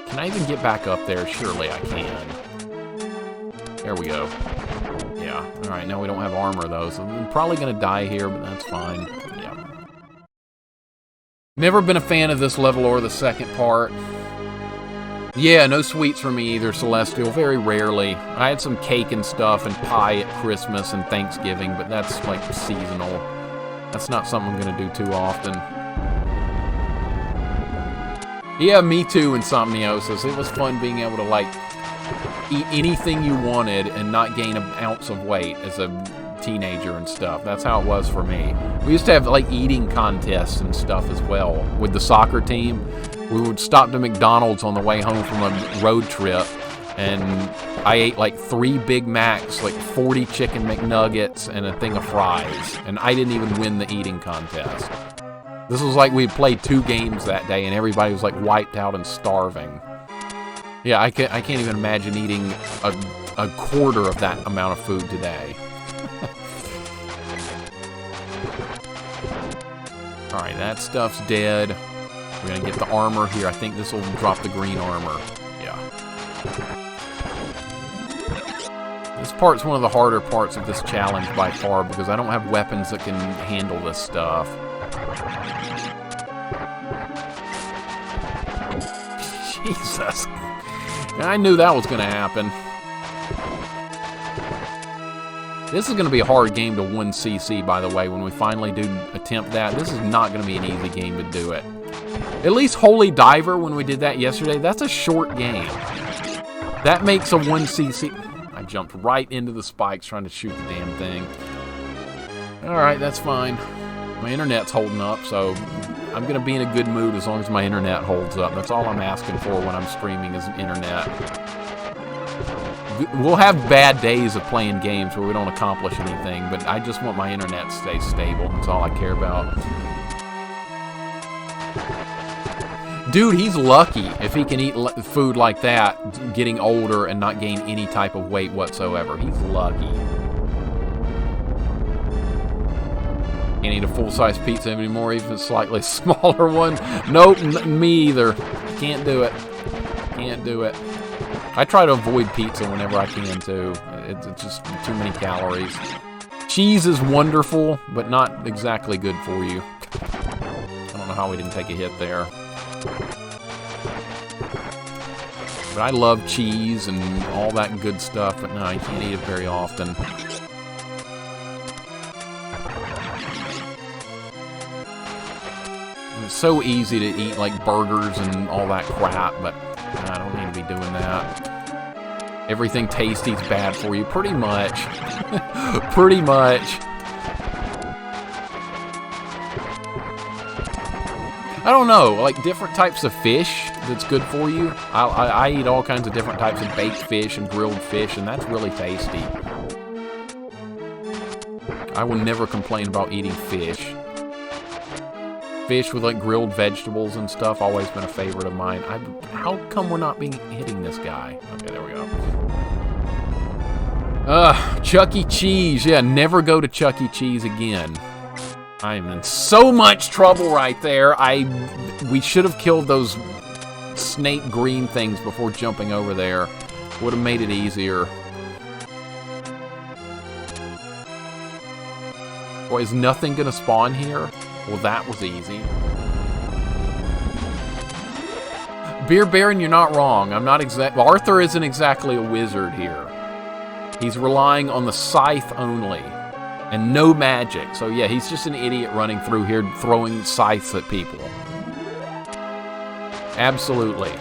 Can I even get back up there? Surely I can. There we go. Yeah, alright, now we don't have armor though, so I'm probably going to die here, but that's fine. Yeah. Never been a fan of this level or the second part. Yeah, no sweets for me either, Celestial. Very rarely. I had some cake and stuff and pie at Christmas and Thanksgiving, but that's like seasonal. That's not something I'm going to do too often. Yeah, me too, Insomniosis. It was fun being able to, like, eat anything you wanted and not gain an ounce of weight as a teenager and stuff. That's how it was for me. We used to have like eating contests and stuff as well with the soccer team. We would stop to McDonald's on the way home from a road trip, and I ate like 3 Big Macs, like 40 chicken McNuggets, and a thing of fries. And I didn't even win the eating contest. This was like we played 2 games that day, and everybody was like wiped out and starving. Yeah, I can't even imagine eating a quarter of that amount of food today. Alright, that stuff's dead. We're gonna get the armor here. I think this will drop the green armor. Yeah. This part's one of the harder parts of this challenge by far because I don't have weapons that can handle this stuff. Jesus. I knew that was gonna happen. This is going to be a hard game to 1cc, by the way, when we finally do attempt that. This is not going to be an easy game to do it. At least Holy Diver, when we did that yesterday, that's a short game. That makes a 1cc. I jumped right into the spikes trying to shoot the damn thing. Alright, that's fine. My internet's holding up, so I'm going to be in a good mood as long as my internet holds up. That's all I'm asking for when I'm streaming is internet. We'll have bad days of playing games where we don't accomplish anything, but I just want my internet to stay stable. That's all I care about. Dude, he's lucky if he can eat food like that, getting older and not gain any type of weight whatsoever. He's lucky. Can't eat a full-size pizza anymore, even a slightly smaller one. Nope, me either. Can't do it. Can't do it. I try to avoid pizza whenever I can, too. It's just too many calories. Cheese is wonderful, but not exactly good for you. I don't know how we didn't take a hit there. But I love cheese and all that good stuff, but no, you can't eat it very often. It's so easy to eat, like, burgers and all that crap, but I don't need to be doing that. Everything tasty's bad for you, pretty much. Pretty much. I don't know, like different types of fish that's good for you. I eat all kinds of different types of baked fish and grilled fish, and that's really tasty. I will never complain about eating fish. Fish with like grilled vegetables and stuff, always been a favorite of mine. How come we're not hitting this guy? Okay, there we go. Chuck E. Cheese. Yeah, never go to Chuck E. Cheese again. I am in so much trouble right there. We should have killed those snake green things before jumping over there. Would have made it easier. Boy, is nothing gonna spawn here? Well, that was easy. Beer Baron, you're not wrong. I'm not Arthur isn't exactly a wizard here. He's relying on the Scythe only. And no magic. So yeah, he's just an idiot running through here throwing scythes at people. Absolutely.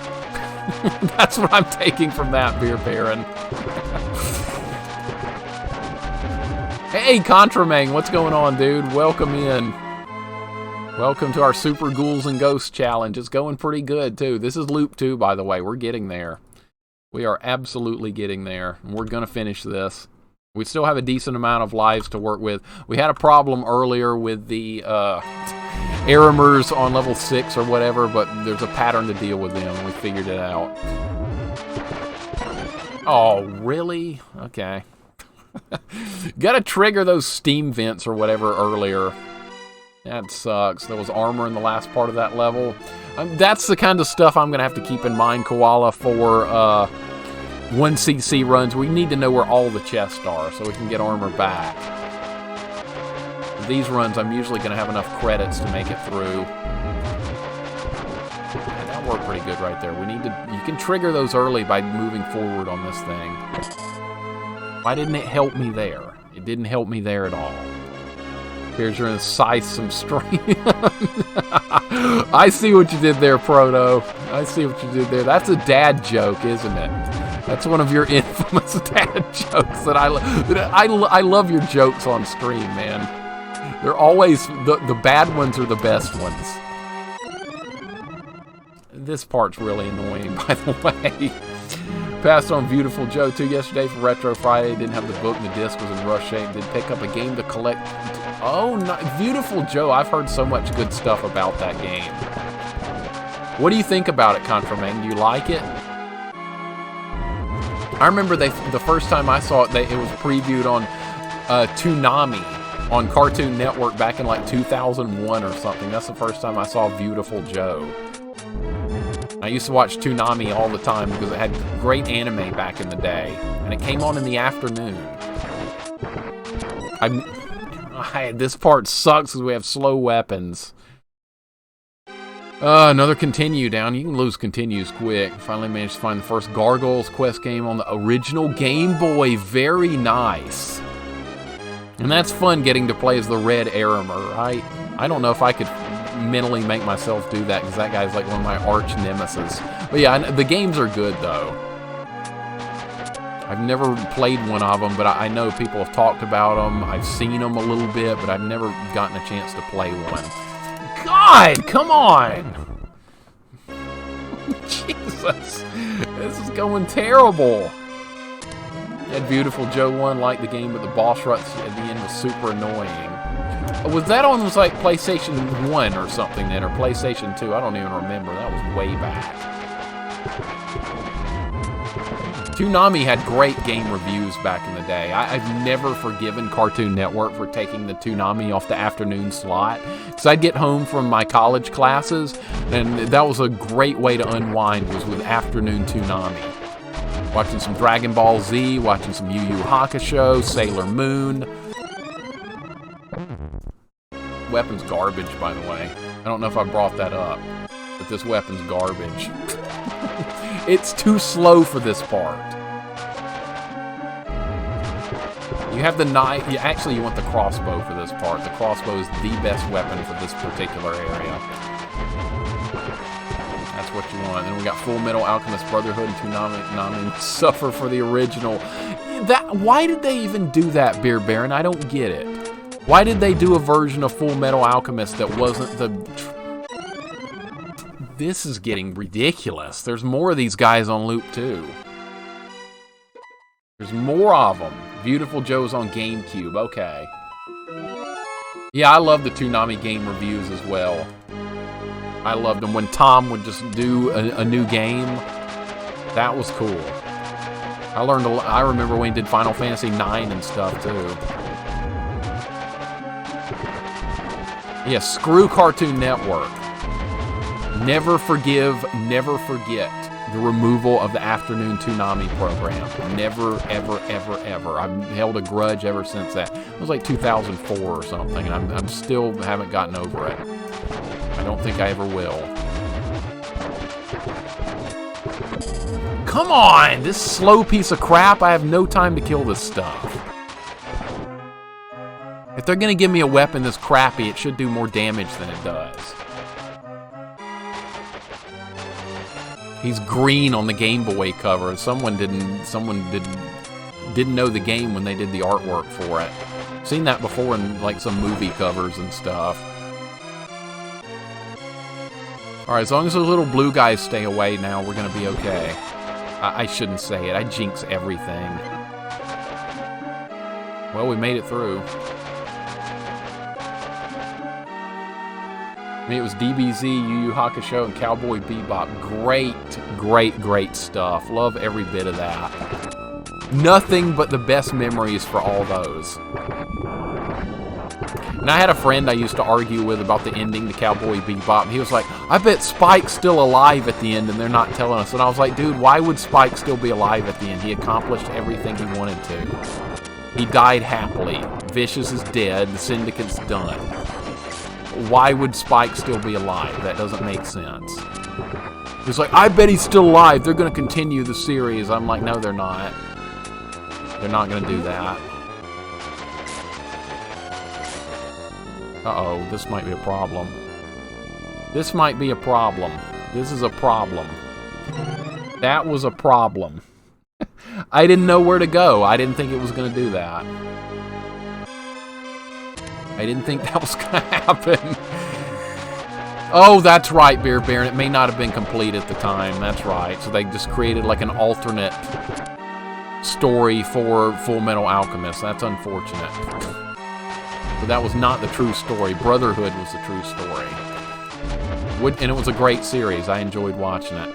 That's what I'm taking from that, Beer Baron. Hey, Contramang, what's going on, dude? Welcome in. Welcome to our Super Ghouls and Ghosts challenge. It's going pretty good, too. This is Loop 2, by the way. We're getting there. We are absolutely getting there. And we're going to finish this. We still have a decent amount of lives to work with. We had a problem earlier with the Aramers on level 6 or whatever, but there's a pattern to deal with them. We figured it out. Oh, really? Okay. Gotta trigger those steam vents or whatever earlier. That sucks. There was armor in the last part of that level. That's the kind of stuff I'm going to have to keep in mind, Koala, for 1cc runs. We need to know where all the chests are so we can get armor back. These runs, I'm usually going to have enough credits to make it through. Yeah, that worked pretty good right there. You can trigger those early by moving forward on this thing. Why didn't it help me there? It didn't help me there at all. Here's you're gonna scythe some string. I see what you did there, Proto. I see what you did there. That's a dad joke, isn't it? That's one of your infamous dad jokes that I love your jokes on stream, man. They're always, the bad ones are the best ones. This part's really annoying, by the way. Passed on Beautiful Joe 2 yesterday for Retro Friday. Didn't have the book and the disc was in rough shape. Did pick up a game to collect. Oh, Beautiful Joe. I've heard so much good stuff about that game. What do you think about it, Confirming? Do you like it? I remember the first time I saw it, it was previewed on Toonami on Cartoon Network back in like 2001 or something. That's the first time I saw Beautiful Joe. I used to watch Toonami all the time because it had great anime back in the day, and it came on in the afternoon. This part sucks because we have slow weapons. Another continue down. You can lose continues quick. Finally managed to find the first Gargoyles quest game on the original Game Boy. Very nice. And that's fun getting to play as the Red Arimer, right? I don't know if I could mentally make myself do that because that guy's like one of my arch nemesis. But yeah, the games are good though. I've never played one of them, but I know people have talked about them. I've seen them a little bit, but I've never gotten a chance to play one. God, come on! Jesus, this is going terrible. That Beautiful Joe 1 liked the game, but the boss rush at the end was super annoying. Was that on like PlayStation 1 or something then, or PlayStation 2? I don't even remember. That was way back. Toonami had great game reviews back in the day. I've never forgiven Cartoon Network for taking the Toonami off the afternoon slot. Because I'd get home from my college classes, and that was a great way to unwind, was with afternoon Toonami. Watching some Dragon Ball Z, watching some Yu Yu Hakusho, Sailor Moon. Weapon's garbage, by the way. I don't know if I brought that up, but this weapon's garbage. It's too slow for this part. You have the knife. Actually, you want the crossbow for this part. The crossbow is the best weapon for this particular area. That's what you want. Then we got Full Metal Alchemist Brotherhood and Toonami suffer for the original. Why did they even do that, Beer Baron? I don't get it. Why did they do a version of Full Metal Alchemist that wasn't the... This is getting ridiculous. There's more of these guys on loop, too. There's more of them. Beautiful Joe's on GameCube. Okay. Yeah, I love the Toonami game reviews as well. I loved them. When Tom would just do a new game, that was cool. I remember when he did Final Fantasy IX and stuff, too. Yeah, screw Cartoon Network. Never forgive, never forget the removal of the afternoon Toonami program. Never, ever, ever, ever. I've held a grudge ever since that. It was like 2004 or something, and I'm still haven't gotten over it. I don't think I ever will. Come on! This slow piece of crap, I have no time to kill this stuff. If they're gonna give me a weapon that's crappy, it should do more damage than it does. He's green on the Game Boy cover. Someone didn't know the game when they did the artwork for it. Seen that before in like some movie covers and stuff. Alright, as long as those little blue guys stay away now, we're gonna be okay. I shouldn't say it. I jinx everything. Well, we made it through. I mean, it was DBZ, Yu Yu Hakusho, and Cowboy Bebop. Great, great, great stuff. Love every bit of that. Nothing but the best memories for all those. And I had a friend I used to argue with about the ending to Cowboy Bebop. And he was like, I bet Spike's still alive at the end and they're not telling us. And I was like, dude, why would Spike still be alive at the end? He accomplished everything he wanted to. He died happily. Vicious is dead. The Syndicate's done. Why would Spike still be alive? That doesn't make sense. He's like, I bet he's still alive. They're going to continue the series. I'm like, no, they're not. They're not going to do that. Uh-oh, this might be a problem. This might be a problem. This is a problem. That was a problem. I didn't know where to go. I didn't think it was going to do that. I didn't think that was going to happen. Oh, that's right, Beer Baron. It may not have been complete at the time. That's right. So they just created like an alternate story for Full Metal Alchemist. That's unfortunate. But that was not the true story. Brotherhood was the true story. And it was a great series. I enjoyed watching it.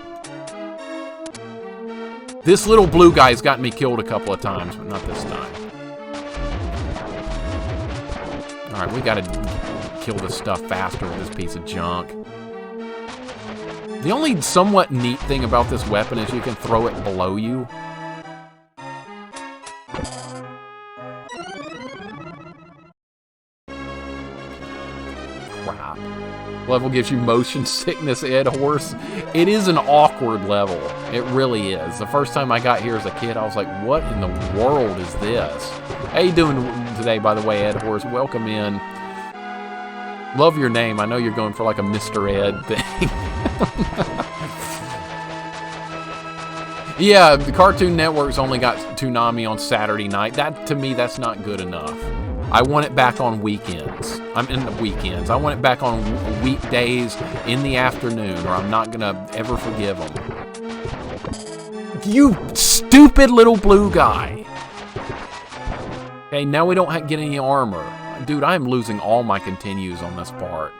This little blue guy's gotten me killed a couple of times, but not this time. Alright, we gotta kill this stuff faster with this piece of junk. The only somewhat neat thing about this weapon is you can throw it below you. Crap. Level gives you motion sickness, Ed Horse. It is an awkward level. It really is. The first time I got here as a kid, I was like, what in the world is this? How you doing today, by the way, Ed Horse? Welcome in. Love your name. I know you're going for like a Mr. Ed thing. Yeah, the Cartoon Network's only got Toonami on Saturday night. That, to me, that's not good enough. I want it back on weekends. I'm in the weekends. I want it back on weekdays in the afternoon, or I'm not gonna ever forgive them. You stupid little blue guy. Okay, now we don't get any armor. Dude, I'm losing all my continues on this part.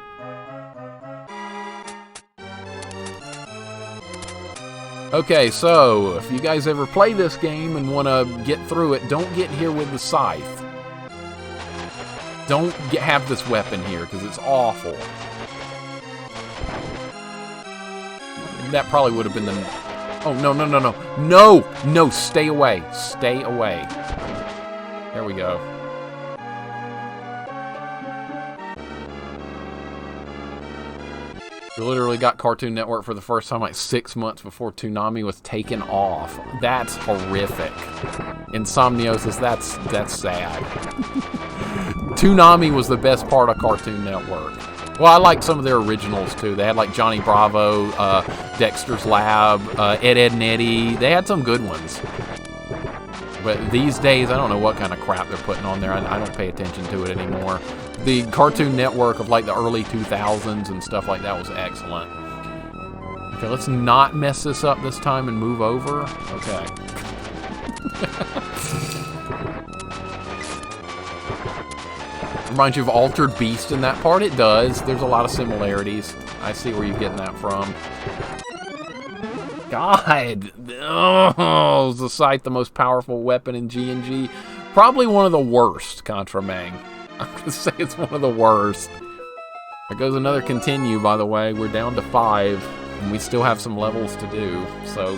Okay, so if you guys ever play this game and want to get through it, don't get here with the Scythe. Don't have this weapon here, because it's awful. That probably would have been the... Oh, no, no, no, no. No! No, stay away. Stay away. There we go. We literally got Cartoon Network for the first time like 6 months before Toonami was taken off. That's horrific. Insomniosis, that's sad. Toonami was the best part of Cartoon Network. Well, I liked some of their originals too. They had like Johnny Bravo, Dexter's Lab, Ed, Edd n Eddy. They had some good ones. But these days, I don't know what kind of crap they're putting on there. I don't pay attention to it anymore. The Cartoon Network of like the early 2000s and stuff like that was excellent. Okay, let's not mess this up this time and move over. Okay. Reminds you of Altered Beast in that part? It does. There's a lot of similarities. I see where you're getting that from. God! Oh, is the Scythe the most powerful weapon in G&G? Probably one of the worst, Contramang. I'm gonna say it's one of the worst. There goes another continue, by the way. We're down to 5, and we still have some levels to do. So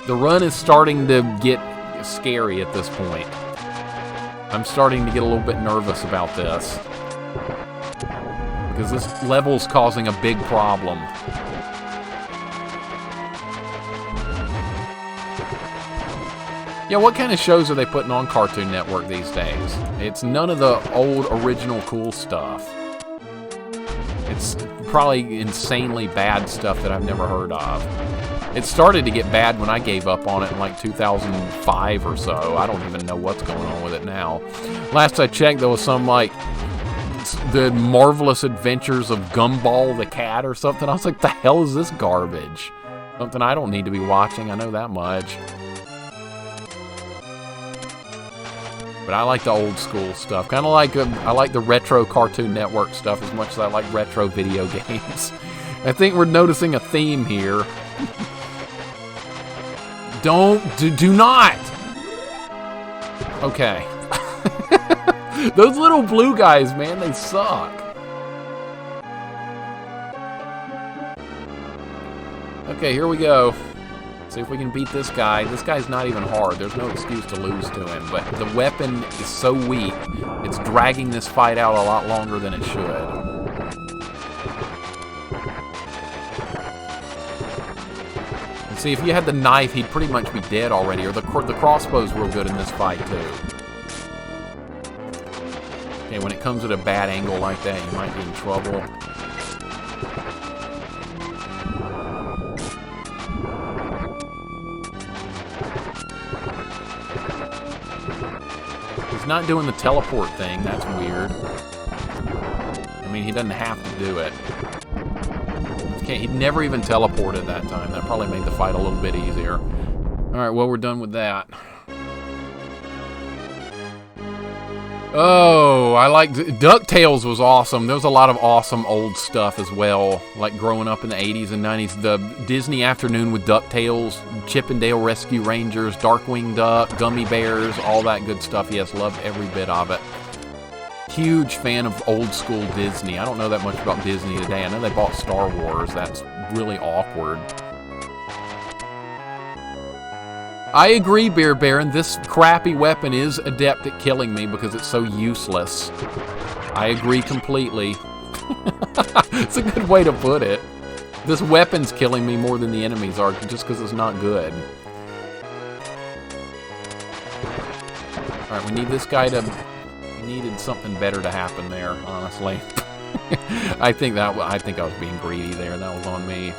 the run is starting to get scary at this point. I'm starting to get a little bit nervous about this. Because this level's causing a big problem. Yeah, what kind of shows are they putting on Cartoon Network these days? It's none of the old, original, cool stuff. It's probably insanely bad stuff that I've never heard of. It started to get bad when I gave up on it in like 2005 or so. I don't even know what's going on with it now. Last I checked, there was some like The Marvelous Adventures of Gumball the Cat or something. I was like, the hell is this garbage? Something I don't need to be watching, I know that much. But I like the old school stuff. Kind of like, I like the retro Cartoon Network stuff as much as I like retro video games. I think we're noticing a theme here. Do not! Okay. Those little blue guys, man, they suck. Okay, here we go. See if we can beat this guy. This guy's not even hard. There's no excuse to lose to him. But the weapon is so weak, it's dragging this fight out a lot longer than it should. And see, if you had the knife, he'd pretty much be dead already. Or the crossbow's real good in this fight, too. Okay, when it comes at a bad angle like that, you might be in trouble. He's not doing the teleport thing. That's weird. I mean, he doesn't have to do it. Okay, he never even teleported that time. That probably made the fight a little bit easier. Alright, well, we're done with that. Oh, I liked DuckTales was awesome. There was a lot of awesome old stuff as well, like growing up in the 80s and 90s. The Disney Afternoon with DuckTales, Chip and Dale Rescue Rangers, Darkwing Duck, Gummy Bears, all that good stuff. Yes, loved every bit of it. Huge fan of old school Disney. I don't know that much about Disney today. I know they bought Star Wars. That's really awkward. I agree, Beer Baron. This crappy weapon is adept at killing me because it's so useless. I agree completely. It's a good way to put it. This weapon's killing me more than the enemies are just because it's not good. Alright, we need this guy to... We needed something better to happen there, honestly. I think I was being greedy there. That was on me.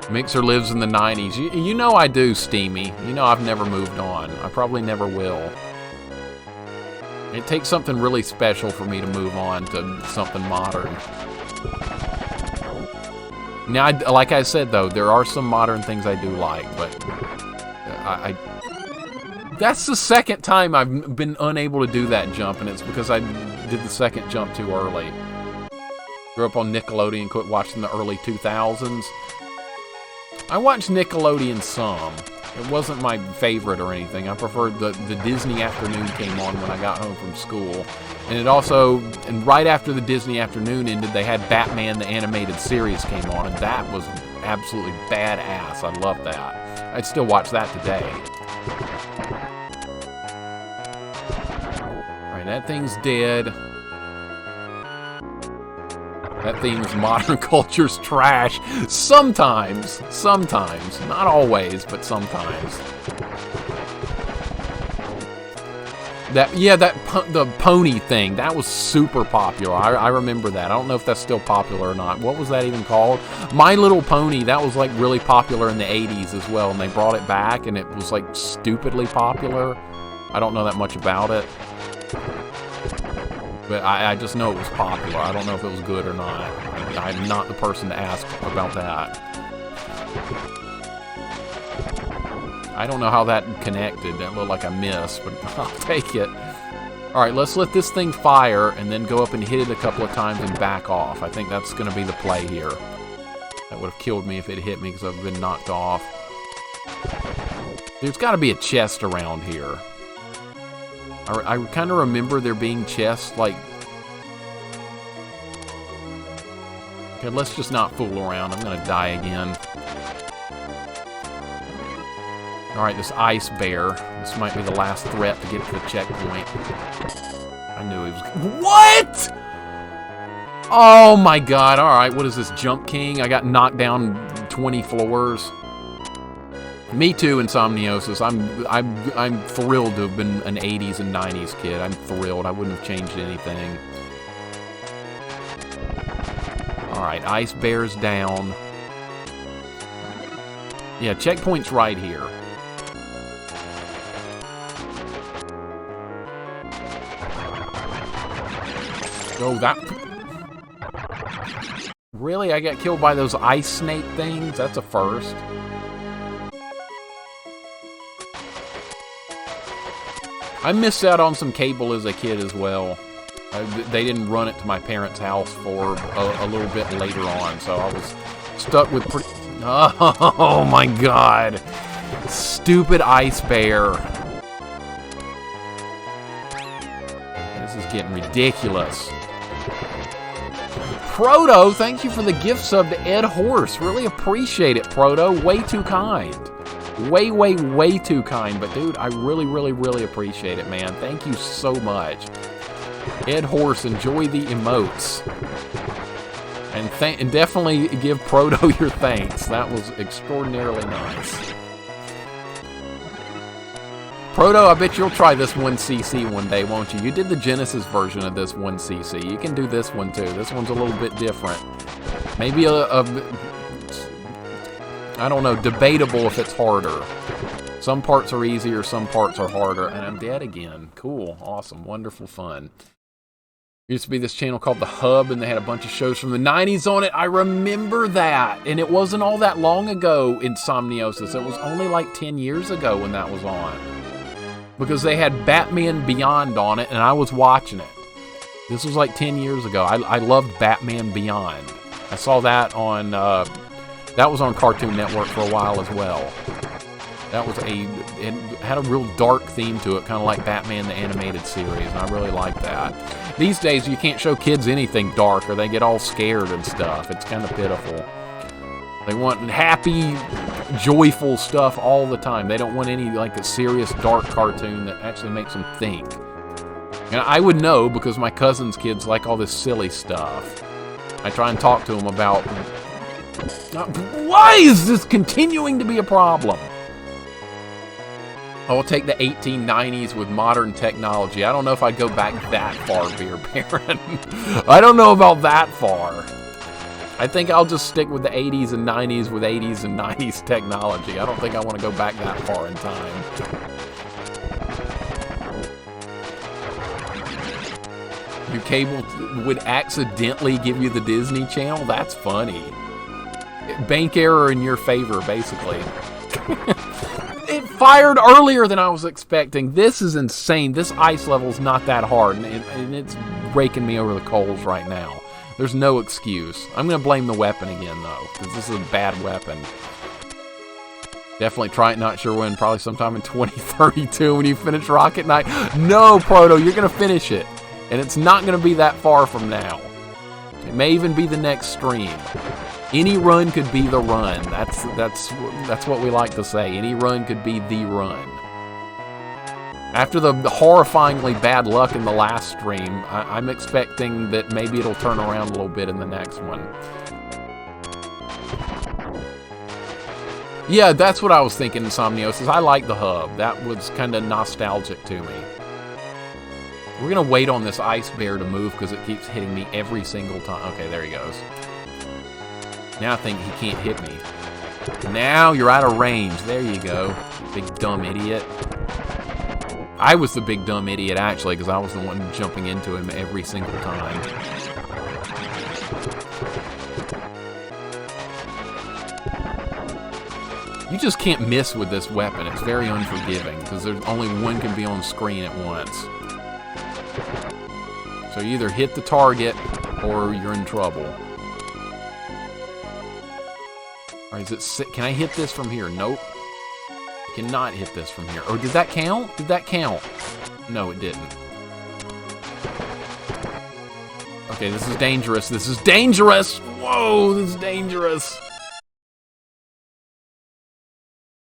Mixer lives in the 90s. You know I do, Steamy. You know I've never moved on. I probably never will. It takes something really special for me to move on to something modern. Now, like I said, though, there are some modern things I do like, but that's the second time I've been unable to do that jump, and it's because I did the second jump too early. Grew up on Nickelodeon, quit watching the early 2000s. I watched Nickelodeon some. It wasn't my favorite or anything. I preferred the Disney Afternoon came on when I got home from school. And it also, and right after the Disney Afternoon ended, they had Batman the Animated Series came on, and that was absolutely badass. I love that. I'd still watch that today. Alright, that thing's dead. That theme is modern culture's trash. Sometimes. Not always, but sometimes. The pony thing, that was super popular. I remember that. I don't know if that's still popular or not. What was that even called? My Little Pony, that was like really popular in the 80s as well, and they brought it back, and it was like stupidly popular. I don't know that much about it. But I just know it was popular. I don't know if it was good or not. I'm not the person to ask about that. I don't know how that connected. That looked like I missed, but I'll take it. Alright, let's let this thing fire and then go up and hit it a couple of times and back off. I think that's going to be the play here. That would have killed me if it hit me because I've been knocked off. There's got to be a chest around here. I kind of remember there being chests, like... Okay, let's just not fool around. I'm gonna die again. Alright, this ice bear. This might be the last threat to get to the checkpoint. I knew he was... What?! Oh my god, alright, what is this, Jump King? I got knocked down 20 floors. Me too, Insomniosis. I'm thrilled to have been an 80s and 90s kid. I'm thrilled. I wouldn't have changed anything. Alright, Ice Bear's down. Yeah, checkpoint's right here. Oh, that... Really? I got killed by those ice snake things? That's a first. I missed out on some cable as a kid as well. They didn't run it to my parents' house for a little bit later on, so I was stuck with pretty... Oh my god! Stupid ice bear. This is getting ridiculous. Proto, thank you for the gift sub to Ed Horse. Really appreciate it, Proto. Way too kind. Way too kind, but dude, I really appreciate it, man. Thank you so much. Ed Horse, enjoy the emotes. And definitely give Proto your thanks. That was extraordinarily nice. Proto, I bet you'll try this 1cc one day, won't you? You did the Genesis version of this 1cc. You can do this one too. This one's a little bit different. Maybe I don't know, debatable if it's harder. Some parts are easier, some parts are harder, and I'm dead again. Cool, awesome, wonderful fun. There used to be this channel called The Hub, and they had a bunch of shows from the 90s on it. I remember that, and it wasn't all that long ago, Insomniosis. It was only like 10 years ago when that was on. Because they had Batman Beyond on it, and I was watching it. This was like 10 years ago. I loved Batman Beyond. I saw that on, that was on Cartoon Network for a while as well. That was it had a real dark theme to it, kind of like Batman the Animated Series, and I really like that. These days, you can't show kids anything dark, or they get all scared and stuff. It's kind of pitiful. They want happy, joyful stuff all the time. They don't want any, like, a serious, dark cartoon that actually makes them think. And I would know, because my cousin's kids like all this silly stuff. I try and talk to them about... Why is this continuing to be a problem? I will take the 1890s with modern technology. I don't know if I'd go back that far, Beer Baron. I don't know about that far. I think I'll just stick with the 80s and 90s with 80s and 90s technology. I don't think I want to go back that far in time. Your cable would accidentally give you the Disney Channel? That's funny. Bank error in your favor, basically. It fired earlier than I was expecting. This is insane. This ice level's not that hard, and it's raking me over the coals right now. There's no excuse. I'm going to blame the weapon again, though, because this is a bad weapon. Definitely try it, not sure when. Probably sometime in 2032 when you finish Rocket Knight. No, Proto, you're going to finish it. And it's not going to be that far from now. It may even be the next stream. Any run could be the run. That's what we like to say. Any run could be the run. After the horrifyingly bad luck in the last stream, I'm expecting that maybe it'll turn around a little bit in the next one. Yeah, that's what I was thinking, Insomniosis. I like the hub. That was kind of nostalgic to me. We're going to wait on this ice bear to move because it keeps hitting me every single time. Okay, there he goes. Now I think he can't hit me. Now you're out of range. There you go. Big dumb idiot. I was the big dumb idiot, actually, because I was the one jumping into him every single time. You just can't miss with this weapon. It's very unforgiving, because there's only one can be on screen at once. So you either hit the target, or you're in trouble. Alright, can I hit this from here? Nope. I cannot hit this from here. Oh, did that count? Did that count? No, it didn't. Okay, this is dangerous. This is dangerous! Whoa, this is dangerous!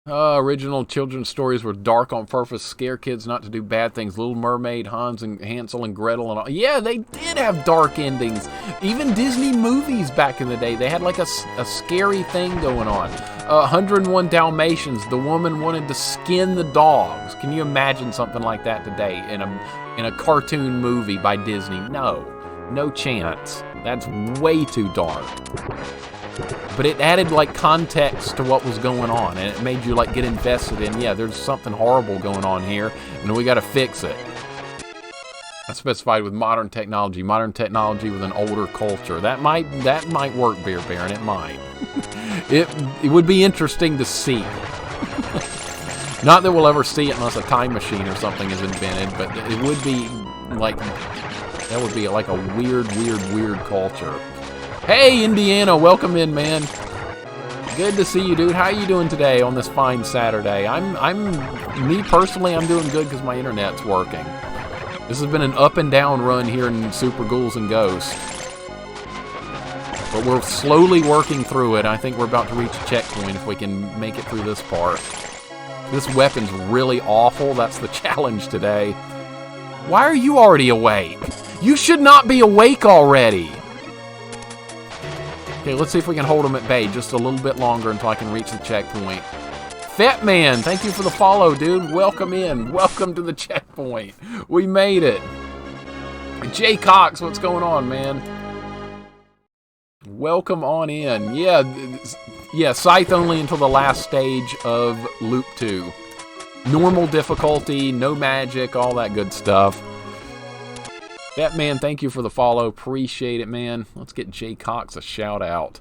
Original children's stories were dark on purpose, scare kids not to do bad things. Little Mermaid, Hans and Hansel and Gretel and all. Yeah, they did have dark endings. Even Disney movies back in the day, they had like a scary thing going on. 101 Dalmatians, the woman wanted to skin the dogs. Can you imagine something like that today in a cartoon movie by Disney? No chance. That's way too dark. But it added, like, context to what was going on, and it made you, like, get invested in, yeah, there's something horrible going on here, and we gotta fix it. I specified with modern technology with an older culture. That might work, Beer Baron, it might. It would be interesting to see. Not that we'll ever see it unless a time machine or something is invented, but it would be, like, that would be, like, a weird culture. Hey, Indiana, welcome in, man. Good to see you, dude. How are you doing today on this fine Saturday? Me personally, I'm doing good because my internet's working. This has been an up and down run here in Super Ghouls and Ghosts. But we're slowly working through it. I think we're about to reach a checkpoint if we can make it through this part. This weapon's really awful. That's the challenge today. Why are you already awake? You should not be awake already. Okay, let's see if we can hold him at bay just a little bit longer until I can reach the checkpoint. Fat Man, thank you for the follow, dude. Welcome in. Welcome to the checkpoint. We made it. Jay Cox, what's going on, man? Welcome on in. Yeah, Scythe only until the last stage of Loop 2. Normal difficulty, no magic, all that good stuff. Batman, thank you for the follow. Appreciate it, man. Let's get Jay Cox a shout out.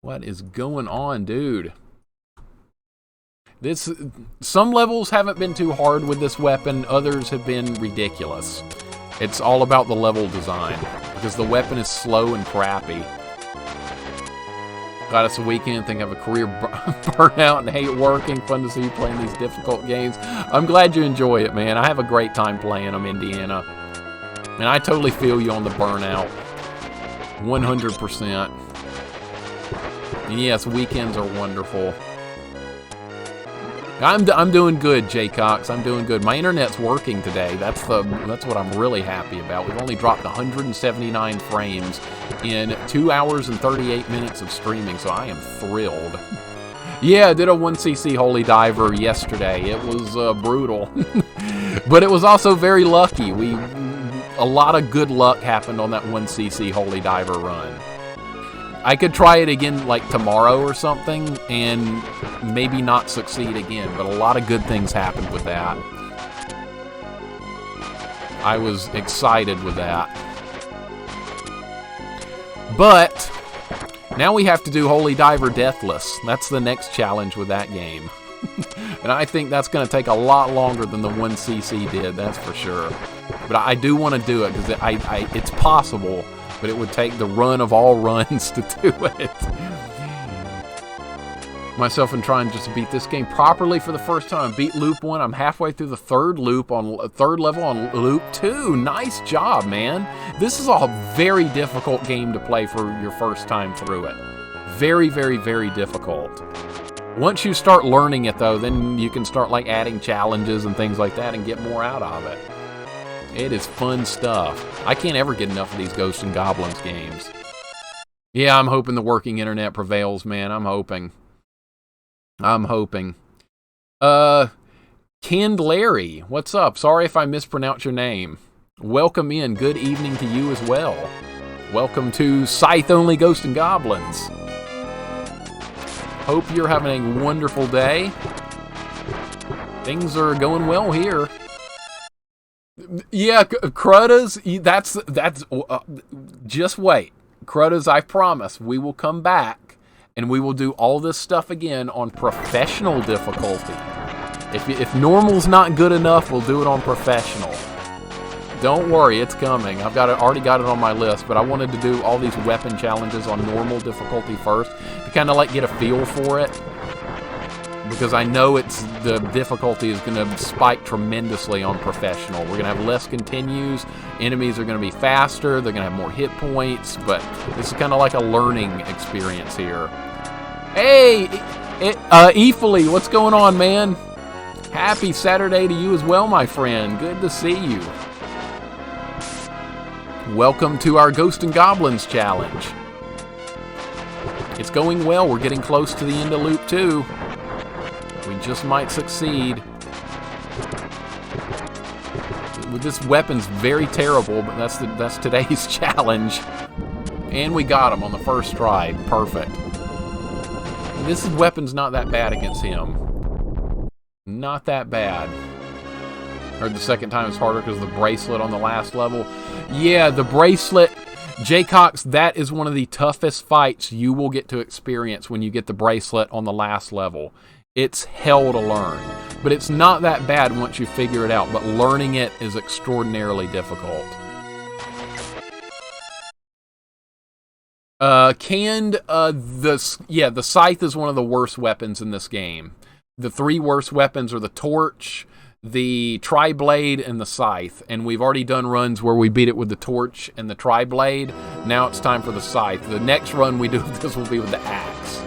What is going on, dude? Some levels haven't been too hard with this weapon. Others have been ridiculous. It's all about the level design, because the weapon is slow and crappy. Glad it's a weekend. Think I have a career burnout and hate working. Fun to see you playing these difficult games. I'm glad you enjoy it, man. I have a great time playing them, Indiana. And I totally feel you on the burnout. 100%. And yes, weekends are wonderful. I'm doing good, Jay Cox. I'm doing good. My internet's working today. That's what I'm really happy about. We've only dropped 179 frames in 2 hours and 38 minutes of streaming, so I am thrilled. Yeah, I did a 1cc Holy Diver yesterday. It was brutal, but it was also very lucky. A lot of good luck happened on that 1cc Holy Diver run. I could try it again like tomorrow or something and maybe not succeed again, but a lot of good things happened with that. I was excited with that. But now we have to do Holy Diver Deathless. That's the next challenge with that game. And I think that's going to take a lot longer than the 1cc did, that's for sure. But I do want to do it because it's possible. But it would take the run of all runs to do it. Myself and trying just to beat this game properly for the first time. Beat Loop 1. I'm halfway through the third level on Loop 2. Nice job, man. This is a very difficult game to play for your first time through it. Very, very, very difficult. Once you start learning it, though, then you can start like adding challenges and things like that and get more out of it. It is fun stuff. I can't ever get enough of these Ghosts and Goblins games. Yeah, I'm hoping the working internet prevails, man. I'm hoping. Canned Larry, what's up? Sorry if I mispronounce your name. Welcome in. Good evening to you as well. Welcome to Scythe Only Ghosts and Goblins. Hope you're having a wonderful day. Things are going well here. Yeah, Cruddas, that's just wait. Cruddas, I promise, we will come back and we will do all this stuff again on professional difficulty. If normal's not good enough, we'll do it on professional. Don't worry, it's coming. Already got it on my list, but I wanted to do all these weapon challenges on normal difficulty first to kind of like get a feel for it. Because I know the difficulty is going to spike tremendously on professional. We're going to have less continues. Enemies are going to be faster. They're going to have more hit points. But this is kind of like a learning experience here. Hey, Eefely, what's going on, man? Happy Saturday to you as well, my friend. Good to see you. Welcome to our Ghosts and Goblins challenge. It's going well. We're getting close to the end of Loop 2. We just might succeed. This weapon's very terrible, but that's today's challenge. And we got him on the first try. Perfect. This weapon's not that bad against him. Not that bad. Heard the second time it's harder because of the bracelet on the last level. Yeah, the bracelet, Jay Cox, that is one of the toughest fights you will get to experience when you get the bracelet on the last level. It's hell to learn, but it's not that bad once you figure it out, but learning it is extraordinarily difficult. The Scythe is one of the worst weapons in this game. The three worst weapons are the Torch, the Tri-Blade, and the Scythe, and we've already done runs where we beat it with the Torch and the Tri-Blade. Now it's time for the Scythe. The next run we do with this will be with the Axe.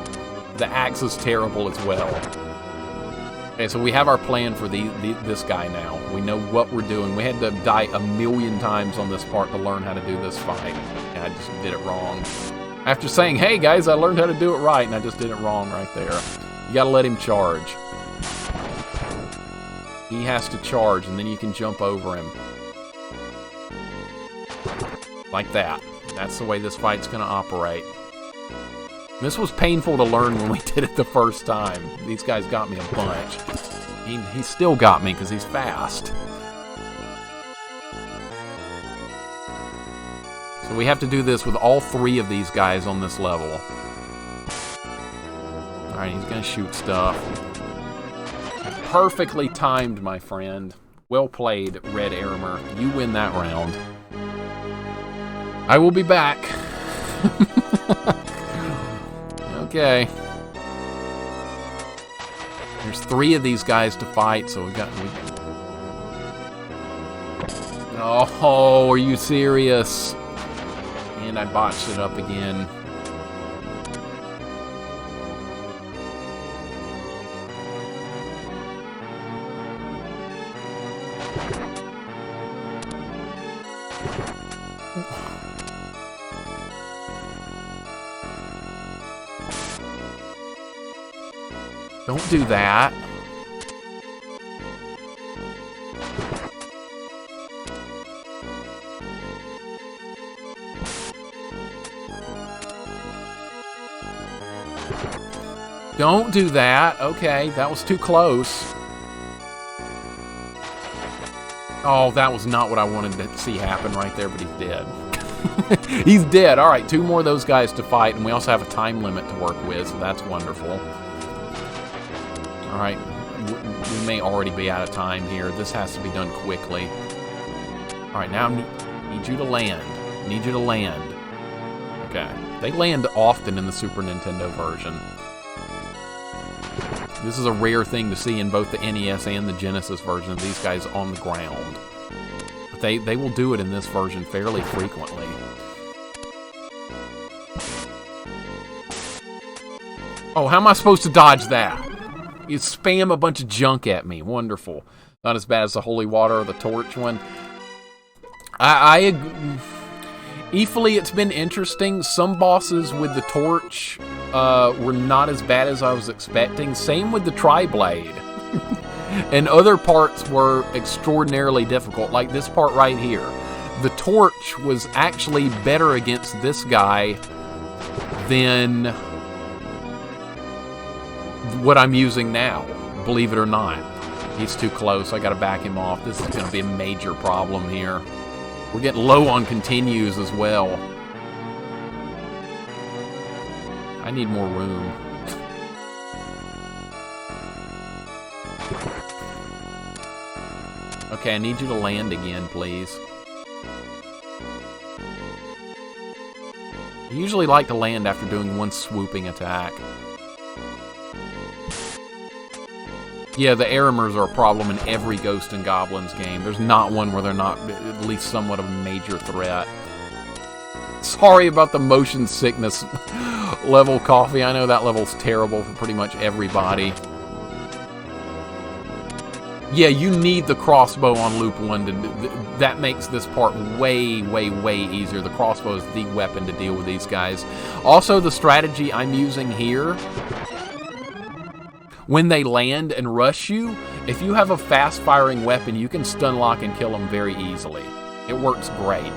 The Axe is terrible as well. Okay, so we have our plan for this guy now. We know what we're doing. We had to die 1,000,000 times on this part to learn how to do this fight. And I just did it wrong. After saying, hey guys, I learned how to do it right, and I just did it wrong right there. You gotta let him charge. He has to charge, and then you can jump over him. Like that. That's the way this fight's gonna operate. This was painful to learn when we did it the first time. These guys got me a bunch. He still got me because he's fast. So we have to do this with all 3 of these guys on this level. Alright, he's going to shoot stuff. Perfectly timed, my friend. Well played, Red Arimer. You win that round. I will be back. Okay. There's 3 of these guys to fight, so we got... Oh, are you serious? And I botched it up again. Don't do that. Don't do that. Okay, that was too close. Oh, that was not what I wanted to see happen right there, but he's dead. He's dead. All right, 2 more of those guys to fight, and we also have a time limit to work with, so that's wonderful. All right, we may already be out of time here. This has to be done quickly. All right, now I need you to land. Need you to land. Okay. They land often in the Super Nintendo version. This is a rare thing to see in both the NES and the Genesis version of these guys on the ground. But they will do it in this version fairly frequently. Oh, how am I supposed to dodge that? You spam a bunch of junk at me. Wonderful. Not as bad as the Holy Water or the Torch one. Equally, it's been interesting. Some bosses with the Torch were not as bad as I was expecting. Same with the Tri-Blade. And other parts were extraordinarily difficult, like this part right here. The Torch was actually better against this guy than what I'm using now, believe it or not. He's too close. I gotta back him off. This is gonna be a major problem here. We're getting low on continues as well. I need more room. Okay, I need you to land again, please. I usually like to land after doing one swooping attack. Yeah, the Aramers are a problem in every Ghosts and Goblins game. There's not one where they're not at least somewhat of a major threat. Sorry about the motion sickness level, Coffee. I know that level's terrible for pretty much everybody. Yeah, you need the crossbow on Loop 1. That makes this part way, way, way easier. The crossbow is the weapon to deal with these guys. Also, the strategy I'm using here... When they land and rush you, if you have a fast-firing weapon, you can stun lock and kill them very easily. It works great.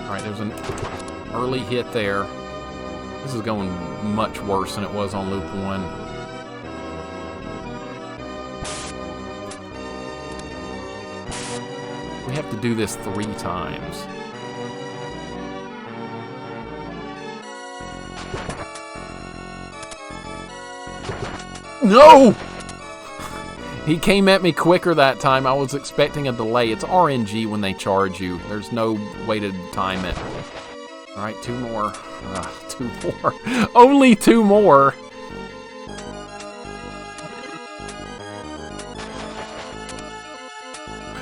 Alright, there's an early hit there. This is going much worse than it was on Loop 1. We have to do this 3 times. No! He came at me quicker that time. I was expecting a delay. It's RNG when they charge you. There's no way to time it. Alright, 2 more. 2 more. Only 2 more!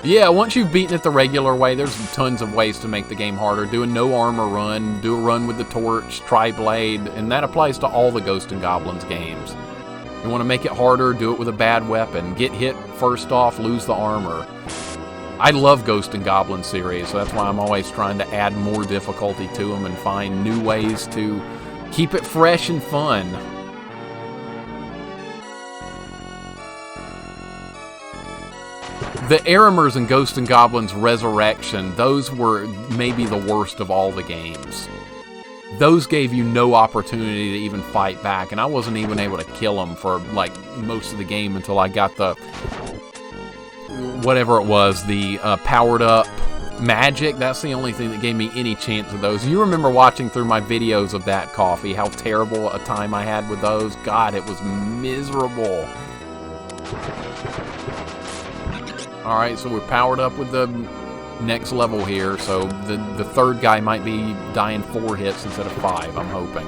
Yeah, once you've beaten it the regular way, there's tons of ways to make the game harder. Do a no armor run, do a run with the Torch, Tri-Blade, and that applies to all the Ghosts and Goblins games. You want to make it harder, do it with a bad weapon. Get hit first off, lose the armor. I love Ghosts and Goblins series, so that's why I'm always trying to add more difficulty to them and find new ways to keep it fresh and fun. The Aramers and Ghosts and Goblins Resurrection, those were maybe the worst of all the games. Those gave you no opportunity to even fight back, and I wasn't even able to kill them for, like, most of the game until I got the, whatever it was, the powered up magic. That's the only thing that gave me any chance of those. You remember watching through my videos of that, Coffee, how terrible a time I had with those? God, it was miserable. Alright, so we're powered up with the next level here, so the third guy might be dying 4 hits instead of 5, I'm hoping.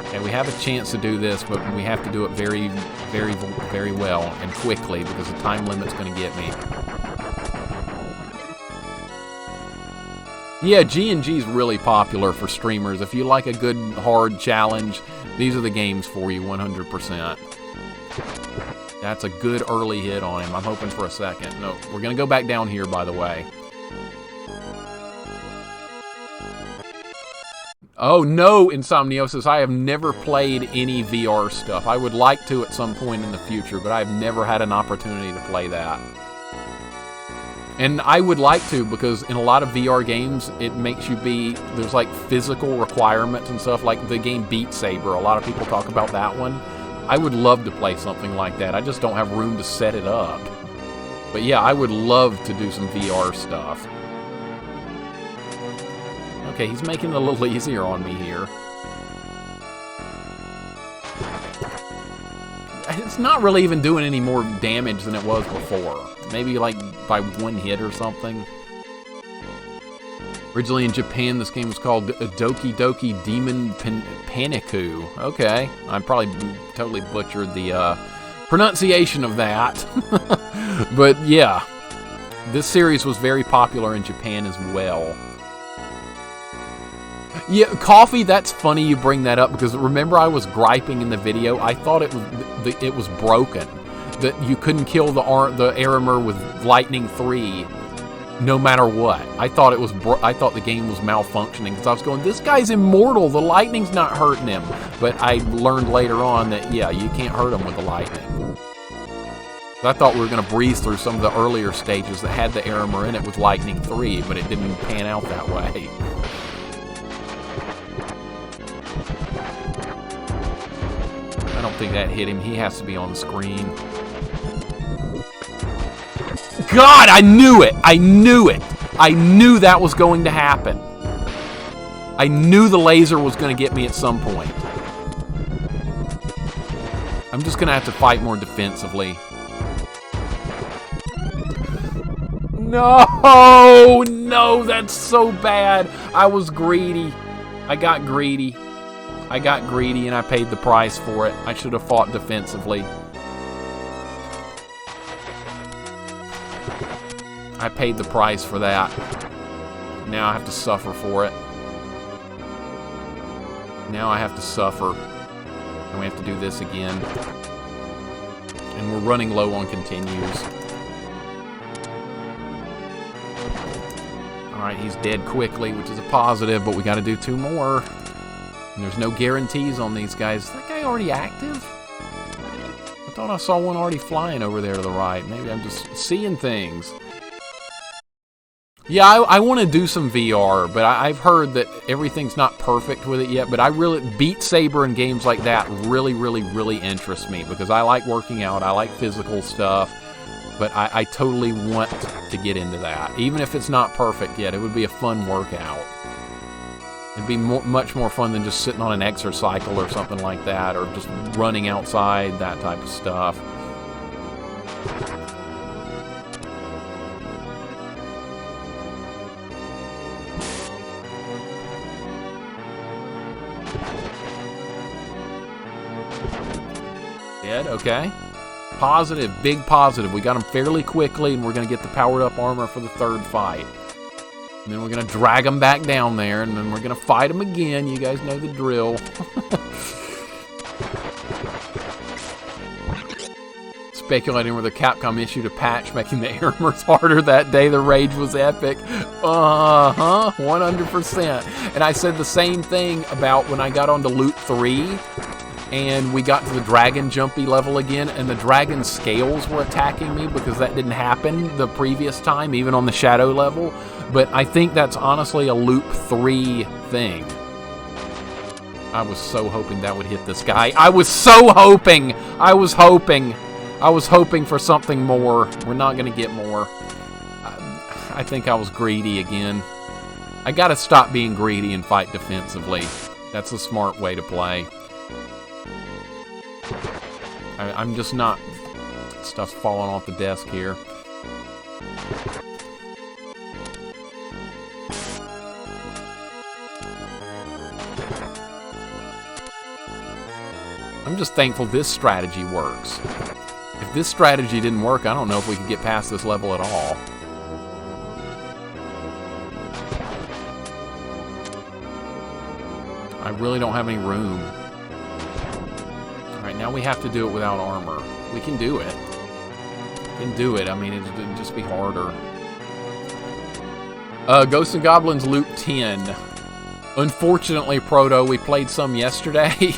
Okay, we have a chance to do this, but we have to do it very, very, very well and quickly because the time limit's going to get me. Yeah, G&G is really popular for streamers. If you like a good, hard challenge, these are the games for you, 100%. That's a good early hit on him. I'm hoping for a second. No, we're going to go back down here, by the way. Oh, no, Insomniosis. I have never played any VR stuff. I would like to at some point in the future, but I've never had an opportunity to play that. And I would like to, because in a lot of VR games, it makes you be... There's, like, physical requirements and stuff, like the game Beat Saber. A lot of people talk about that one. I would love to play something like that. I just don't have room to set it up. But yeah, I would love to do some VR stuff. Okay, he's making it a little easier on me here. It's not really even doing any more damage than it was before. Maybe like by 1 hit or something. Originally in Japan, this game was called Doki Doki Demon Paniku. Okay, I probably totally butchered the pronunciation of that. But yeah, this series was very popular in Japan as well. Yeah, Coffee, that's funny you bring that up, because remember I was griping in the video? I thought it was broken. That you couldn't kill the Aramer with Lightning 3 no matter what. I thought I thought the game was malfunctioning, because I was going, this guy's immortal, the lightning's not hurting him. But I learned later on that, yeah, you can't hurt him with the lightning. I thought we were going to breeze through some of the earlier stages that had the Aramer in it with Lightning 3, but it didn't pan out that way. I don't think that hit him. He has to be on the screen. God, I knew it! I knew it! I knew that was going to happen. I knew the laser was going to get me at some point. I'm just going to have to fight more defensively. No! No, that's so bad. I was greedy. I got greedy. I got greedy and I paid the price for it. I should have fought defensively. I paid the price for that. Now I have to suffer for it. Now I have to suffer. And we have to do this again. And we're running low on continues. Alright, he's dead quickly, which is a positive, but we gotta do 2 more. And there's no guarantees on these guys. Is that guy already active? I thought I saw one already flying over there to the right. Maybe I'm just seeing things. Yeah, I want to do some VR, but I've heard that everything's not perfect with it yet, but I really, Beat Saber and games like that really, really, really interest me, because I like working out, I like physical stuff, but I totally want to get into that. Even if it's not perfect yet, it would be a fun workout. It'd be much more fun than just sitting on an exercycle or something like that, or just running outside, that type of stuff. Dead, okay. Positive, big positive. We got him fairly quickly, and we're going to get the powered up armor for the 3rd fight. And then we're going to drag him back down there, and then we're going to fight him again. You guys know the drill. Speculating whether Capcom issued a patch making the Aramers harder that day. The rage was epic. 100%. And I said the same thing about when I got onto Loot 3. and we got to the dragon jumpy level again, and the dragon scales were attacking me because that didn't happen the previous time, even on the shadow level. But I think that's honestly a loop 3 thing. I was so hoping that would hit this guy. I was so hoping! I was hoping for something more. We're not going to get more. I think I was greedy again. I gotta stop being greedy and fight defensively. That's a smart way to play. I'm just not... Stuff's falling off the desk here. I'm just thankful this strategy works. If this strategy didn't work, I don't know if we could get past this level at all. I really don't have any room. Alright, now we have to do it without armor. We can do it. We can do it. I mean, it'd just be harder. Ghosts and Goblins Loop 10. Unfortunately, Proto, we played some yesterday,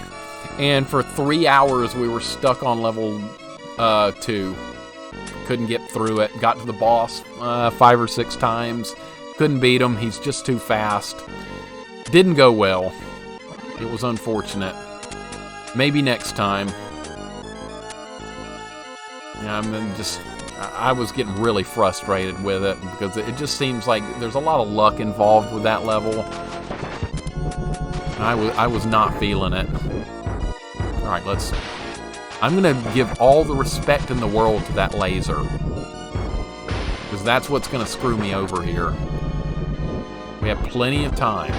and for 3 hours we were stuck on level 2. Couldn't get through it. Got to the boss 5 or 6 times. Couldn't beat him. He's just too fast. Didn't go well. It was unfortunate. Maybe next time. Yeah, I was getting really frustrated with it because it just seems like there's a lot of luck involved with that level. I was not feeling it. Alright, I'm gonna give all the respect in the world to that laser. Because that's what's gonna screw me over here. We have plenty of time.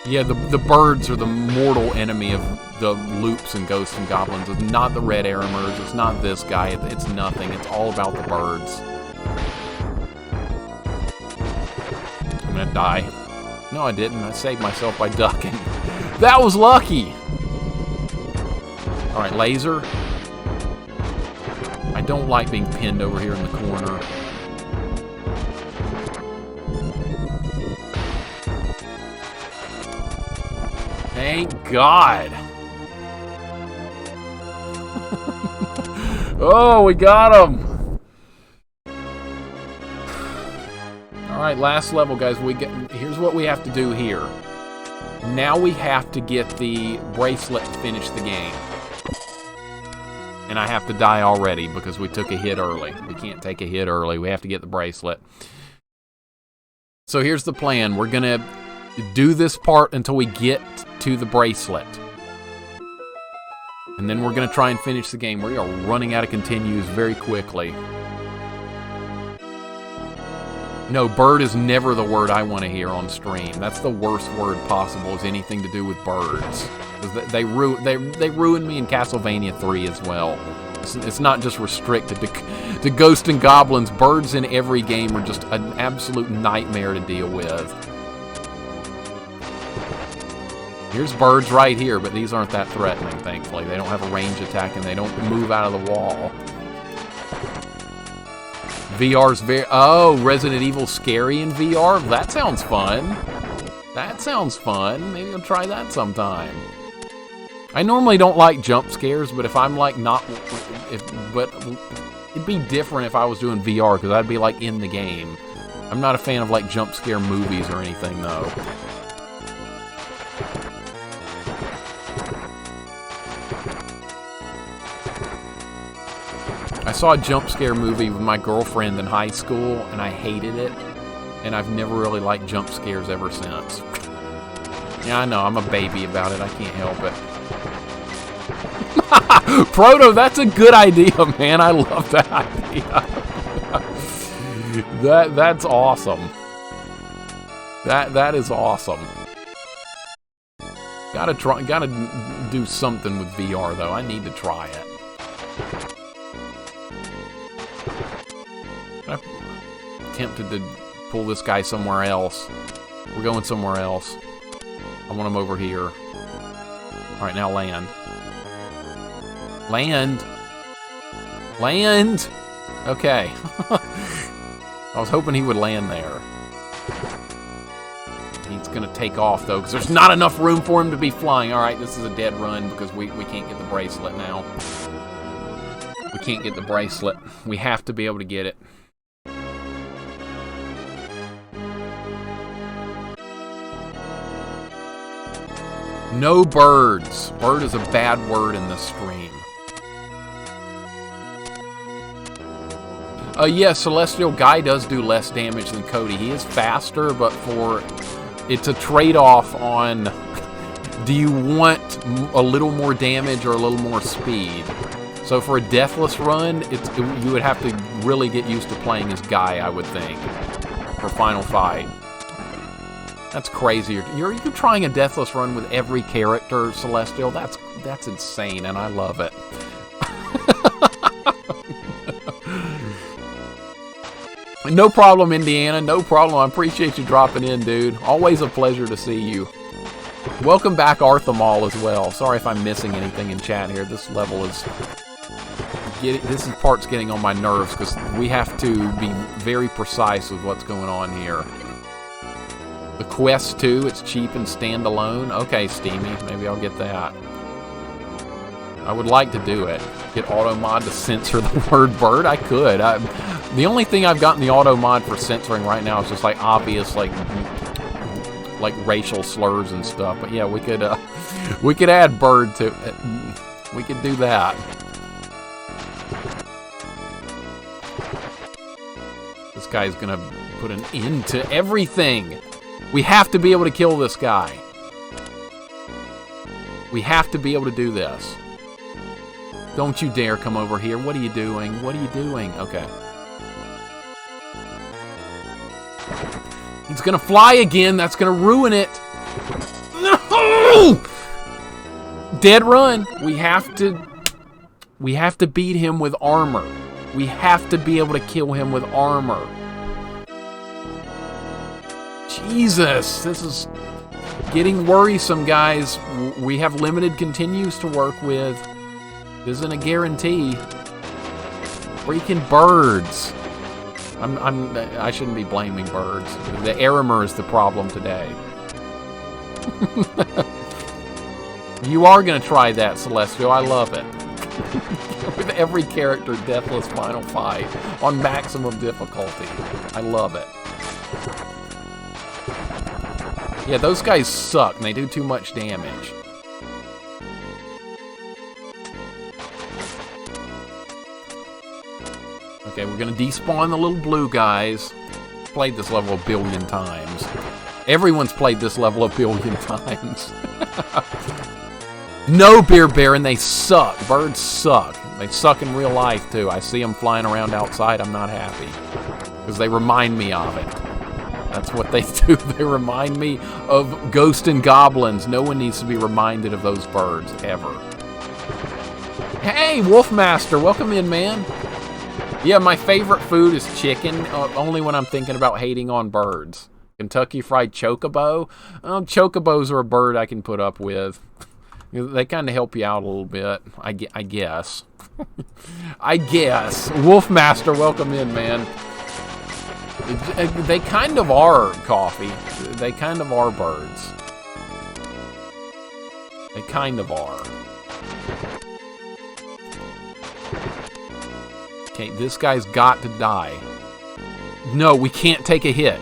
Yeah, the birds are the mortal enemy of the loops and Ghosts and Goblins. It's not the red Aramers, it's not this guy, it's nothing. It's all about the birds. I'm gonna die. No, I didn't. I saved myself by ducking. That was lucky! Alright, laser. I don't like being pinned over here in the corner. Thank God! Oh, we got him! Alright, last level, guys. Here's what we have to do here. Now we have to get the bracelet to finish the game. And I have to die already because we took a hit early. We can't take a hit early. We have to get the bracelet. So here's the plan. We're going to do this part until we get to the bracelet. And then we're going to try and finish the game. We are running out of continues very quickly. No, bird is never the word I want to hear on stream. That's the worst word possible, is anything to do with birds. They ruined me in Castlevania 3 as well. It's not just restricted to Ghosts and Goblins. Birds in every game are just an absolute nightmare to deal with. Here's birds right here, but these aren't that threatening, thankfully. They don't have a range attack, and they don't move out of the wall. VR's very... Oh, Resident Evil scary in VR? That sounds fun. That sounds fun. Maybe I'll try that sometime. I normally don't like jump scares, but if I'm like not... But it'd be different if I was doing VR, because I'd be like in the game. I'm not a fan of like jump scare movies or anything, though. I saw a jump scare movie with my girlfriend in high school, and I hated it. And I've never really liked jump scares ever since. Yeah, I know, I'm a baby about it. I can't help it. Proto, that's a good idea, man. I love that idea. That's awesome. That is awesome. Gotta do something with VR, though. I need to try it. I'm tempted to pull this guy somewhere else. We're going somewhere else. I want him over here. Alright, now land. Land! Land! Okay. I was hoping he would land there. He's going to take off, though, because there's not enough room for him to be flying. All right, this is a dead run because we can't get the bracelet now. We can't get the bracelet. We have to be able to get it. No birds. Bird is a bad word in this stream. Yeah, Celestial Guy does do less damage than Cody. He is faster, but it's a trade-off on do you want a little more damage or a little more speed? So for a deathless run, you would have to really get used to playing as Guy, I would think, for Final Fight. That's crazy. You're trying a deathless run with every character, Celestial? That's insane, and I love it. No problem, Indiana. No problem. I appreciate you dropping in, dude. Always a pleasure to see you. Welcome back, Arthamal, as well. Sorry if I'm missing anything in chat here. This level is... This part's getting on my nerves because we have to be very precise with what's going on here. The Quest 2, it's cheap and standalone. Okay, Steamy, maybe I'll get that. I would like to do it. Get auto mod to censor the word bird. I could. The only thing I've gotten the auto mod for censoring right now is just like obvious like racial slurs and stuff. But yeah, we could add bird to it. We could do that. This guy's gonna put an end to everything. We have to be able to kill this guy. We have to be able to do this. Don't you dare come over here. What are you doing? What are you doing? Okay. He's gonna fly again. That's gonna ruin it. No! Dead run. We have to beat him with armor. We have to be able to kill him with armor. Jesus, this is getting worrisome, guys. We have limited continues to work with. This isn't a guarantee. Freaking birds. I shouldn't be blaming birds. The Aramer is the problem today. You are going to try that, Celestial. I love it. With every character, Deathless Final Fight on maximum difficulty. I love it. Yeah, those guys suck, and they do too much damage. Okay, we're going to despawn the little blue guys. Played this level a billion times. Everyone's played this level a billion times. No, Beer Baron, they suck. Birds suck. They suck in real life, too. I see them flying around outside. I'm not happy. Because they remind me of it. That's what they do. They remind me of Ghosts and Goblins. No one needs to be reminded of those birds, ever. Hey, Wolfmaster, welcome in, man. Yeah, my favorite food is chicken, only when I'm thinking about hating on birds. Kentucky Fried Chocobo? Chocobos are a bird I can put up with. They kind of help you out a little bit, I guess. I guess. Wolfmaster, welcome in, man. They kind of are coffee. They kind of are birds. They kind of are. Okay, this guy's got to die. No, we can't take a hit.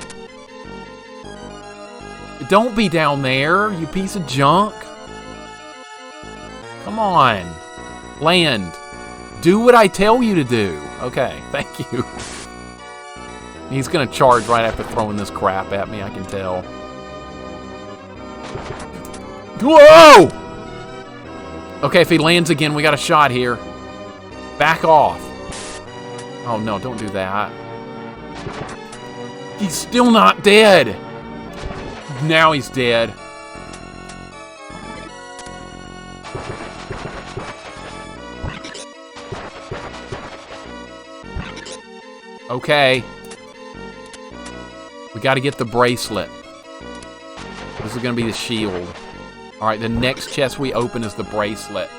Don't be down there, you piece of junk. Come on. Land. Do what I tell you to do. Okay, thank you. He's going to charge right after throwing this crap at me, I can tell. Whoa! Okay, if he lands again, we got a shot here. Back off. Oh, no, don't do that. He's still not dead. Now he's dead. Okay. We got to get the bracelet. This is going to be the shield. Alright, the next chest we open is the bracelet.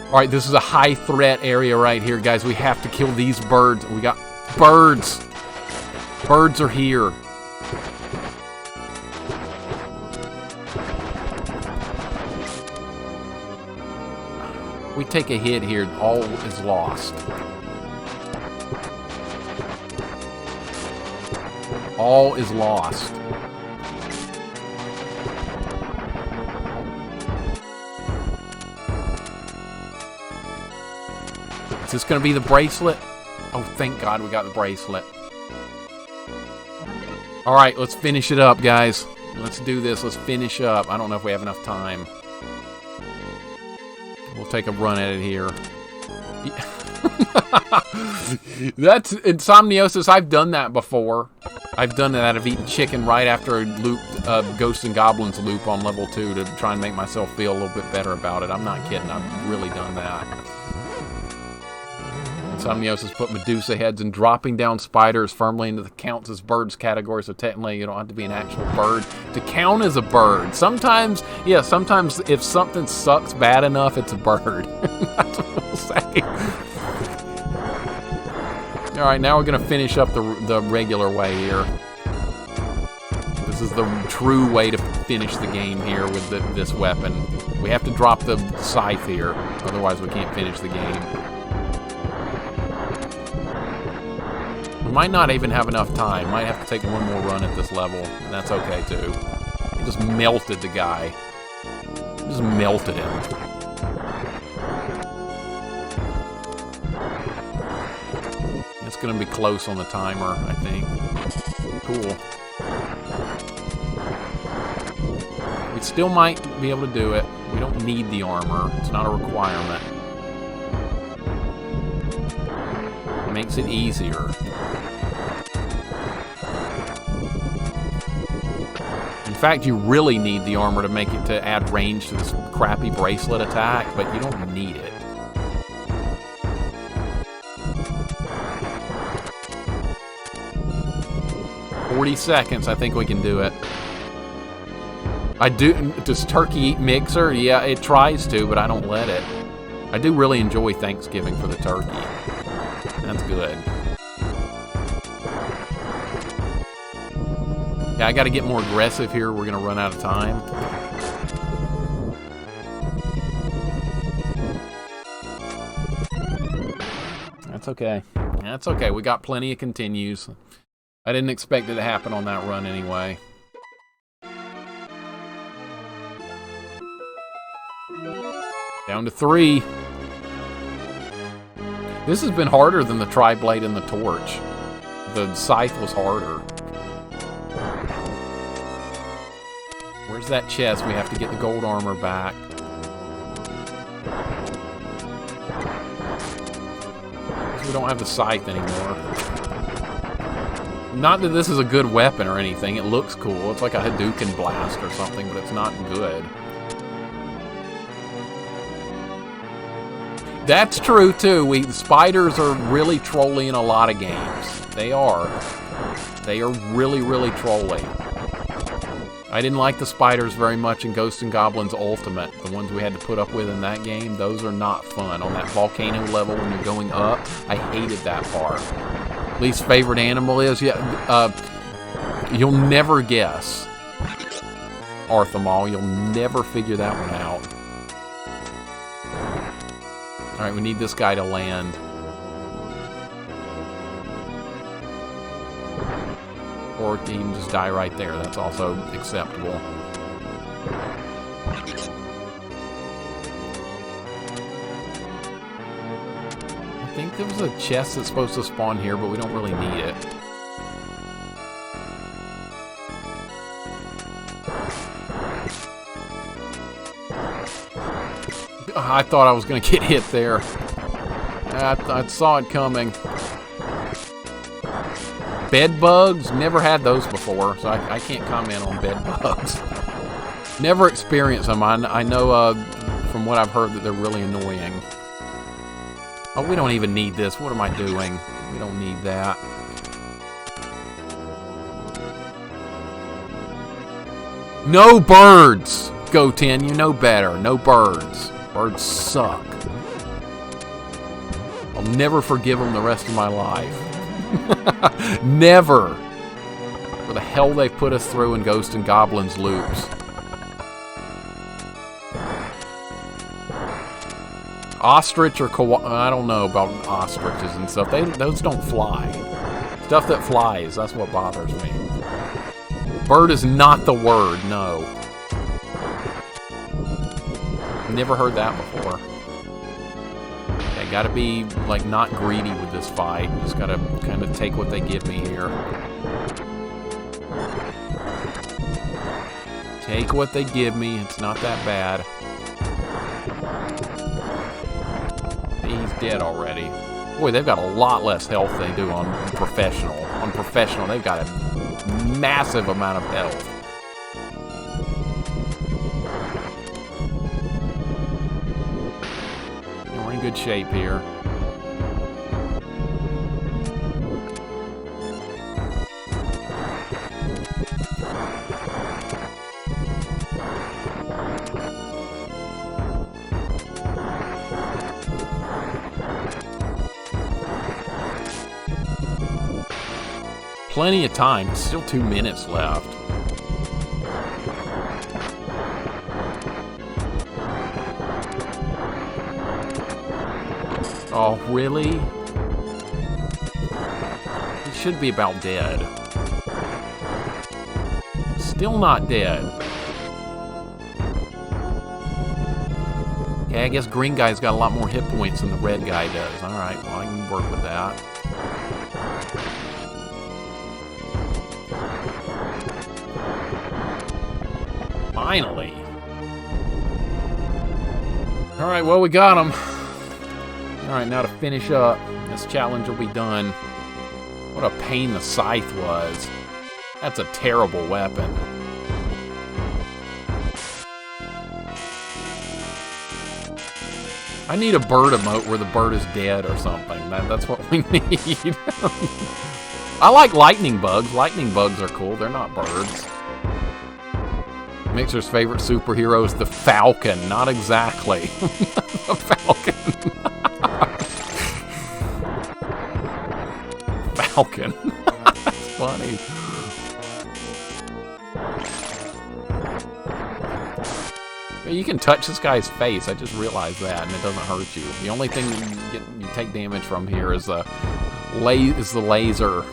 Alright, this is a high threat area right here, guys. We have to kill these birds. We got birds. Birds are here. take a hit here, all is lost. All is lost. Is this going to be the bracelet? Oh, thank God we got the bracelet. Alright, let's finish it up, guys. Let's do this. Let's finish up. I don't know if we have enough time. We'll take a run at it here. That's Insomniosis. I've done that before. I've done that. I've eaten chicken right after a loop, Ghosts and Goblins loop on level 2 to try and make myself feel a little bit better about it. I'm not kidding. I've really done that. Insomniosis put Medusa heads and dropping down spiders firmly into the counts as birds category, so technically you don't have to be an actual bird to count as a bird. Sometimes, yeah, sometimes if something sucks bad enough, it's a bird. That's what we'll say. Alright, now we're going to finish up the regular way here. This is the true way to finish the game here with this weapon. We have to drop the Scythe here, otherwise we can't finish the game. We might not even have enough time. Might have to take one more run at this level, and that's okay too. He just melted the guy. Just melted him. It's going to be close on the timer, I think. Cool. We still might be able to do it. We don't need the armor. It's not a requirement. It makes it easier. In fact, you really need the armor to make it to add range to this crappy bracelet attack, but you don't need it. "40 seconds, I think we can do it. I do. Does turkey eat mixer? Yeah, it tries to, but I don't let it. I do really enjoy Thanksgiving for the turkey. That's good. Yeah, I got to get more aggressive here. We're going to run out of time. That's okay. That's okay. We got plenty of continues. I didn't expect it to happen on that run anyway. Down to 3. This has been harder than the Tri-Blade and the Torch. The Scythe was harder. Where's that chest? We have to get the gold armor back. We don't have the Scythe anymore. Not that this is a good weapon or anything. It looks cool. It's like a Hadouken blast or something, but it's not good. That's true, too. Spiders are really trolly in a lot of games. They are. They are really, really trolly. I didn't like the spiders very much in Ghosts and Goblins Ultimate. The ones we had to put up with in that game, those are not fun. On that volcano level when you're going up, I hated that part. Least favorite animal is, yeah, you'll never guess. Arthamal, you'll never figure that one out. Alright, we need this guy to land. Or he can just die right there. That's also acceptable. I think there was a chest that's supposed to spawn here, but we don't really need it. I thought I was going to get hit there. I saw it coming. Bed bugs? Never had those before, so I can't comment on bed bugs. Never experienced them. I know from what I've heard that they're really annoying. Oh, we don't even need this. What am I doing? We don't need that. No birds! Go 10, you know better. No birds. Birds suck. I'll never forgive them the rest of my life. Never. What the hell they put us through in Ghosts and Goblins loops. Ostrich or I don't know about ostriches and stuff. Those don't fly. Stuff that flies, that's what bothers me. Bird is not the word, no. Never heard that before. Okay, gotta be, like, not greedy with this fight. Just gotta kind of take what they give me here. Take what they give me. It's not that bad. He's dead already. Boy, they've got a lot less health than they do on Professional. On Professional, they've got a massive amount of health. And we're in good shape here. Plenty of time. Still 2 minutes left. Oh, really? He should be about dead. Still not dead. Okay, I guess green guy's got a lot more hit points than the red guy does. Alright, well, I can work with that. Finally. Alright, well, we got him. Alright, now to finish up. This challenge will be done. What a pain the Scythe was. That's a terrible weapon. I need a bird emote where the bird is dead or something. That's what we need. I like lightning bugs. Lightning bugs are cool. They're not birds. Mixer's favorite superhero is the Falcon. Not exactly. The Falcon. Falcon. That's funny. You can touch this guy's face. I just realized that, and it doesn't hurt you. The only thing you take damage from here is the laser.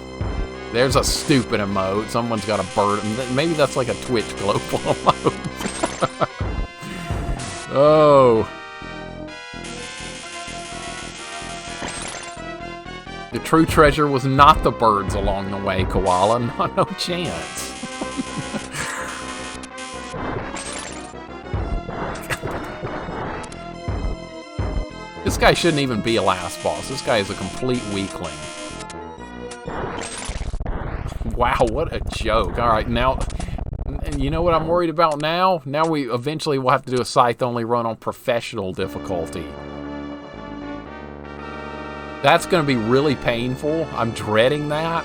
There's a stupid emote. Someone's got a bird. Maybe that's like a Twitch global emote. Oh. The true treasure was not the birds along the way, Koala. No chance. This guy shouldn't even be a last boss. This guy is a complete weakling. Wow, what a joke. Alright, now, you know what I'm worried about now? Now we eventually will have to do a Scythe-only run on Professional difficulty. That's going to be really painful. I'm dreading that.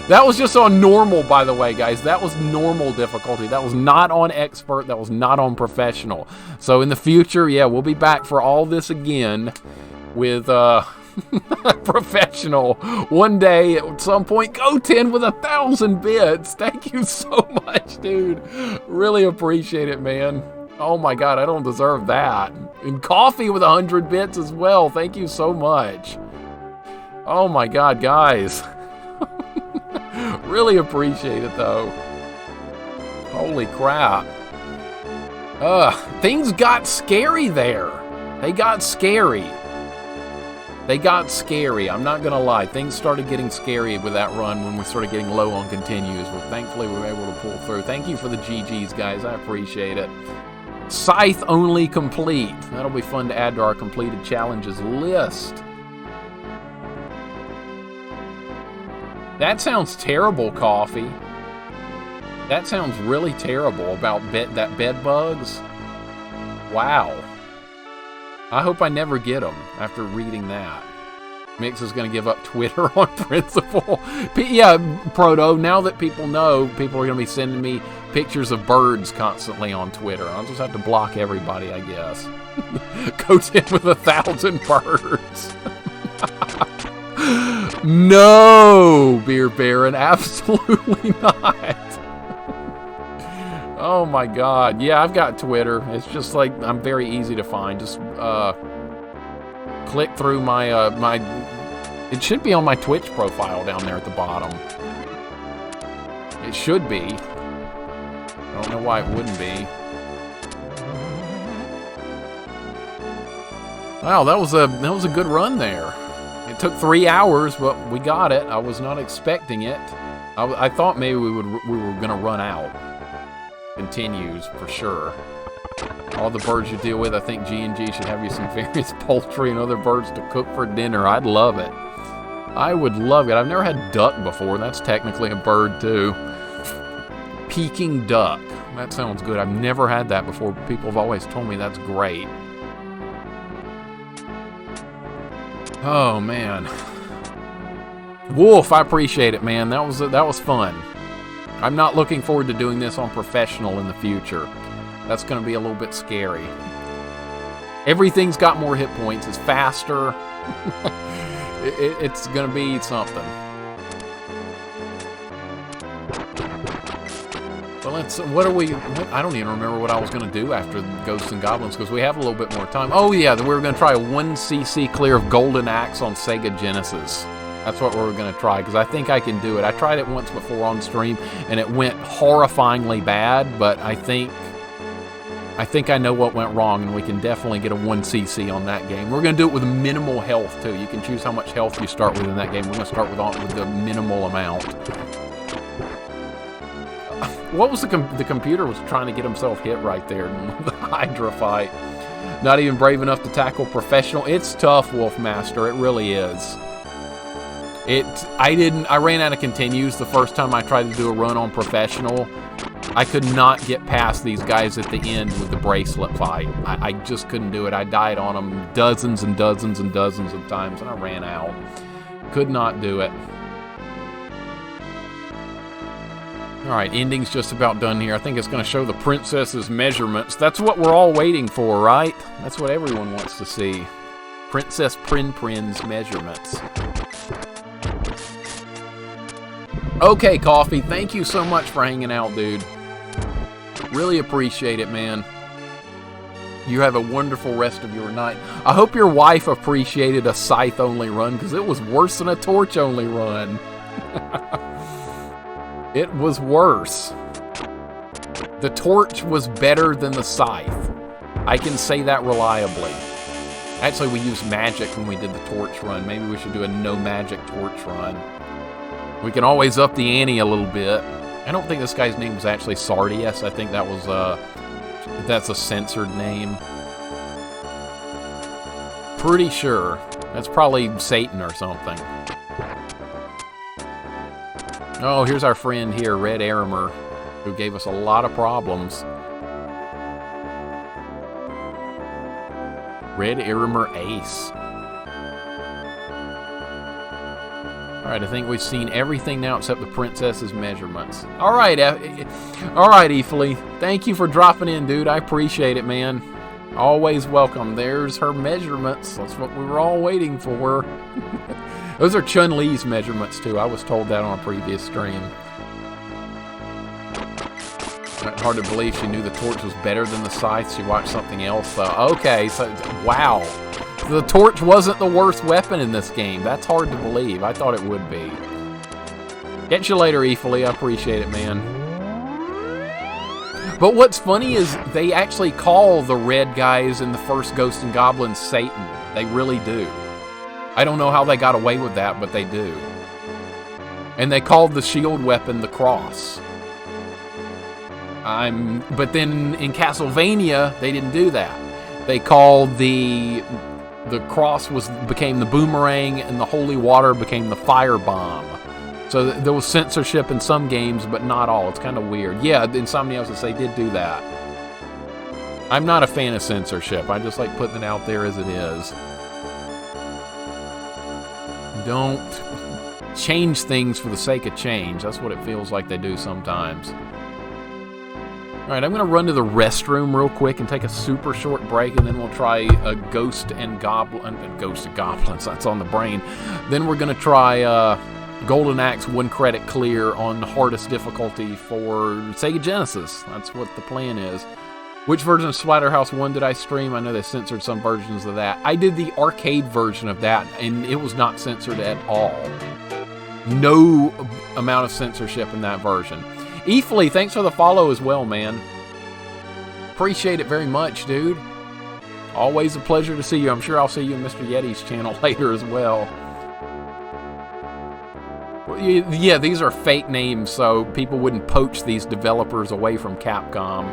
That was just on normal, by the way, guys. That was normal difficulty. That was not on expert. That was not on Professional. So in the future, yeah, we'll be back for all this again with Professional. One day, at some point, go 10 with 1,000 bits. Thank you so much, dude. Really appreciate it, man. Oh my God, I don't deserve that. And coffee with 100 bits as well. Thank you so much. Oh my God, guys. Really appreciate it, though. Holy crap. Things got scary there. They got scary. They got scary. I'm not going to lie. Things started getting scary with that run when we started getting low on continues. But thankfully, we were able to pull through. Thank you for the GGs, guys. I appreciate it. Scythe only complete. That'll be fun to add to our completed challenges list. That sounds terrible, Coffee. That sounds really terrible about that bed bugs. Wow. I hope I never get them after reading that. Mix is going to give up Twitter on principle. Yeah, Proto, now that people know, people are going to be sending me pictures of birds constantly on Twitter. I'll just have to block everybody, I guess. Go 10 with 1,000 birds. No, Beer Baron, absolutely not. Oh my god. Yeah, I've got Twitter. It's just like, I'm very easy to find. Just click through my, it should be on my Twitch profile down there at the bottom. It should be. I don't know why it wouldn't be. Wow, that was a good run there. It took 3 hours, but we got it. I was not expecting it. I thought maybe we were gonna run out. Continues for sure. All the birds you deal with, I think G&G should have you some various poultry and other birds to cook for dinner. I'd love it. I would love it. I've never had duck before. That's technically a bird too. Peking duck. That sounds good. I've never had that before. People have always told me that's great. Oh man. Wolf, I appreciate it, man. That was fun. I'm not looking forward to doing this on professional in the future. That's going to be a little bit scary. Everything's got more hit points. It's faster. It's going to be something. Well, I don't even remember what I was going to do after Ghosts and Goblins, because we have a little bit more time. Oh yeah, we were going to try a 1cc clear of Golden Axe on Sega Genesis. That's what we're going to try, because I think I can do it. I tried it once before on stream, and it went horrifyingly bad, but I think I know what went wrong, and we can definitely get a 1cc on that game. We're going to do it with minimal health, too. You can choose how much health you start with in that game. We're going to start with the minimal amount. What was the computer was trying to get himself hit right there in the Hydra fight. Not even brave enough to tackle professional. It's tough, Wolfmaster. It really is. I ran out of continues the first time I tried to do a run on professional. I could not get past these guys at the end with the bracelet fight. I just couldn't do it. I died on them dozens and dozens and dozens of times, and I ran out. Could not do it. Alright, ending's just about done here. I think it's going to show the princess's measurements. That's what we're all waiting for, right? That's what everyone wants to see. Princess Prin's measurements. Okay, Coffee, thank you so much for hanging out, dude. Really appreciate it, man. You have a wonderful rest of your night. I hope your wife appreciated a Scythe-only run, because it was worse than a Torch-only run. It was worse. The Torch was better than the Scythe. I can say that reliably. Actually, we used magic when we did the Torch run. Maybe we should do a no-magic Torch run. We can always up the ante a little bit. I don't think this guy's name was actually Sardius. I think that was that's a censored name. Pretty sure. That's probably Satan or something. Oh, here's our friend here, Red Arimer, who gave us a lot of problems. Red Arimer Ace. Alright, I think we've seen everything now except the princess's measurements. Alright, Eefly. Thank you for dropping in, dude. I appreciate it, man. Always welcome. There's her measurements. That's what we were all waiting for. Those are Chun-Li's measurements, too. I was told that on a previous stream. Hard to believe she knew the Torch was better than the Scythe. She watched something else. Okay, so, wow. The Torch wasn't the worst weapon in this game. That's hard to believe. I thought it would be. Catch you later, Eefly. I appreciate it, man. But what's funny is they actually call the red guys in the first Ghosts and Goblins Satan. They really do. I don't know how they got away with that, but they do. And they called the shield weapon the Cross. But then in Castlevania, they didn't do that. They called the Cross became the Boomerang, and the Holy Water became the Fire Bomb. So there was censorship in some games, but not all. It's kind of weird. Yeah, in Somniosis, they did do that. I'm not a fan of censorship. I just like putting it out there as it is. Don't change things for the sake of change. That's what it feels like they do sometimes. Alright, I'm going to run to the restroom real quick and take a super short break, and then we'll try a Ghost and Goblins. That's on the brain. Then we're going to try Golden Axe 1 credit clear on hardest difficulty for Sega Genesis. That's what the plan is. Which version of Splatterhouse 1 did I stream? I know they censored some versions of that. I did the arcade version of that, and it was not censored at all. No amount of censorship in that version. Eefly, thanks for the follow as well, man. Appreciate it very much, dude. Always a pleasure to see you. I'm sure I'll see you in Mr. Yeti's channel later as well. Yeah, these are fake names, so people wouldn't poach these developers away from Capcom.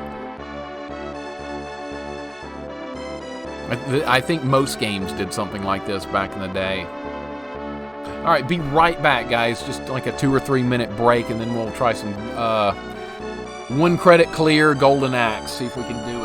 I think most games did something like this back in the day. Alright, be right back, guys. Just like a 2 or 3 minute break, and then we'll try some 1 credit clear Golden Axe. See if we can do it.